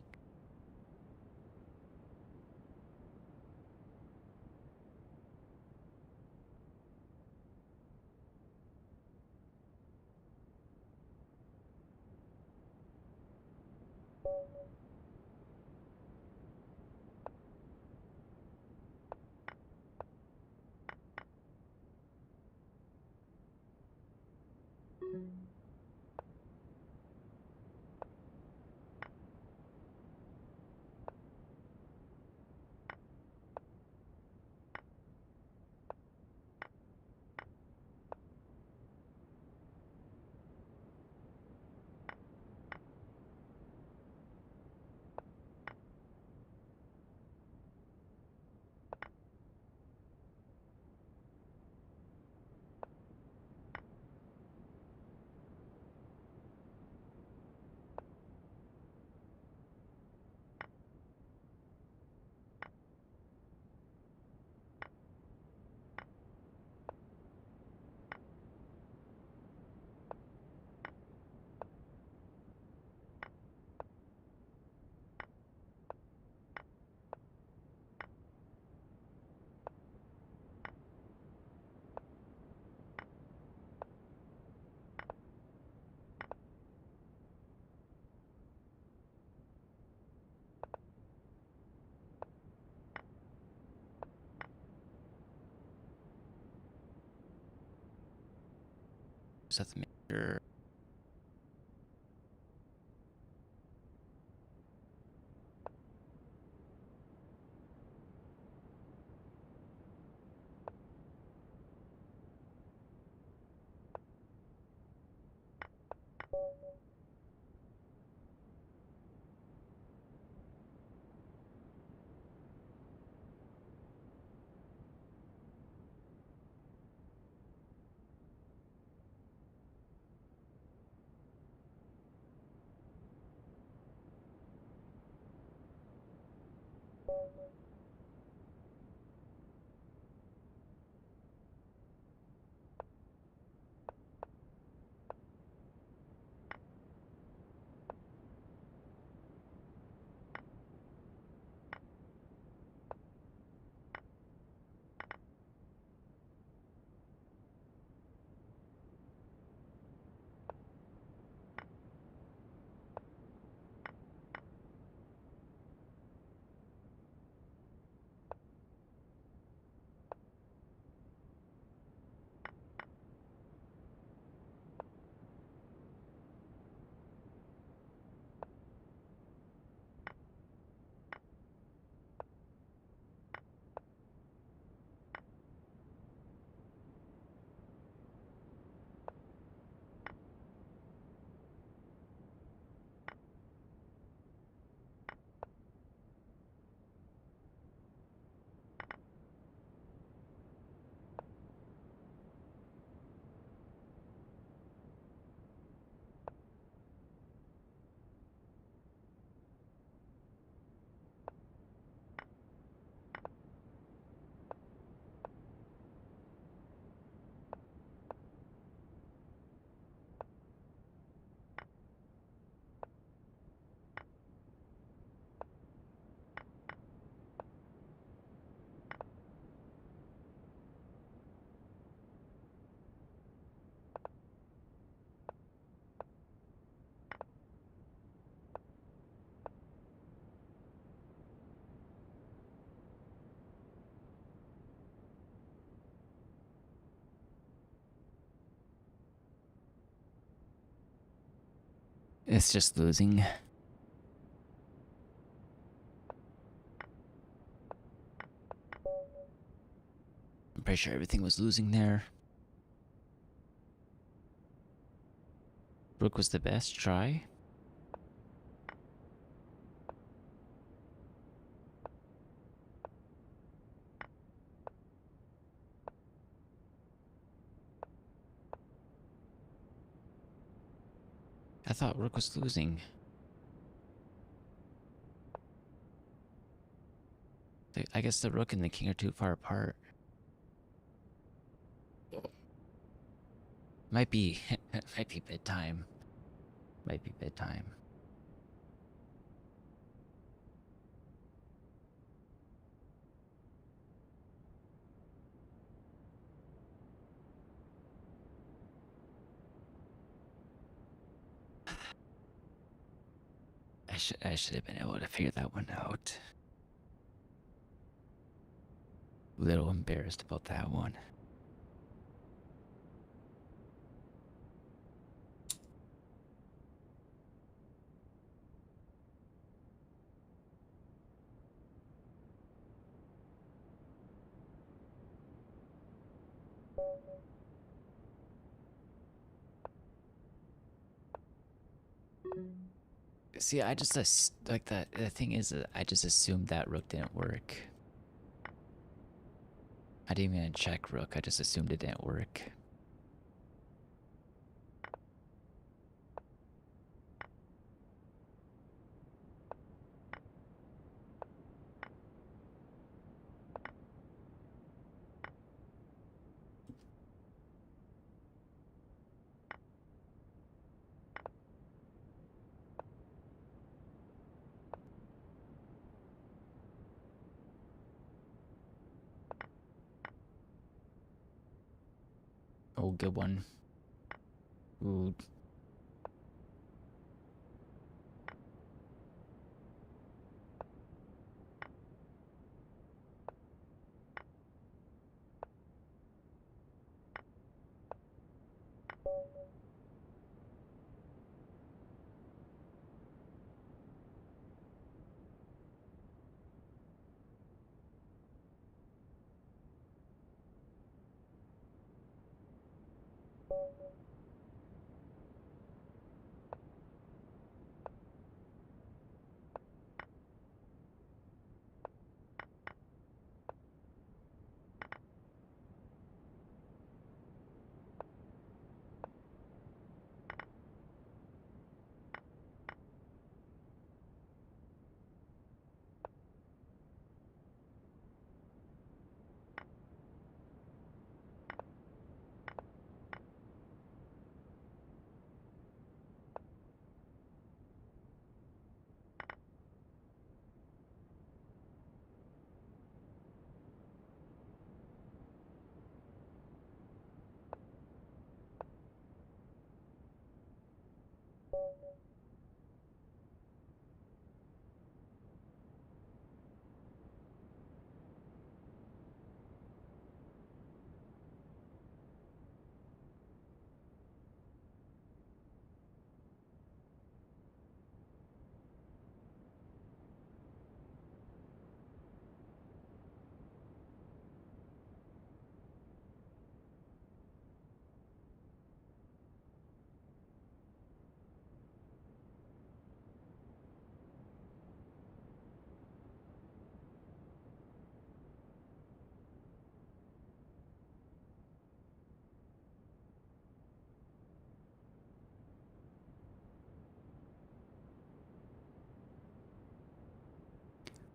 Just have to make sure. It's just losing. I'm pretty sure everything was losing there. Rook was the best try. I thought Rook was losing. I guess the Rook and the King are too far apart. Might be, might be bedtime. Might be bedtime. I should have been able to figure that one out. A little embarrassed about that one. See, I just like that. The thing is, I just assumed that Rook didn't work. I didn't even check Rook. I just assumed it didn't work. Oh, good one. Ooh.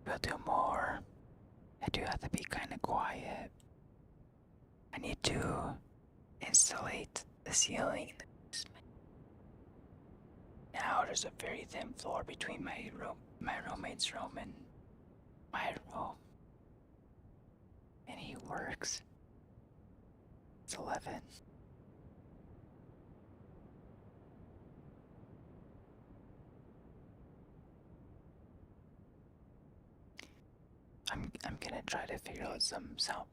We'll do more. I do have to be kind of quiet. I need to insulate the ceiling in the basement. Now there's a very thin floor between my roommate's room and my room. And he works. It's 11. I'm gonna try to figure out some sound.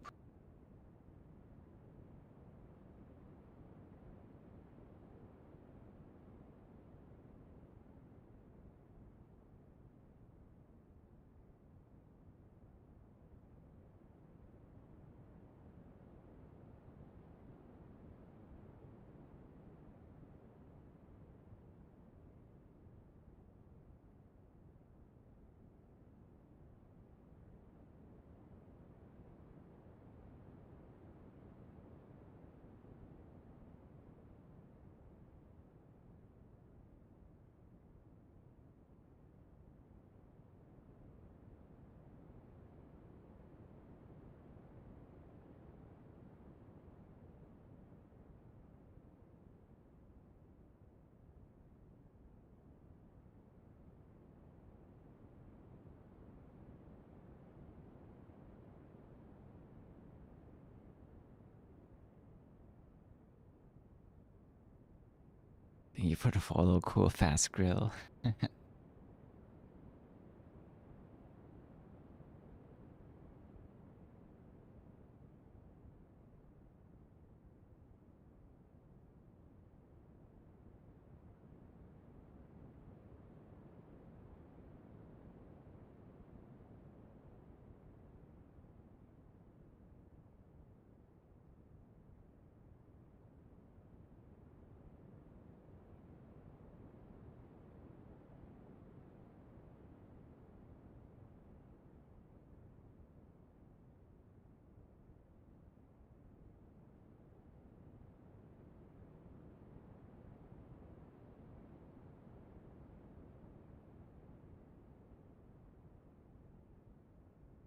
Thank you for the follow, cool fast grill.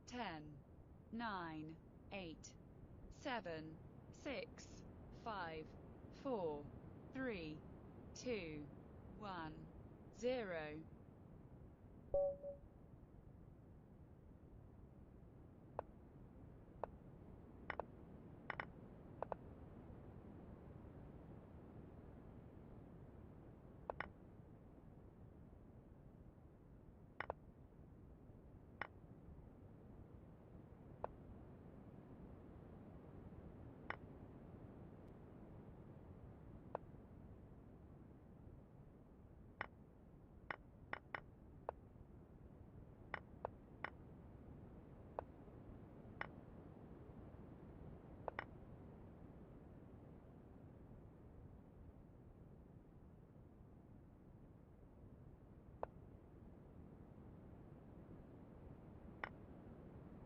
Ten, 9, 8, 7, 6, 5, 4, 3, 2, 1, 0.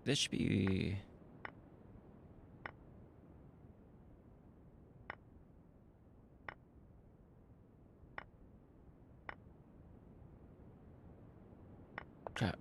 This should be... Crap.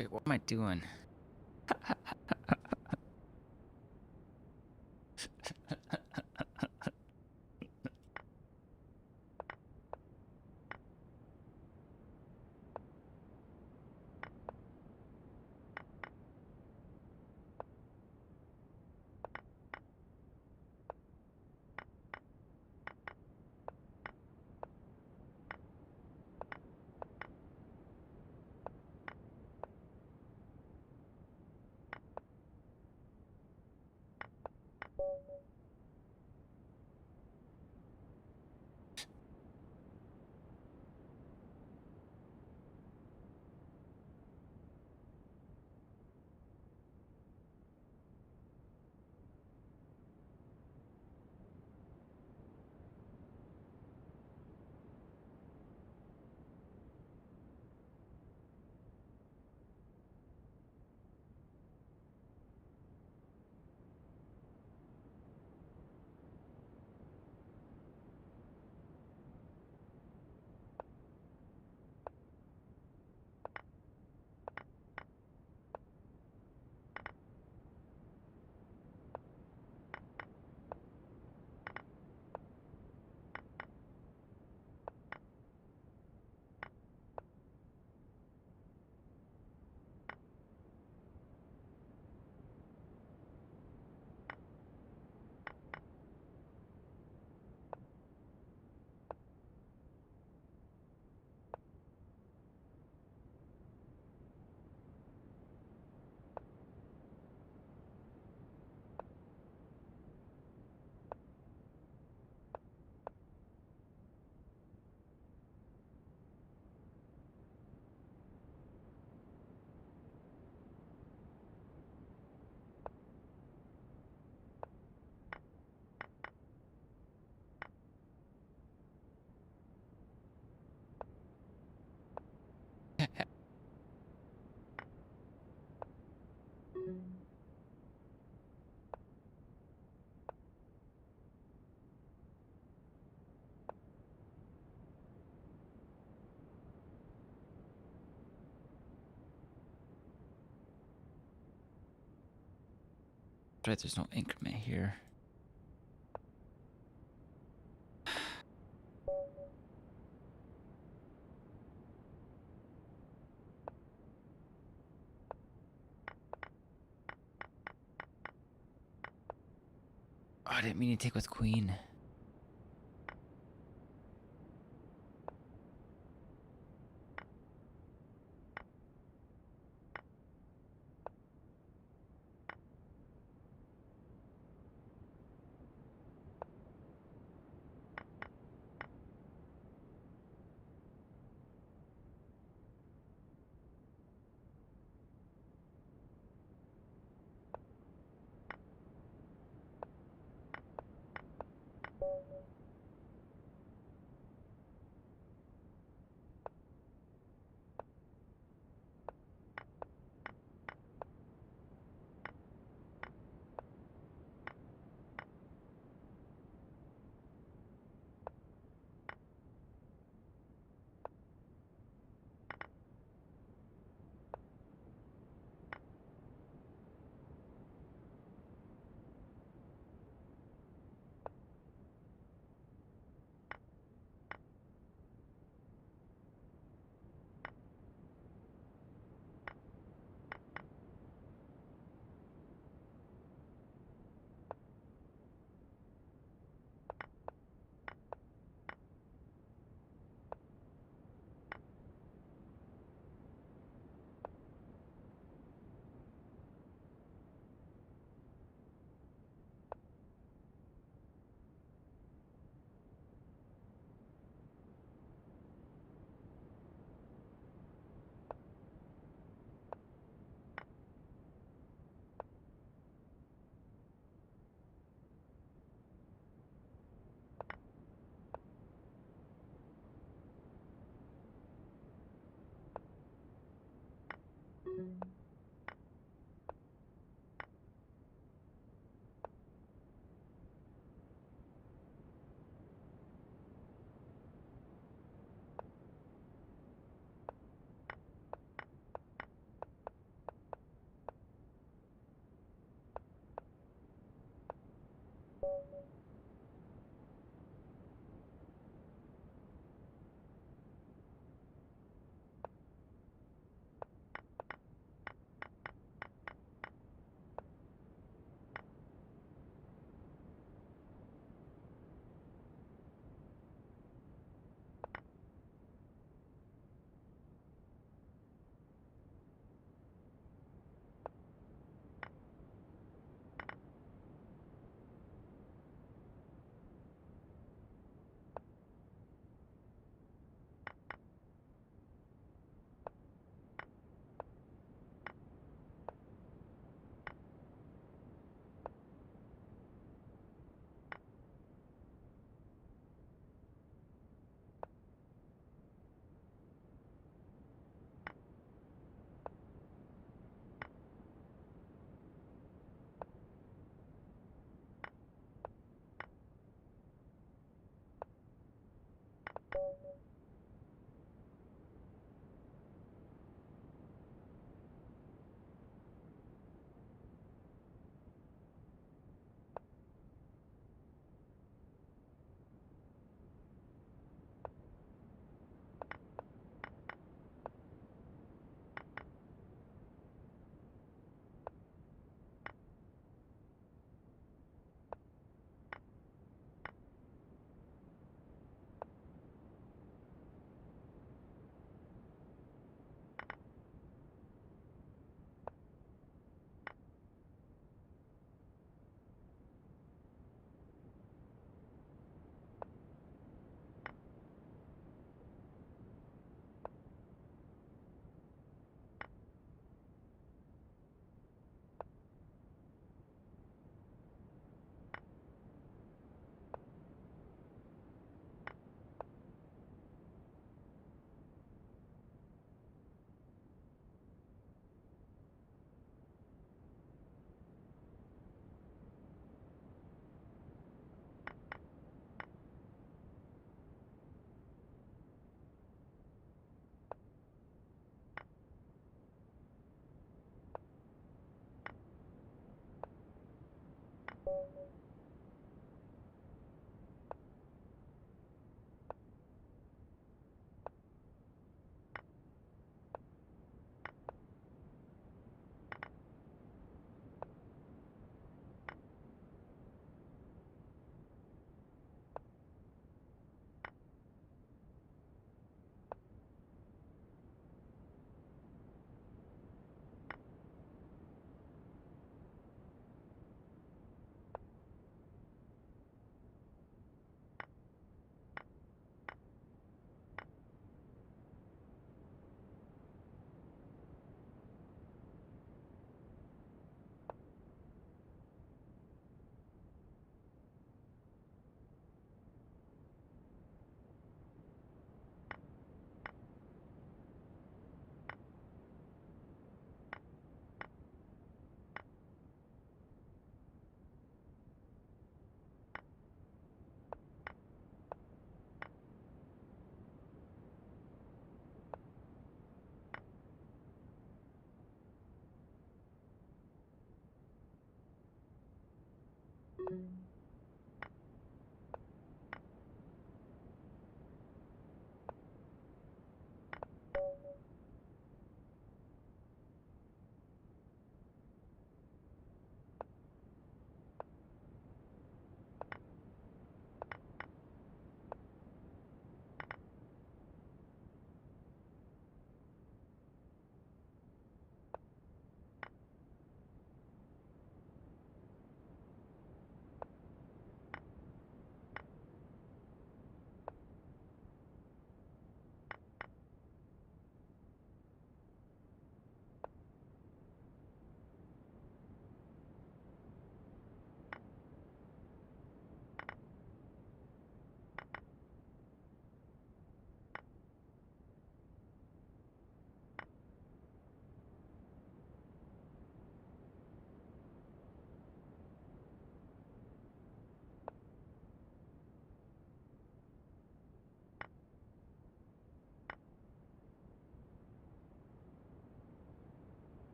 Wait, what am I doing? Right, there's no increment here. Oh, I didn't mean to take with queen.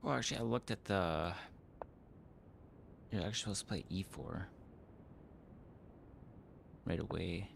Well, actually, I looked at the. You're actually supposed to play e4 right away.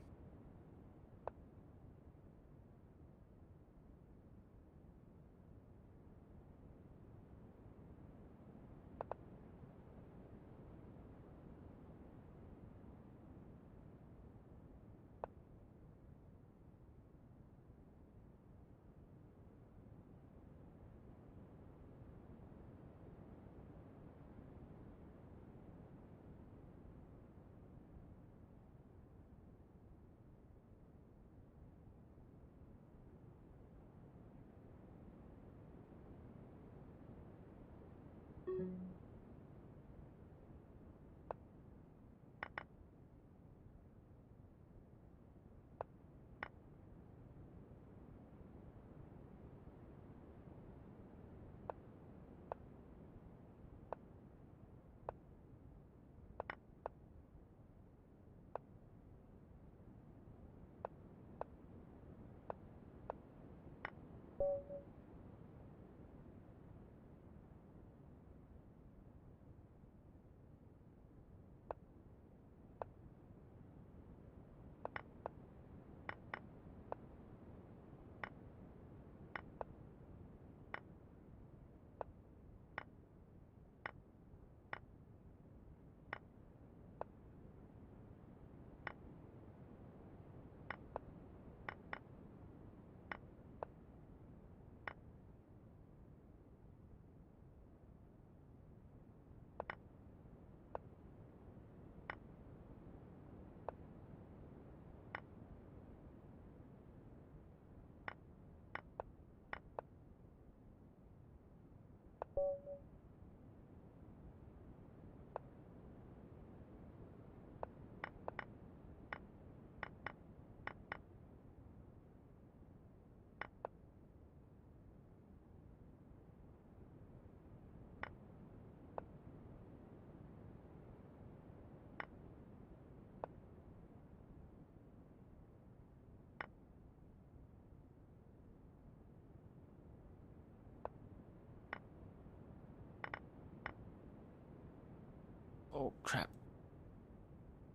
Oh crap!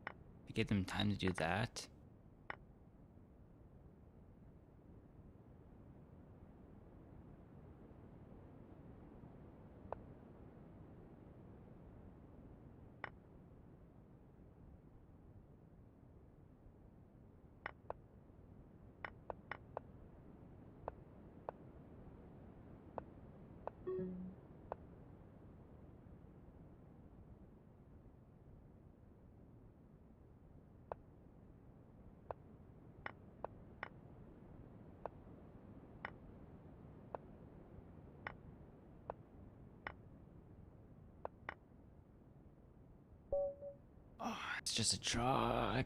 I gave them time to do that. Oh, it's just a draw.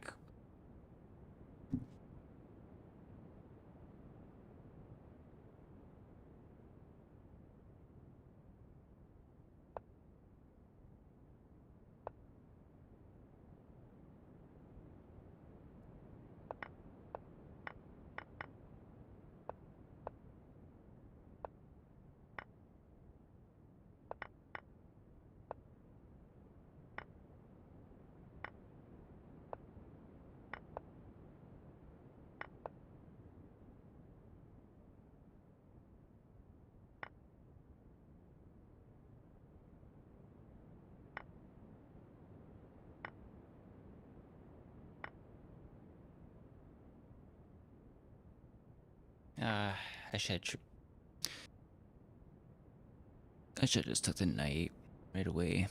I should. I should just took the knight right away.